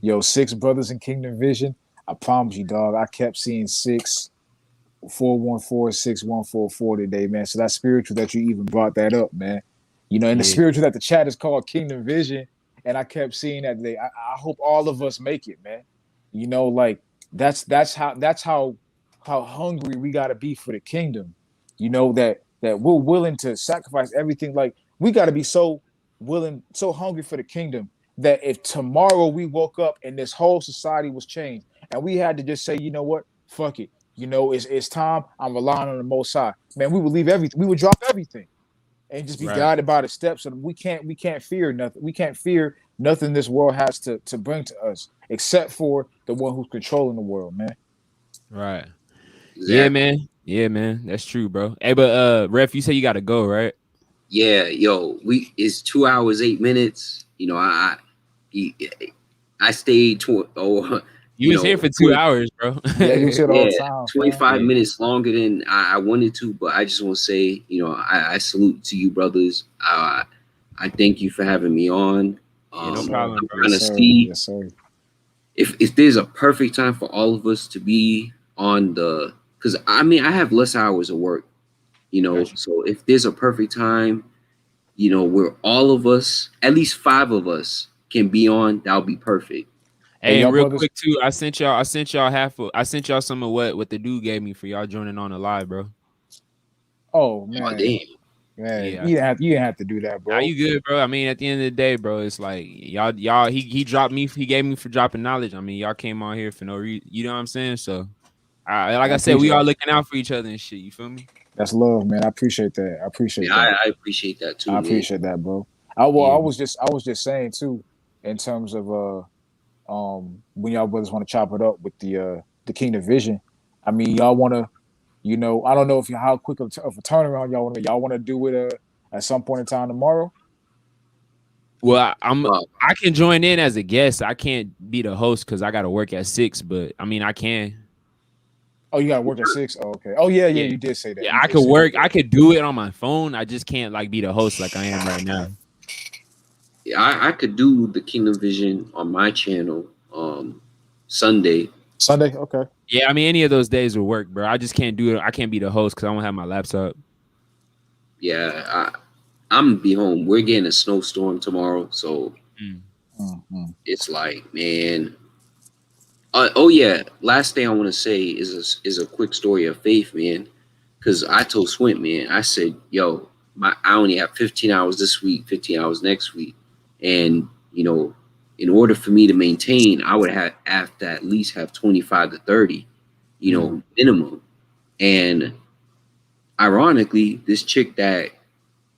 Yo, 6 brothers in Kingdom Vision. I promise you, dog. I kept seeing 6-414-6144 today, man. So that's spiritual that you even brought that up, man. You know, and the spiritual that the chat is called Kingdom Vision, and I kept seeing that today. I hope all of us make it, man. You know, like that's how hungry we gotta be for the kingdom. You know, that we're willing to sacrifice everything. Like we gotta be so willing, so hungry for the kingdom that if tomorrow we woke up and this whole society was changed and we had to just say, you know what, fuck it. You know, it's time. I'm relying on the Most High. Man, we would leave everything. We would drop everything and just be guided by the steps. And we can't fear nothing. We can't fear nothing this world has to bring to us, except for the one who's controlling the world, man. Right. Exactly. Yeah, man. That's true, bro. Hey, but Ref, you say you gotta go, right? Yeah, yo, it's 2 hours, 8 minutes. You know, I stayed you was know, here for 2 hours, bro. Yeah, you was here the yeah, whole time, fam. 25 minutes longer than I wanted to, but I just want to say, you know, I salute to you, brothers. I thank you for having me on. Yeah, no Yes, problem, sir. I'm bro. trying Yes, to sir. see Yes, sir. if there's a perfect time for all of us to be on the, because I mean, I have less hours of work, you know, Gotcha. so if there's a perfect time, you know, where all of us, at least 5 of us, can be on, that'll be perfect. Hey, Hey, y'all and real brothers. quick too, I sent y'all I sent y'all some of what the dude gave me for y'all joining on the live, bro. Oh Oh, man, damn. man, Yeah. you didn't have to do that, Now bro. you good, bro? I mean, at the end of the day, bro, it's like y'all he dropped me, he gave me for dropping knowledge. I mean, y'all came on here for no reason, you know what I'm saying? So like I I said, we appreciate all it. looking out for each other and shit, you feel me? That's love, man. I appreciate that. I appreciate Yeah, that. I appreciate that too, I man. appreciate that, bro. Yeah. I was just saying too, in terms of when y'all brothers want to chop it up with the Kingdom Vision. I mean, y'all want to, you know, I don't know if you how quick of a turnaround y'all want to do it at some point in time tomorrow. Well, Wow. I can join in as a guest. I can't be the host because I gotta work at 6, but I mean I can. Oh, you got to work at 6. Oh, okay. Oh yeah, yeah, Yeah. you did say that. Yeah, You I did could say that. work, I could do it on my phone. I just can't like be the host like I am right now. Yeah, I could do the Kingdom Vision on my channel Sunday. Sunday. Okay. Yeah, I mean any of those days will work, bro. I just can't do it. I can't be the host because I don't have my laptop. Yeah, I'm gonna be home. We're getting a snowstorm tomorrow, so Mm. Mm-hmm. it's like, man. Oh yeah, last thing I want to say is a quick story of faith, man. Because I told Swint, man, I said, yo, I only have 15 hours this week, 15 hours next week, and you know, in order for me to maintain, I would have to at least have 25 to 30, you know, minimum. And ironically, this chick that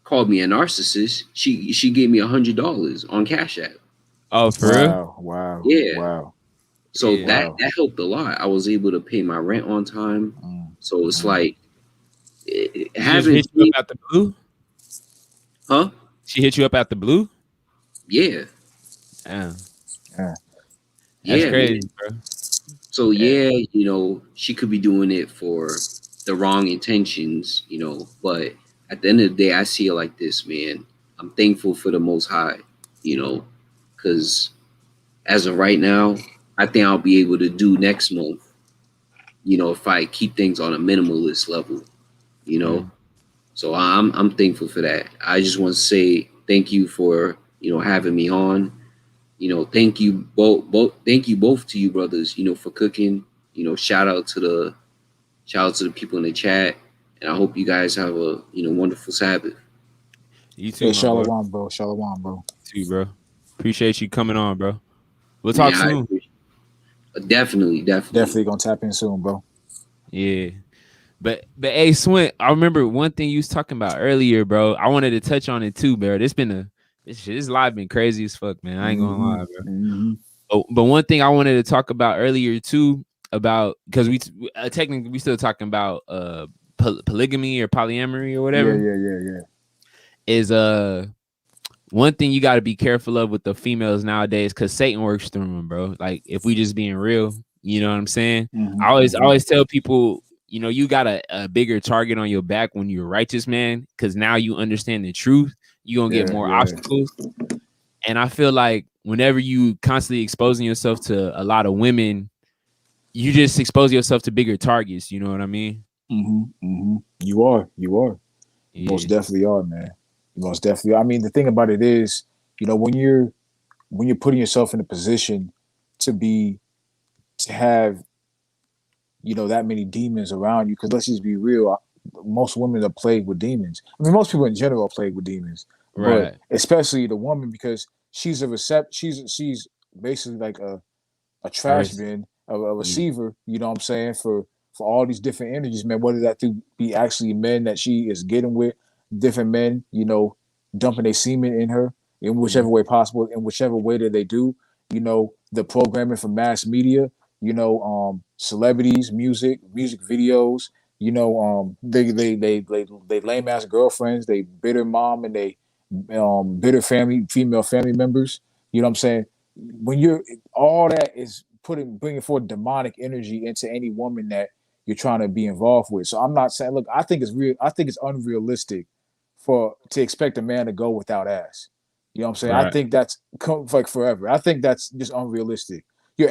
called me a narcissist, she gave me $100 on Cash App. Oh, for real? Wow. Wow. Yeah. Wow. So Yeah. Wow. that helped a lot. I was able to pay my rent on time. So it's like She just having hit you up out the blue? huh? She hit you up out the blue? Yeah. Damn. Yeah. That's Yeah, Hey. man. crazy, bro. So Yeah. yeah, you know, she could be doing it for the wrong intentions, you know, but at the end of the day, I see it like this, man. I'm thankful for the Most High, you know, because as of right now, I think I'll be able to do next month, you know, if I keep things on a minimalist level, you know. So I'm thankful for that. I just want to say thank you for, you know, having me on. You know, thank you thank you both to you brothers, you know, for cooking. You know, shout out to the people in the chat. And I hope you guys have a, you know, wonderful Sabbath. You too, Hey, my boy. Shalom, bro. Shalom, bro. You too, bro. Appreciate you coming on, bro. We'll talk Man, I soon. appreciate it. Definitely. Definitely gonna tap in soon, bro. Yeah. But hey, Swint, I remember one thing you was talking about earlier, bro. I wanted to touch on it too, bro. This live been crazy as fuck, man. I ain't gonna lie, bro. Mm-hmm. But one thing I wanted to talk about earlier too, about because we technically we still talking about polygamy or polyamory or Yeah, whatever, yeah. is one thing you got to be careful of with the females nowadays, because Satan works through them, bro. Like if we just being real, you know what I'm saying? Mm-hmm. I always tell people, you know, you got a bigger target on your back when you're a righteous man, because now you understand the truth. You're gonna get more obstacles. And I feel like whenever you constantly exposing yourself to a lot of women, you just expose yourself to bigger targets. You know what I mean? You are. You Yeah. most definitely are, man. You most definitely are. I mean, the thing about it is, you know, when you're putting yourself in a position to be to have, you know, that many demons around you, because let's just be real, most women are plagued with demons. I mean, most people in general are plagued with demons, but Right. especially the woman, because she's basically like a I trash bin, a yeah. receiver, you know what I'm saying, for all these different energies, man, whether that be actually men that she is getting with, different men, you know, dumping their semen in her in whichever way possible, in whichever way that they do, you know, the programming from mass media, you know, celebrities, music videos, you know, they lame ass girlfriends, they bitter mom and they bitter female family members, you know what I'm saying? When you're all that is bringing forth demonic energy into any woman that you're trying to be involved with. So I'm not saying, look, I think it's unrealistic to expect a man to go without ass. You know what I'm saying? I Right. think that's like forever. I think that's just unrealistic. You're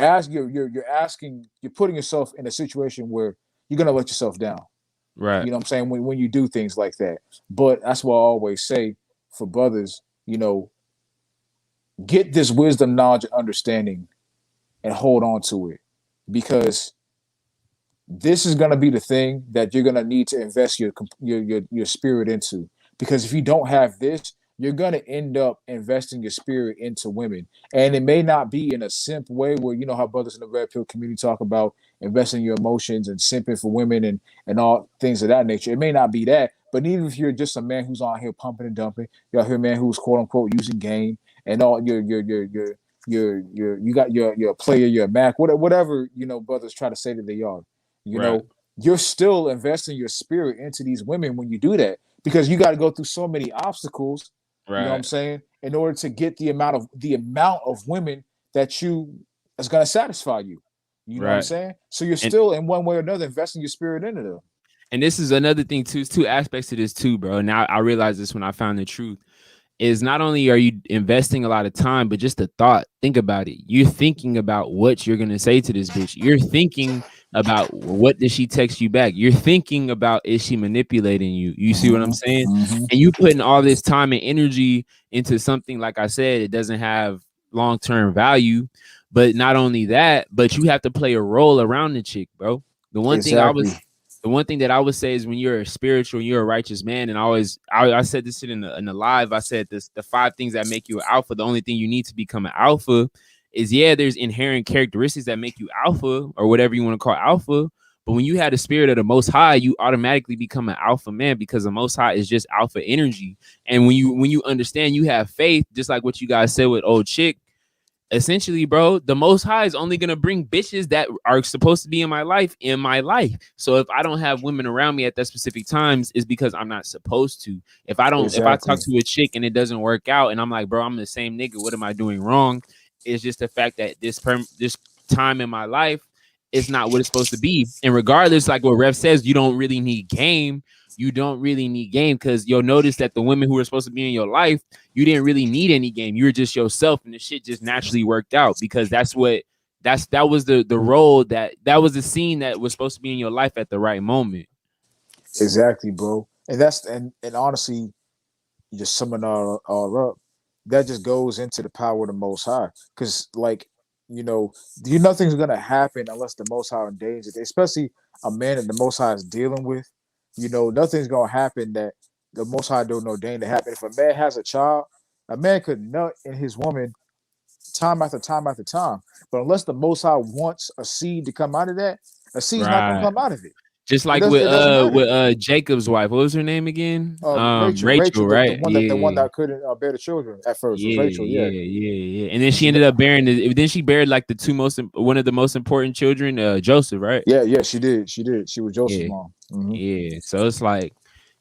putting yourself in a situation where you're gonna let yourself down. Right. You know what I'm saying? When you do things like that. But that's what I always say for brothers, get this wisdom, knowledge, and understanding and hold on to it. Because this is going to be the thing that you're going to need to invest your spirit into. Because if you don't have this, you're going to end up investing your spirit into women. And it may not be in a simp way where, you know how brothers in the red pill community talk about investing your emotions and simping for women and all things of that nature. It may not be that, but even if you're just a man who's on here pumping and dumping, you're out here, man, who's quote unquote using game and all you got your player, your Mac, whatever, brothers try to say that they are. Right. You're still investing your spirit into these women when you do that, because you got to go through so many obstacles. Right. You know what I'm saying? In order to get the amount of women that's going to satisfy you. You know what I'm saying? So you're still in one way or another investing your spirit into them. And this is another thing too. There's two aspects to this too, bro. Now I realized this when I found the truth. Is not only are you investing a lot of time, but just the thought. Think about it. You're thinking about what you're gonna say to this bitch. You're thinking about what did she text you back. You're thinking about, is she manipulating you? You see what I'm saying? Mm-hmm. And you putting all this time and energy into something, like I said, it doesn't have long-term value. But not only that, but you have to play a role around the chick, bro. The one thing that I would say is, when you're a spiritual, you're a righteous man, and I said this shit in the live. I said the 5 things that make you an alpha. The only thing you need to become an alpha is, there's inherent characteristics that make you alpha, or whatever you want to call alpha. But when you have the spirit of the Most High, you automatically become an alpha man, because the Most High is just alpha energy. And when you understand, you have faith, just like what you guys said with old chick. Essentially, bro, the Most High is only gonna bring bitches that are supposed to be in my life. So if I don't have women around me at that specific times, it's because I'm not supposed to. If I talk to a chick and it doesn't work out, and I'm like, bro, I'm the same nigga, what am I doing wrong? It's just the fact that this time in my life is not what it's supposed to be. And regardless, like what Rev says, you don't really need game. You don't really need game, because you'll notice that the women who are supposed to be in your life, you didn't really need any game. You were just yourself, and the shit just naturally worked out, because that was the role that was the scene that was supposed to be in your life at the right moment. Exactly, bro. And honestly, just summing all up, that just goes into the power of the Most High. Because, nothing's gonna happen unless the Most High ordains it. Especially a man that the Most High is dealing with. Nothing's gonna happen that the Most High don't ordain to happen. If a man has a child, a man could nut in his woman time after time after time. But unless the Most High wants a seed to come out of that, a seed's not gonna come out of it. Just like with Jacob's wife. What was her name again? Rachel, right? The one that couldn't bear the children at first. Was Rachel, yeah. And then she ended up bearing. Then she buried like one of the most important children, Joseph, right? Yeah, she did. She was Joseph's mom. Mm-hmm. Yeah, so it's like,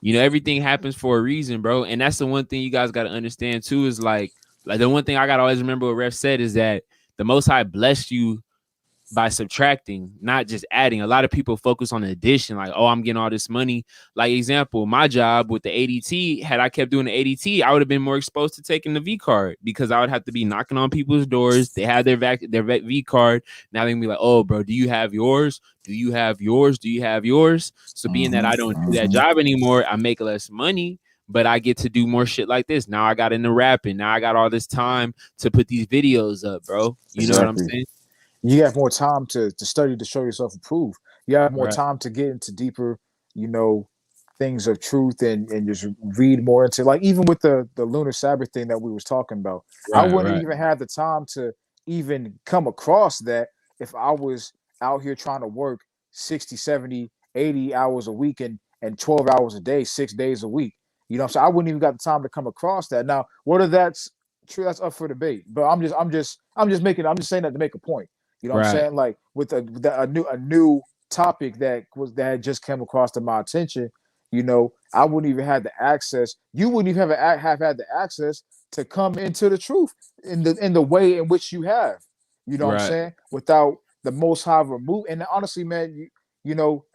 everything happens for a reason, bro. And that's the one thing you guys got to understand too, is like the one thing I gotta always remember what Ref said is that the Most High blessed you by subtracting, not just adding. A lot of people focus on the addition, like, oh, I'm getting all this money. Like, example, my job with the ADT, had I kept doing the ADT, I would have been more exposed to taking the V card, because I would have to be knocking on people's doors. They had their V card. Now they can be like, oh, bro, do you have yours? Do you have yours? Do you have yours? So being that I don't do that job anymore, I make less money, but I get to do more shit like this. Now I got into rapping. Now I got all this time to put these videos up, bro. You know what I'm saying? You have more time to study, to show yourself approved. You have more time to get into deeper, things of truth and just read more into, like, even with the lunar Sabbath thing that we was talking about. I wouldn't even have the time to even come across that if I was out here trying to work 60, 70, 80 hours a week and 12 hours a day, 6 days a week. So I wouldn't even got the time to come across that. Now, whether that's true, that's up for debate. But I'm just saying that to make a point. What I'm saying? Like, with a new topic that had just came across to my attention, I wouldn't even have the access. You wouldn't even have had the access to come into the truth in the way in which you have. You know what I'm Right. saying? Without the Most High remove, and honestly, man, you know,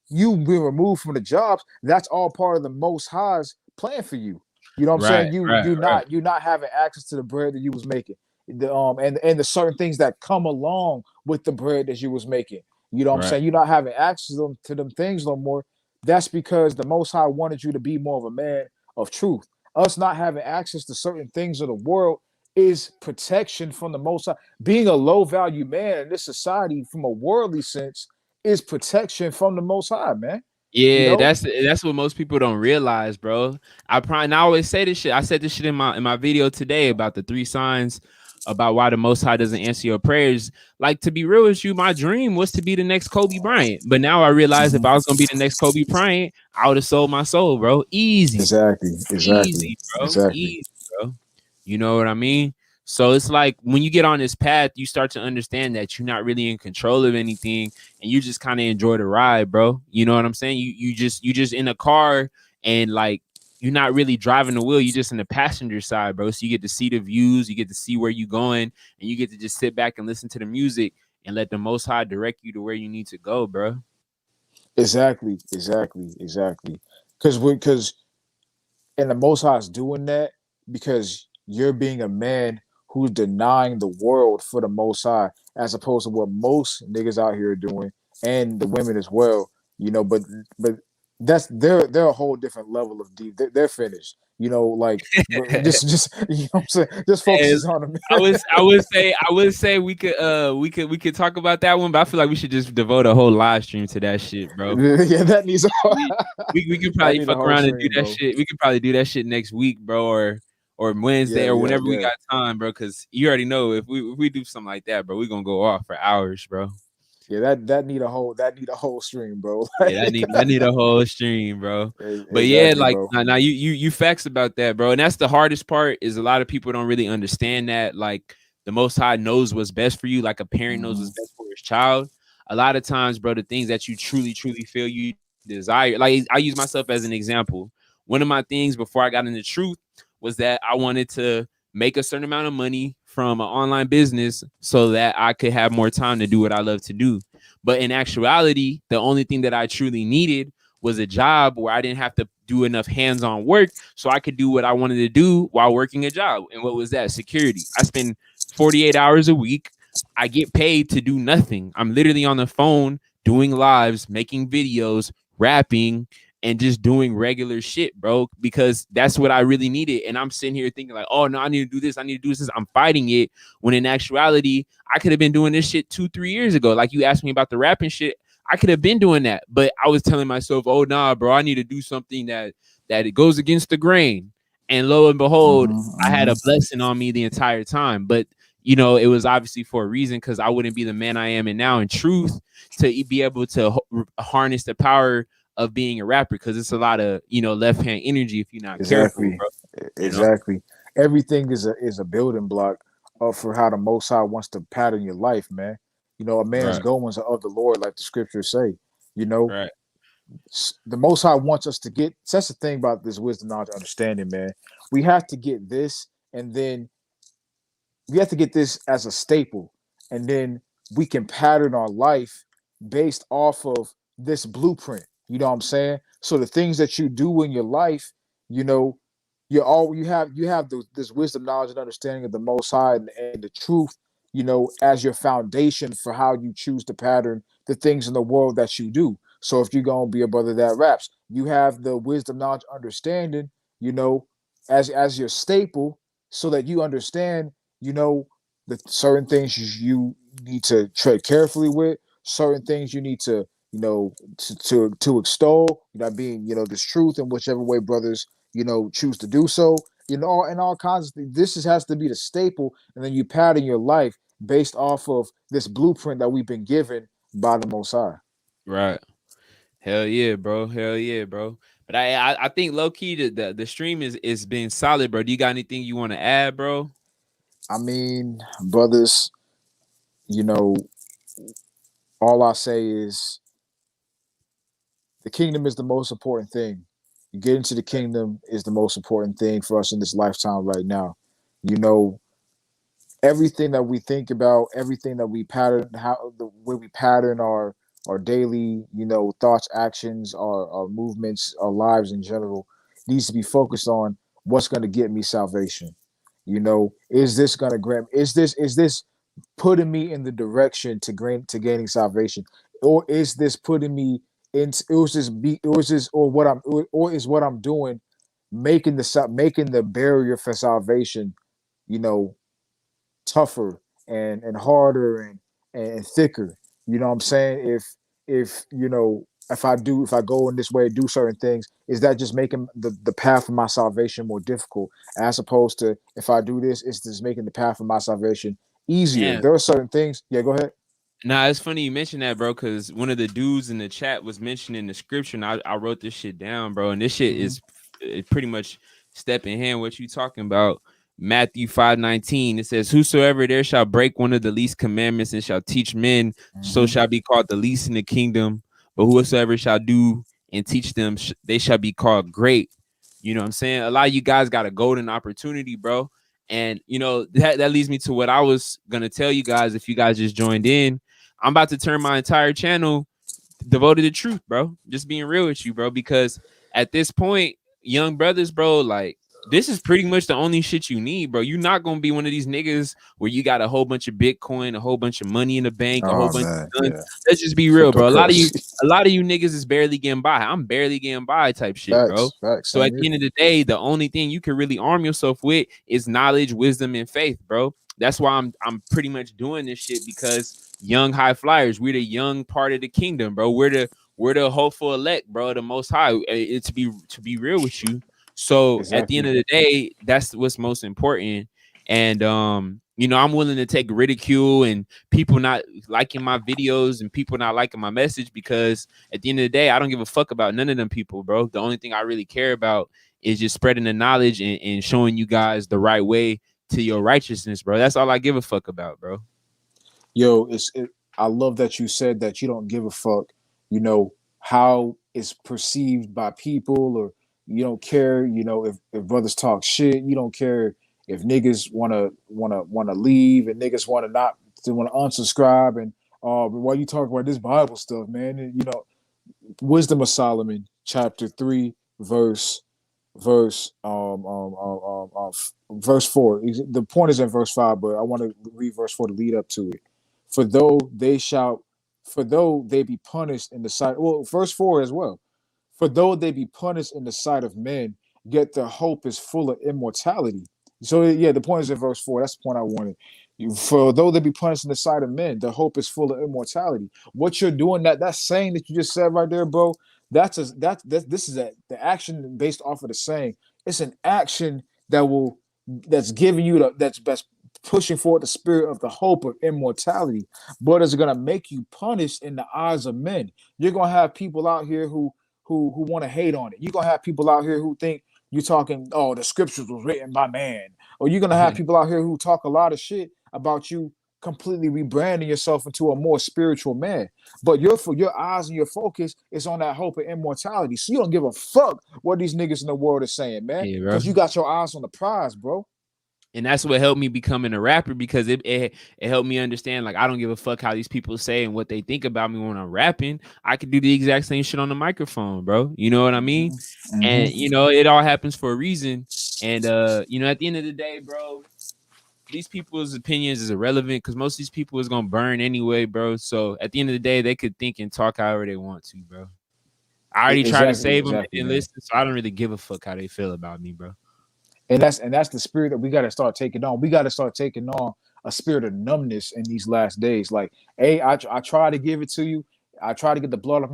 you being removed from the jobs, that's all part of the Most High's plan for you. You know what I'm Right. saying? You Right. you Right. not you not having access to the bread that you was making, and the certain things that come along with the bread that you was making. You know what I'm Right. saying? You're not having access to them things no more. That's because the Most High wanted you to be more of a man of truth. Us not having access to certain things of the world is protection from the Most High. Being a low value man in this society, from a worldly sense, is protection from the Most High, man. You Yeah, know, that's what most people don't realize, bro. And I always say this shit. I said this shit in my video today about the 3 signs about why the Most High doesn't answer your prayers. Like, to be real with you, my dream was to be the next Kobe Bryant. But now I realize if I was gonna be the next Kobe Bryant, I would have sold my soul, bro. Easy, exactly, bro. exactly. Easy, bro. You know what I mean? So it's like when you get on this path, you start to understand that you're not really in control of anything, and you just kind of enjoy the ride, bro. You know what I'm saying? You just in a car, and like you're not really driving the wheel, you're just in the passenger side, bro. So you get to see the views, you get to see where you're going, and you get to just sit back and listen to the music and let the Most High direct you to where you need to go, bro. Exactly. Because and the Most High is doing that because you're being a man who's denying the world for the Most High, as opposed to what most niggas out here are doing, and the women as well. You know, but that's they're a whole different level of deep. They're finished. You know, like just you know what I'm saying. Just And focuses on them. I would say we could talk about that one, but I feel like we should just devote a whole live stream to that shit, bro. Yeah, that needs a We, we could that probably need a fuck whole around and do stream, that bro. shit. We could probably do that shit next week, bro, or Wednesday or whenever we Yeah. got time, bro. Because you already know if we do something like that, bro, we gonna go off for hours, bro. Yeah, that need a whole stream, bro. Yeah, that need a whole stream, bro. But yeah, Exactly, like bro. now you facts about that, bro. And that's the hardest part is a lot of people don't really understand that. Like the Most High knows what's best for you, like a parent knows Hmm. what's best for his child. A lot of times, bro, the things that you truly feel you desire. Like I use myself as an example. One of my things before I got into truth was that I wanted to make a certain amount of money from an online business so that I could have more time to do what I love to do. But in actuality, the only thing that I truly needed was a job where I didn't have to do enough hands-on work so I could do what I wanted to do while working a job. And what was that? Security. I spend 48 hours a week. I get paid to do nothing. I'm literally on the phone doing lives, making videos, rapping, and just doing regular shit, bro, because that's what I really needed. And I'm sitting here thinking like, oh no, I need to do this. I need to do this. I'm fighting it. When in actuality, I could have been doing this shit 2-3 years ago. Like you asked me about the rapping shit. I could have been doing that. But I was telling myself, oh nah, bro, I need to do something that it goes against the grain. And lo and behold, I had a blessing on me the entire time. But you know, it was obviously for a reason because I wouldn't be the man I am and now in truth to be able to harness the power of being a rapper because it's a lot of left hand energy if you're not careful, Exactly. bro. You know, Exactly. Everything is a building block for how the Most High wants to pattern your life, man. You know, a man's right, goings are of the Lord, like the scriptures say. You know, right, the Most High wants us to get. That's the thing about this wisdom, knowledge, understanding, man. We have to get this, and then we have to get this as a staple, and then we can pattern our life based off of this blueprint. You know what I'm saying? So the things that you do in your life, you know, you have this wisdom, knowledge, and understanding of the Most High and the truth, you know, as your foundation for how you choose to pattern the things in the world that you do. So if you're gonna be a brother that raps, you have the wisdom, knowledge, understanding, you know, as your staple, so that you understand, you know, the certain things you need to tread carefully with, certain things you need to, you know, to extol, you know, being, you know, this truth in whichever way brothers, you know, choose to do so, you know, and all kinds of things. Has to be the staple, and then you pattern your life based off of this blueprint that we've been given by the Most High. right. Hell yeah, bro. Hell yeah, bro. But I think low key the stream is been solid, bro. Do you got anything you want to add, bro? I mean, brothers, you know, all I say is the kingdom is the most important thing. Getting to the kingdom is the most important thing for us in this lifetime right now. You know, everything that we think about, everything that we pattern, how the way we pattern our daily, thoughts, actions, our movements, our lives in general, needs to be focused on what's going to get me salvation. Is this going to grant? Is this putting me in the direction to gaining salvation, or is this putting me in? Or is what I'm doing making the barrier for salvation, you know, tougher and harder and thicker. You know what I'm saying? If I go in this way, do certain things, is that just making the path of my salvation more difficult? As opposed to, if I do this, it's just making the path of my salvation easier. Damn. There are certain things. Yeah, go ahead. Nah, it's funny you mentioned that, bro, because one of the dudes in the chat was mentioning the scripture, and I wrote this shit down, bro. And this shit Mm-hmm. is pretty much step in hand what you talking about. Matthew 5:19, it says, "Whosoever there shall break one of the least commandments and shall teach men, so Mm-hmm. shall be called the least in the kingdom. But whosoever shall do and teach them, they shall be called great." You know what I'm saying? A lot of you guys got a golden opportunity, bro. And that leads me to what I was gonna tell you guys if you guys just joined in. I'm about to turn my entire channel devoted to truth, bro. Just being real with you, bro. Because at this point, young brothers, bro, like this is pretty much the only shit you need, bro. You're not gonna be one of these niggas where you got a whole bunch of Bitcoin, a whole bunch of money in the bank, a whole Oh bunch man, of guns. yeah. Let's just be real, bro. Cryptocurrency. A lot of you niggas is barely getting by. I'm barely getting by type shit, bro. Facts. So Same at here. the end of the day, the only thing you can really arm yourself with is knowledge, wisdom, and faith, bro. That's why I'm pretty much doing this shit, because young high flyers, we're the young part of the kingdom, bro. We're the hopeful elect, bro. The Most High. To be real with you. So at the end Exactly. of the day, that's what's most important. And I'm willing to take ridicule and people not liking my videos and people not liking my message, because at the end of the day, I don't give a fuck about none of them people, bro. The only thing I really care about is just spreading the knowledge and showing you guys the right way to your righteousness, bro. That's all I give a fuck about, bro. Yo, I love that you said that you don't give a fuck, how it's perceived by people, or you don't care, if brothers talk shit. You don't care if niggas wanna leave, and niggas wanna unsubscribe, and why you talk about this Bible stuff, man? And, Wisdom of Solomon, chapter 3, verse 4. The point is in verse 5, but I want to read verse 4 to lead up to it. For though they be punished in the sight, well, verse 4 as well. For though they be punished in the sight of men, yet their hope is full of immortality. So yeah, the point is in verse 4. That's the point I wanted. For though they be punished in the sight of men, their hope is full of immortality. What you're doing, that saying that you just said right there, bro, this is the action based off of the saying. It's an action that's giving you that's best pushing forward the spirit of the hope of immortality, but it's gonna make you punished in the eyes of men. You're gonna have people out here who want to hate on it. You're gonna have people out here who think you're talking, oh, the scriptures was written by man. Or you're gonna have people out here who talk a lot of shit about you completely rebranding yourself into a more spiritual man. But your eyes and your focus is on that hope of immortality. So you don't give a fuck what these niggas in the world are saying, man. Yeah, bro. Because you got your eyes on the prize, bro. And that's what helped me becoming a rapper, because it helped me understand, like, I don't give a fuck how these people say and what they think about me when I'm rapping. I could do the exact same shit on the microphone, bro. You know what I mean? Mm-hmm. And it all happens for a reason. And at the end of the day, bro, these people's opinions is irrelevant, because most of these people is gonna burn anyway, bro. So at the end of the day, they could think and talk however they want to, bro. I already tried to save them and Man. listen, so I don't really give a fuck how they feel about me, bro. And that's the spirit that we got to start taking on. We got to start taking on a spirit of numbness in these last days. Like, hey, I try to give it to you. I try to get the blood of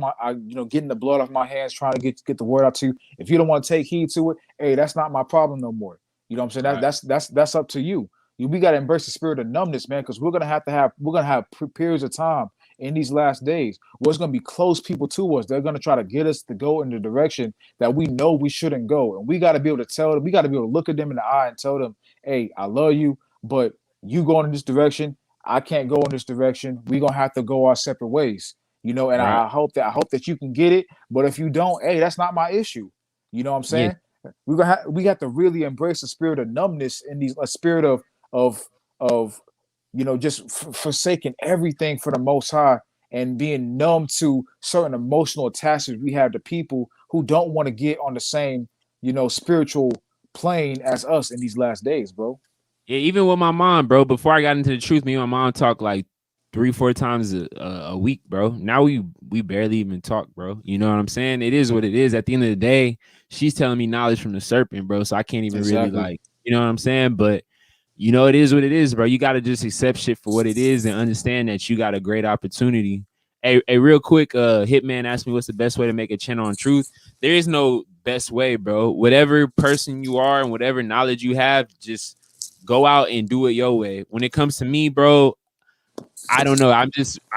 getting the blood off my hands, trying to get the word out to you. If you don't want to take heed to it, hey, that's not my problem no more. You know what I'm saying? Right. That's up to you. We got to embrace the spirit of numbness, man, because we're gonna have periods of time in these last days where it's gonna be close people to us. They're gonna try to get us to go in the direction that we know we shouldn't go, and we got to be able to tell them. We got to be able to look at them in the eye and tell them, "Hey, I love you, but you going in this direction. I can't go in this direction. We're gonna have to go our separate ways." And Right. I hope that you can get it. But if you don't, hey, that's not my issue. You know what I'm Yeah. saying? We got to really embrace the spirit of numbness and a spirit of of, you know, just forsaking everything for the Most High and being numb to certain emotional attachments we have to people who don't want to get on the same, you know, spiritual plane as us in these last days, bro. Yeah, even with my mom, bro. Before I got into the truth, me and my mom talk like 3-4 times a week, bro. Now we barely even talk, bro. You know what I'm saying? It is what it is. At the end of the day, she's telling me knowledge from the serpent, bro. So I can't even really Exactly. like, you know what I'm saying? But you know, it is what it is, bro. You got to just accept shit for what it is and understand that you got a great opportunity. Hey, real quick, Hitman asked me what's the best way to make a channel on truth. There is no best way, bro. Whatever person you are and whatever knowledge you have, just go out and do it your way. When it comes to me, bro, I don't know. I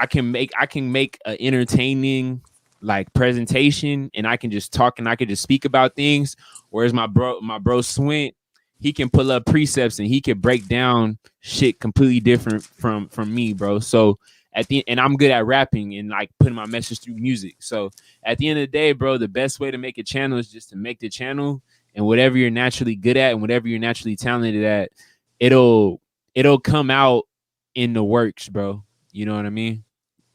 can make an entertaining like presentation, and I can just talk and I can just speak about things. Whereas my bro Swint, he can pull up precepts and he can break down shit completely different from me, bro. So and I'm good at rapping and like putting my message through music. So at the end of the day, bro, the best way to make a channel is just to make the channel, and whatever you're naturally good at and whatever you're naturally talented at, it'll come out in the works, bro. You know what I mean?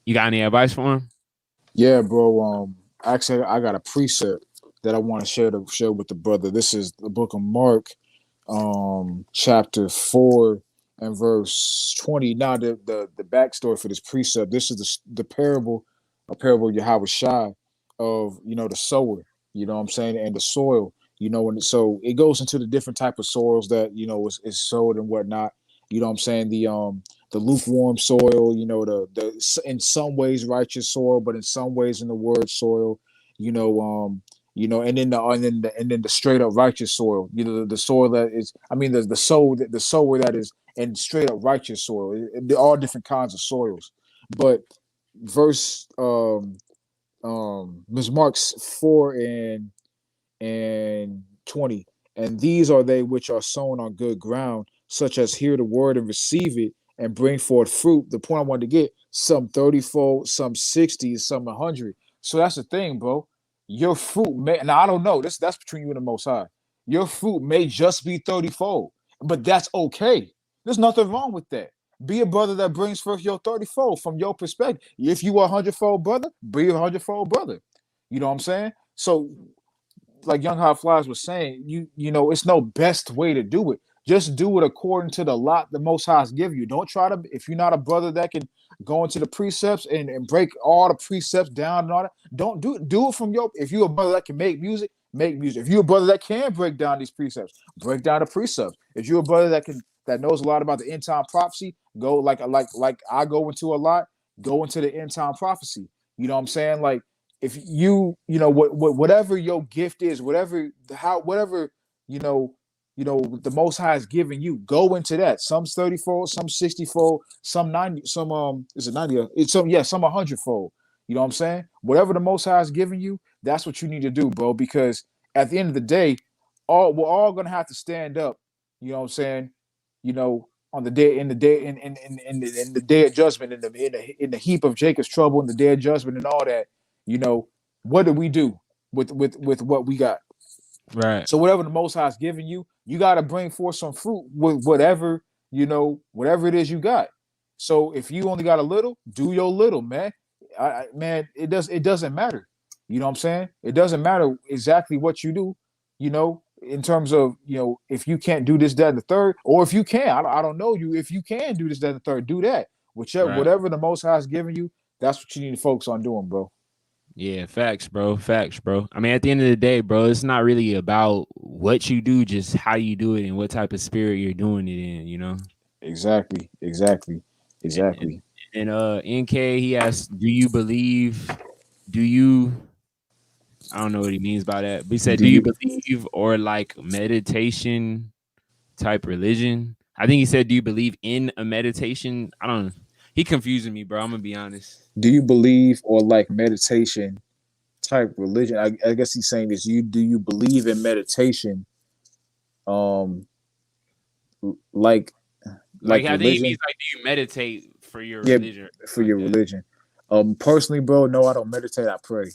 You got any advice for him? Yeah, bro. Actually, I got a precept that I want to share with the brother. This is the book of Mark, chapter 4 and verse 20. Now, the backstory for this precept. This is the parable, a parable of Yahweh Shai of, you know, the sower. You know what I'm saying, and the soil. You know, and so it goes into the different type of soils that, you know, is sowed and whatnot. You know what I'm saying, the lukewarm soil, you know, the in some ways righteous soil, but in some ways in the word soil, you know, and then the straight up righteous soil, you know, the soil that is, I mean, the sower that is in straight up righteous soil. There are different kinds of soils, but verse Ms. Mark's 4 and 20, and these are they which are sown on good ground, such as hear the word and receive it and bring forth fruit. The point I wanted to get, some 30-fold, some 60, some 100. So that's the thing, bro. Your fruit may, now I don't know, that's between you and the Most High. Your fruit may just be 30-fold, but that's okay. There's nothing wrong with that. Be a brother that brings forth your 30-fold from your perspective. If you are a 100-fold brother, be a 100-fold brother. You know what I'm saying? So like Young Hot Flies was saying, you know, it's no best way to do it. Just do it according to the lot the Most High's give you. Don't try to, if you're not a brother that can go into the precepts and break all the precepts down and all that, don't do it. Do it from your, if you're a brother that can make music, make music. If you're a brother that can break down these precepts, break down the precepts. If you're a brother that knows a lot about the end time prophecy, go like I go into a lot, go into the end time prophecy. You know what I'm saying? Like, if you know whatever your gift is, whatever the Most High has given you, go into that. Some 30-fold, some 60-fold, some 90, some is it 90? It's some 100-fold. You know what I'm saying? Whatever the Most High has given you, that's what you need to do, bro. Because at the end of the day, we're all gonna have to stand up. You know what I'm saying? You know, on the day in the day of judgment, in the heap of Jacob's trouble, in the day of judgment, and all that. You know, what do we do with what we got? Right. So whatever the Most High is giving you, you got to bring forth some fruit with whatever, you know, whatever it is you got. So if you only got a little, do your little, man. Man, it doesn't matter. You know what I'm saying? It doesn't matter exactly what you do, you know, in terms of, you know, if you can't do this, that, and the third, or if you can, I don't know you. If you can do this, that, and the third, do that. Right. Whatever the Most High is giving you, that's what you need to focus on doing, bro. Yeah, facts, bro. Facts, bro. I mean, at the end of the day, bro, it's not really about what you do, just how you do it and what type of spirit you're doing it in, you know? Exactly. And, NK, he asked, do you, I don't know what he means by that, but he said, Do do you you believe or like meditation type religion? I think he said, do you believe in a meditation? I don't know. He confusing me, bro. I'm gonna be honest. do you believe or like meditation type religion? I guess he's saying this. Do you believe in meditation? Um, like Like, I think he means religion? like, do you meditate for your Yeah, religion or for something like your that? religion. Personally, bro, no, I don't meditate. I pray.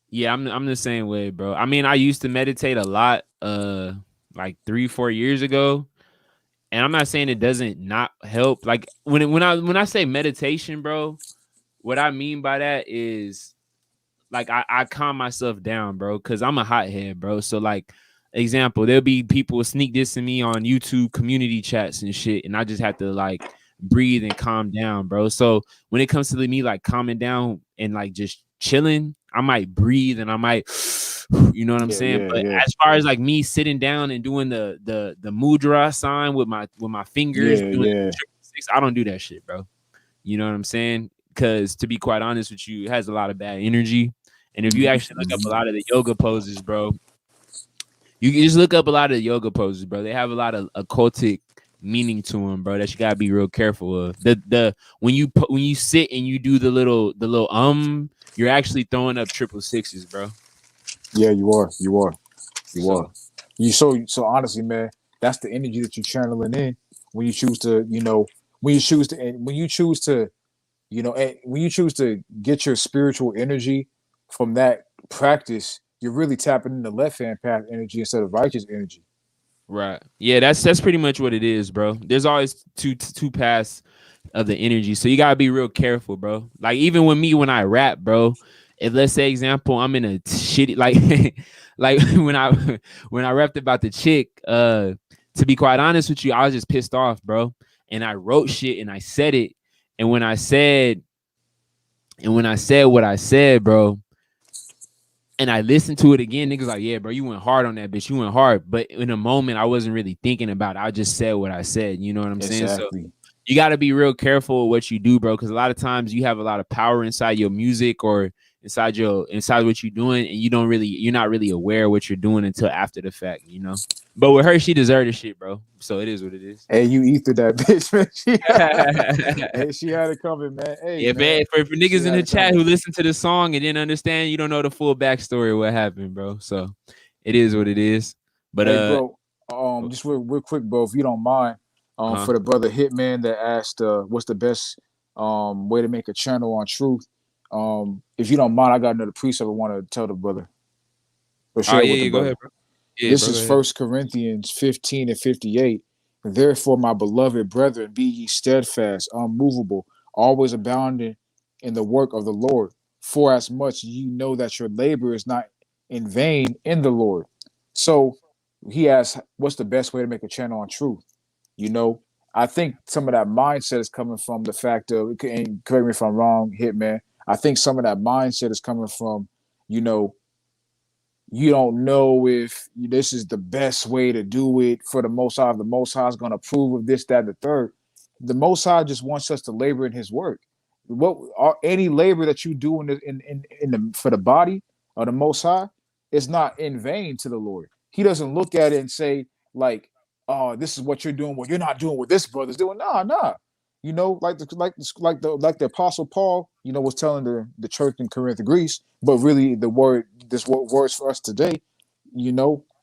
Yeah, I'm the same way, bro. I mean, I used to meditate a lot, like 3-4 years ago, And I'm not saying it doesn't not help. Like when I say meditation, bro, what I mean by that is like I calm myself down, bro, because I'm a hothead, bro. So like example, there'll be people sneak dissing me on YouTube community chats and shit, and I just have to like breathe and calm down, bro. So when it comes to me like calming down and like just chilling, I might breathe and I might you know what I'm saying? But as far as like me sitting down and doing the mudra sign with my fingers doing the 666, I don't do that shit, bro. You know what I'm saying? Because to be quite honest with you, it has a lot of bad energy. And if you actually look up a lot of the yoga poses, bro, you can just look up a lot of the yoga poses, bro. They have a lot of occultic meaning to them, bro, that you gotta be real careful of. The when you sit and you do the little you're actually throwing up 666s, bro. Yeah, you are. So honestly, man, that's the energy that you're channeling in when you choose to, when you choose to, when you choose to get your spiritual energy from that practice, you're really tapping into left hand path energy instead of righteous energy. Right. Yeah, that's pretty much what it is, bro. There's always two paths of the energy, so you gotta be real careful, bro. Like even with me when I rap, bro. If let's say example, I'm in a shitty like like when I rapped about the chick, to be quite honest with you, I was just pissed off, bro. And I wrote shit and I said it. And when I said what I said, bro, and I listened to it again, niggas like, yeah, bro, you went hard on that bitch. You went hard. But in a moment, I wasn't really thinking about it. I just said what I said. You know what I'm saying? So you got to be real careful with what you do, bro, because a lot of times you have a lot of power inside your music or inside what you're doing, and you're not really aware of what you're doing until after the fact, you know. But with her, she deserved the shit, bro. So it is what it is. Hey, you ethered that bitch, man. She had it coming, man. Hey, yeah, man. For niggas in the chat who listen to the song and didn't understand, you don't know the full backstory of what happened, bro. So it is what it is. But hey, bro, just real quick, bro, if you don't mind, for the brother Hitman that asked, what's the best way to make a channel on truth? If you don't mind, I got another precept I want to tell the brother. Or share with the brother. Go ahead, bro. Yeah, this is 1 Corinthians 15 and 58. Therefore, my beloved brethren, be ye steadfast, unmovable, always abounding in the work of the Lord. For as much ye know that your labor is not in vain in the Lord. So he asks, what's the best way to make a channel on truth? You know, I think some of that mindset is coming from the fact of, and correct me if I'm wrong, Hitman, I think some of that mindset is coming from, you don't know if this is the best way to do it for the Most High. If the Most High is going to approve of this, that, and the third. The Most High just wants us to labor in His work. Any labor that you do for the body of the Most High is not in vain to the Lord. He doesn't look at it and say like, "Oh, this is what you're doing. Well, you're not doing what this brother's doing." Nah. You know, like the Apostle Paul, was telling the church in Corinth, Greece, but really words for us today,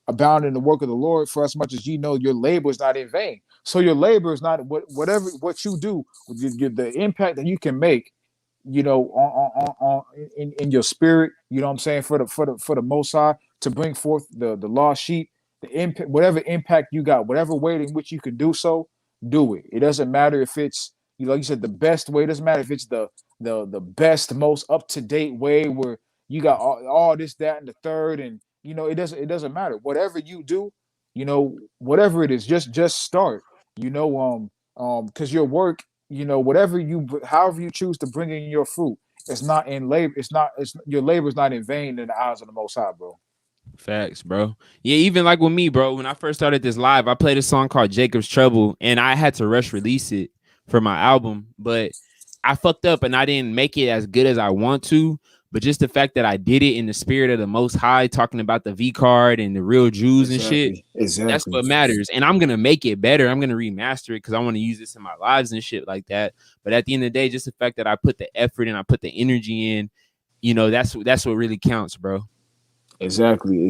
abound in the work of the Lord, for as much as your labor is not in vain. So your labor is not whatever you do, the impact that you can make, in your spirit, you know what I'm saying, for the Most High, to bring forth the lost sheep, the impact, whatever impact you got, whatever way in which you can do so. Do it. It doesn't matter if it's, like you said, the best way. It doesn't matter if it's the best, most up to date way where you got all this, that, and the third, and it doesn't matter. Whatever you do, whatever it is, just start. Because your work, however you choose to bring in your fruit, it's not in labor. Your labor is not in vain in the eyes of the Most High, bro. Facts, bro. Yeah, even like with me, bro, when I first started this live, I played a song called Jacob's Trouble, and I had to rush release it for my album, but I fucked up and I didn't make it as good as I want to. But just the fact that I did it in the spirit of the Most High, talking about the V card and the real Jews and shit, that's what matters. And I'm gonna make it better. I'm gonna remaster it because I want to use this in my lives and shit like that. But at the end of the day, just the fact that I put the effort and I put the energy in, that's what really counts, bro. Exactly.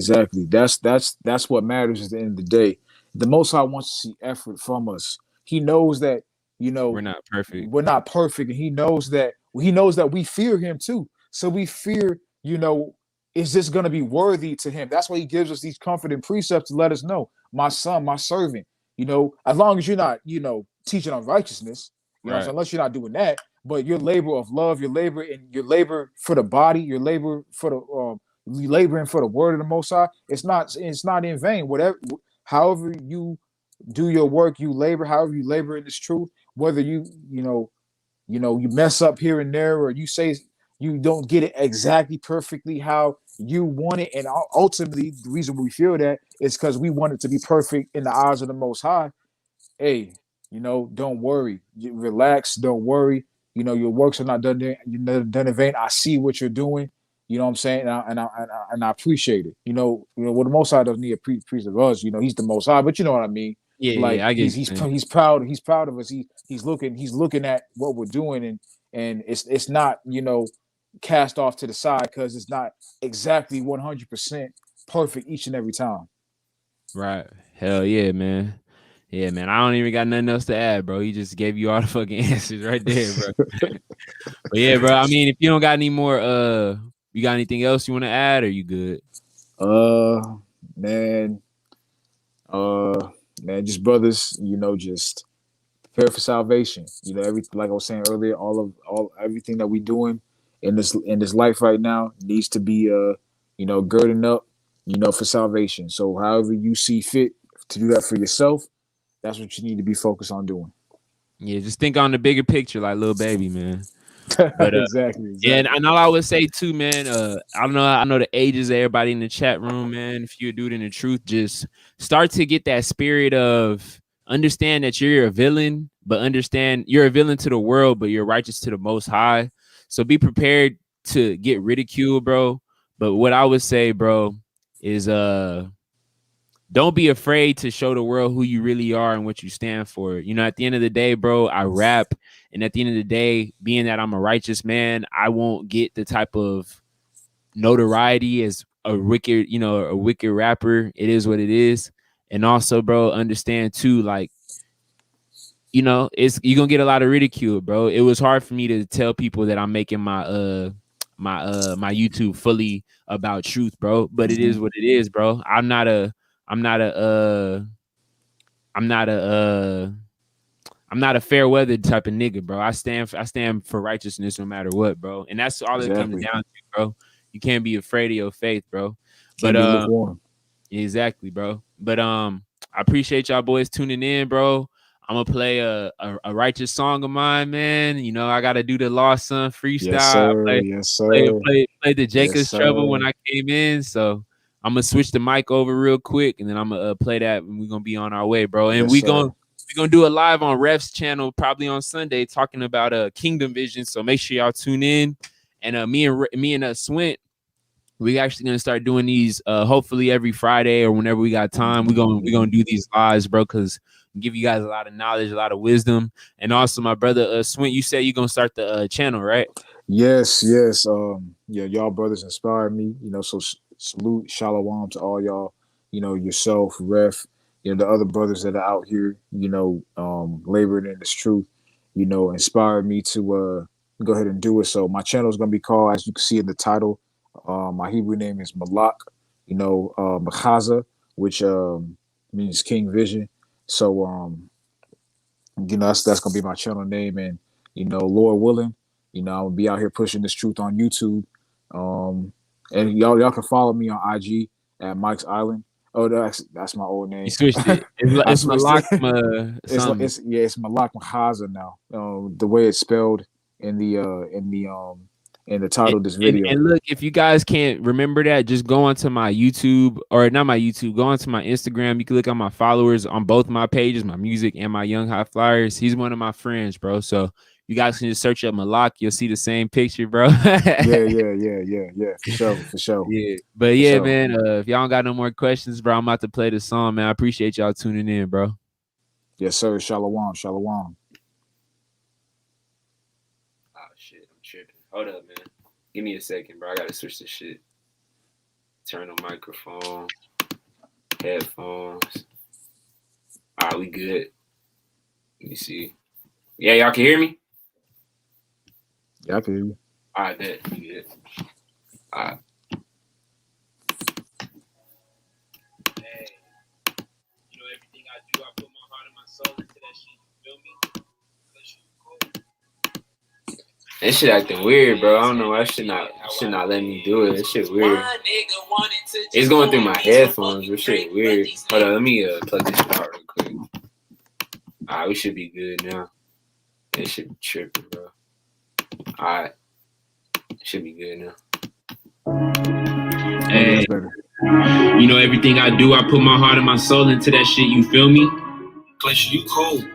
That's what matters at the end of the day. The Most High wants to see effort from us. He knows that we're not perfect. And he knows that we fear Him too. So we fear, is this going to be worthy to Him? That's why He gives us these comforting precepts to let us know, my son, my servant. as long as you're not, teaching on righteousness, what I'm Right. saying, unless you're not doing that, but your labor of love, your labor for the body, your labor for the you laboring for the word of the Most High, it's not in vain. However you do your work, you labor, however you labor in this truth, whether you mess up here and there, or you say you don't get it exactly perfectly how you want it, and ultimately the reason we feel that is because we want it to be perfect in the eyes of the Most High. Hey, don't worry, relax, don't worry. Your works are not done in vain. I see what you're doing. You know what I'm saying, and I appreciate it. Well, the Most High doesn't need a priest of us. He's the Most High, but you know what I mean. Yeah, Like yeah, I get he's what he's you're saying. he's proud. He's proud of us. He's looking at what we're doing, and it's not cast off to the side because it's not exactly 100% perfect each and every time. Right. Hell yeah, man. Yeah, man. I don't even got nothing else to add, bro. He just gave you all the fucking answers right there, bro. But yeah, bro. I mean, if you don't got any more, you got anything else you want to add, or you good? Man, man, just brothers, just prepare for salvation. Everything, like I was saying earlier, all everything that we doing in this life right now needs to be girding up, for salvation. So however you see fit to do that for yourself, that's what you need to be focused on doing. Yeah, just think on the bigger picture, like little baby, man. But Exactly. yeah, and all I would say too, man. I know the ages of everybody in the chat room, man. If you're a dude in the truth, just start to get that spirit of understand that you're a villain, but understand you're a villain to the world, but you're righteous to the Most High. So be prepared to get ridiculed, bro. But what I would say, bro, is don't be afraid to show the world who you really are and what you stand for. At the end of the day, bro, I rap. And at the end of the day, being that I'm a righteous man, I won't get the type of notoriety as a wicked rapper. It is what it is. And also, bro, understand too, like, you're gonna get a lot of ridicule, bro. It was hard for me to tell people that I'm making my YouTube fully about truth, bro. But it is what it is, bro. I'm not a I'm not a fair weather type of nigga, bro. I stand for righteousness no matter what, bro. And that's all it comes Exactly. down to, bro. You can't be afraid of your faith, bro. Can't But be lukewarm. exactly, bro. But I appreciate y'all boys tuning in, bro. I'm gonna play a righteous song of mine, man. I gotta do the Lost Son Yes, freestyle. sir. Yes, sir. Play the Yes, Jacob's Trouble when sir. I came in. So I'm gonna switch the mic over real quick, and then I'm gonna play that, and we're gonna be on our way, bro. And Yes, sir. we're gonna do it live on Ref's channel probably on Sunday, talking about Kingdom Vision. So make sure y'all tune in. And me and Swint, we actually gonna start doing these hopefully every Friday or whenever we got time. We're gonna do these lives, bro, because give you guys a lot of knowledge, a lot of wisdom. And also my brother Swint, you said you're gonna start the channel, right? Yes, yes. Yeah, y'all brothers inspired me. So salute, shalom to all y'all. Yourself, Ref. The other brothers that are out here. Laboring in this truth. Inspired me to go ahead and do it. So my channel is gonna be called, as you can see in the title. My Hebrew name is Malak. Machaazah, which means King Vision. So that's gonna be my channel name, and Lord willing, I'll be out here pushing this truth on YouTube. And y'all can follow me on IG at Mike's Island. Oh, that's my old name. You switched it. I It's switched Malak it. something. It's Malak Machaazah now. The way it's spelled in the title of this video. And look, if you guys can't remember that, just go onto my YouTube, or not my YouTube, go onto my Instagram. You can look at my followers on both my pages, my music and my Young High Flyers. He's one of my friends, bro. So you guys can just search up Malak. You'll see the same picture, bro. Yeah. For sure. Yeah. But For yeah, sure. man, if y'all don't got no more questions, bro, I'm about to play the song, man. I appreciate y'all tuning in, bro. Yes, sir. Shalom. Shalom. Oh shit, I'm tripping. Hold up, man. Give me a second, bro. I gotta switch this shit. Turn the microphone, headphones. All right, we good. Let me see. Yeah, y'all can hear me? Yeah, I can hear you. All right, bet. We good. All right. Hey, everything I do, I put my heart That shit acting weird, bro. I don't know why should not let me do it. That shit weird. It's going through my headphones. This shit weird. Hold on, let me plug this shit out real quick. Alright, we should be good now. It should be tripping, bro. Alright. Should be good now. Hey, you know, everything I do, I put my heart and my soul into that shit, you feel me? Plus, you cold.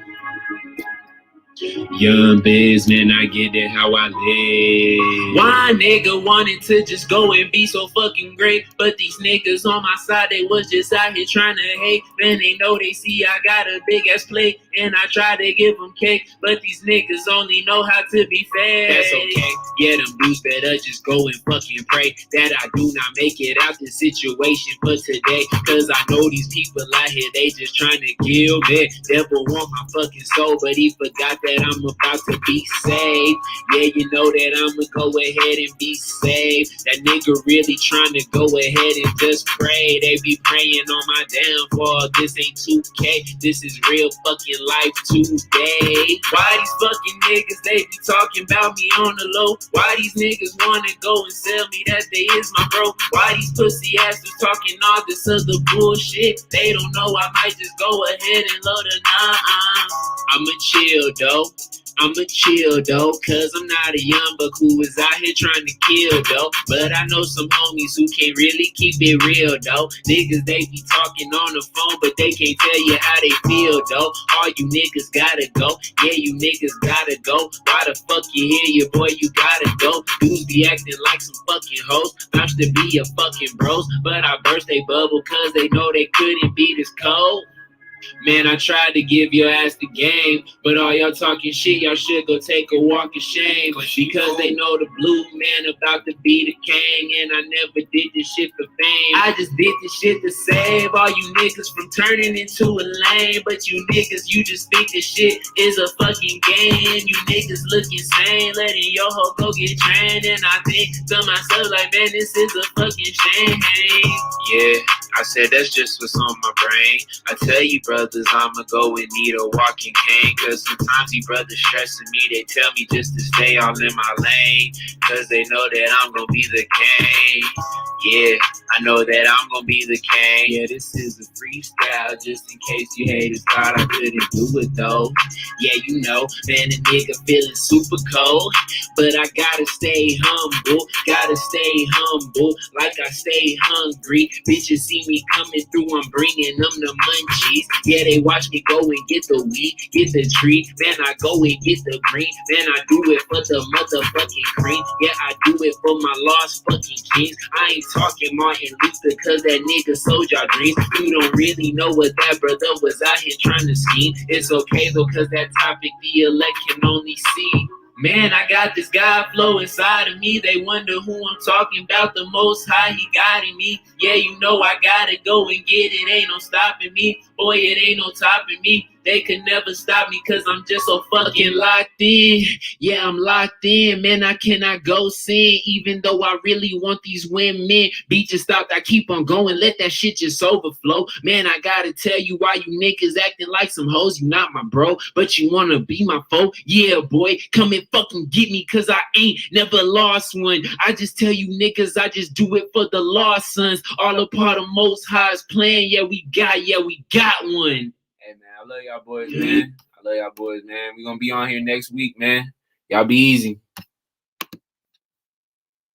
Young biz, man, I get it how I live. Why nigga wanted to just go and be so fucking great, but these niggas on my side, they was just out here trying to hate. Man, they know they see I got a big ass plate, and I try to give them cake, but these niggas only know how to be fed. That's okay. Yeah, them dudes better just go and fucking pray that I do not make it out this situation for today, cause I know these people out here, they just trying to kill me. Devil want my fucking soul, but he forgot that I'm about to be saved. Yeah, you know that I'ma go ahead and be saved. That nigga really trying to go ahead and just pray. They be praying on my downfall. This ain't 2K, this is real fucking life today. Why these fucking niggas, they be talking about me on the low? Why these niggas wanna go and sell me that they is my bro? Why these pussy asses talking all this other bullshit? They don't know I might just go ahead and load a I'ma chill though. I'ma chill though, cause I'm not a young buck who is out here trying to kill though. But I know some homies who can't really keep it real though. Niggas, they be talking on the phone, but they can't tell you how they feel though. All you niggas gotta go, yeah, you niggas gotta go. Why the fuck you hear your boy, you gotta go. Dudes be acting like some fucking hoes, vouch to be a fucking bros, but I burst they bubble cause they know they couldn't be this cold. Man, I tried to give your ass the game, but all y'all talking shit, y'all should go take a walk of shame. Because they know the blue man about to be the king, and I never did this shit for fame. I just did this shit to save all you niggas from turning into a lame. But you niggas, you just think this shit is a fucking game. You niggas look insane, letting your hoe go get trained. And I think to myself like, man, this is a fucking shame. Yeah, I said that's just what's on my brain. I tell you, brothers, I'ma go and need a walking cane, cause sometimes these brothers stressing me. They tell me just to stay all in my lane, cause they know that I'm gonna be the king. Yeah, I know that I'm gonna be the king. Yeah, this is a freestyle, just in case you haters thought I couldn't do it though. Yeah, you know, man, a nigga feeling super cold, but I gotta stay humble, like I stay hungry. Bitches see me coming through, I'm bringing them the munchies. Yeah, they watch me go and get the weed, get the tree. Man, I go and get the green. Man, I do it for the motherfucking cream. Yeah, I do it for my lost fucking kings. I ain't talking Martin Luther, cause that nigga sold y'all dreams. You don't really know what that brother was out here trying to scheme. It's okay though, cause that topic the elect can only see. Man, I got this God flow inside of me. They wonder who I'm talking about, the Most High, he guiding me. Yeah, you know I gotta go and get it. Ain't no stopping me. Boy, it ain't no topping me. They could never stop me cause I'm just so fucking locked in. Yeah, I'm locked in. Man, I cannot go sin. Even though I really want these women. Beat just stopped, I keep on going. Let that shit just overflow. Man, I gotta tell you why you niggas acting like some hoes. You not my bro, but you wanna be my foe. Yeah, boy, come and fucking get me cause I ain't never lost one. I just tell you niggas, I just do it for the lost sons. All a part of Most High's plan. Yeah, we got one. Hey, man, I love y'all boys, man. We gonna be on here next week, man. Y'all be easy.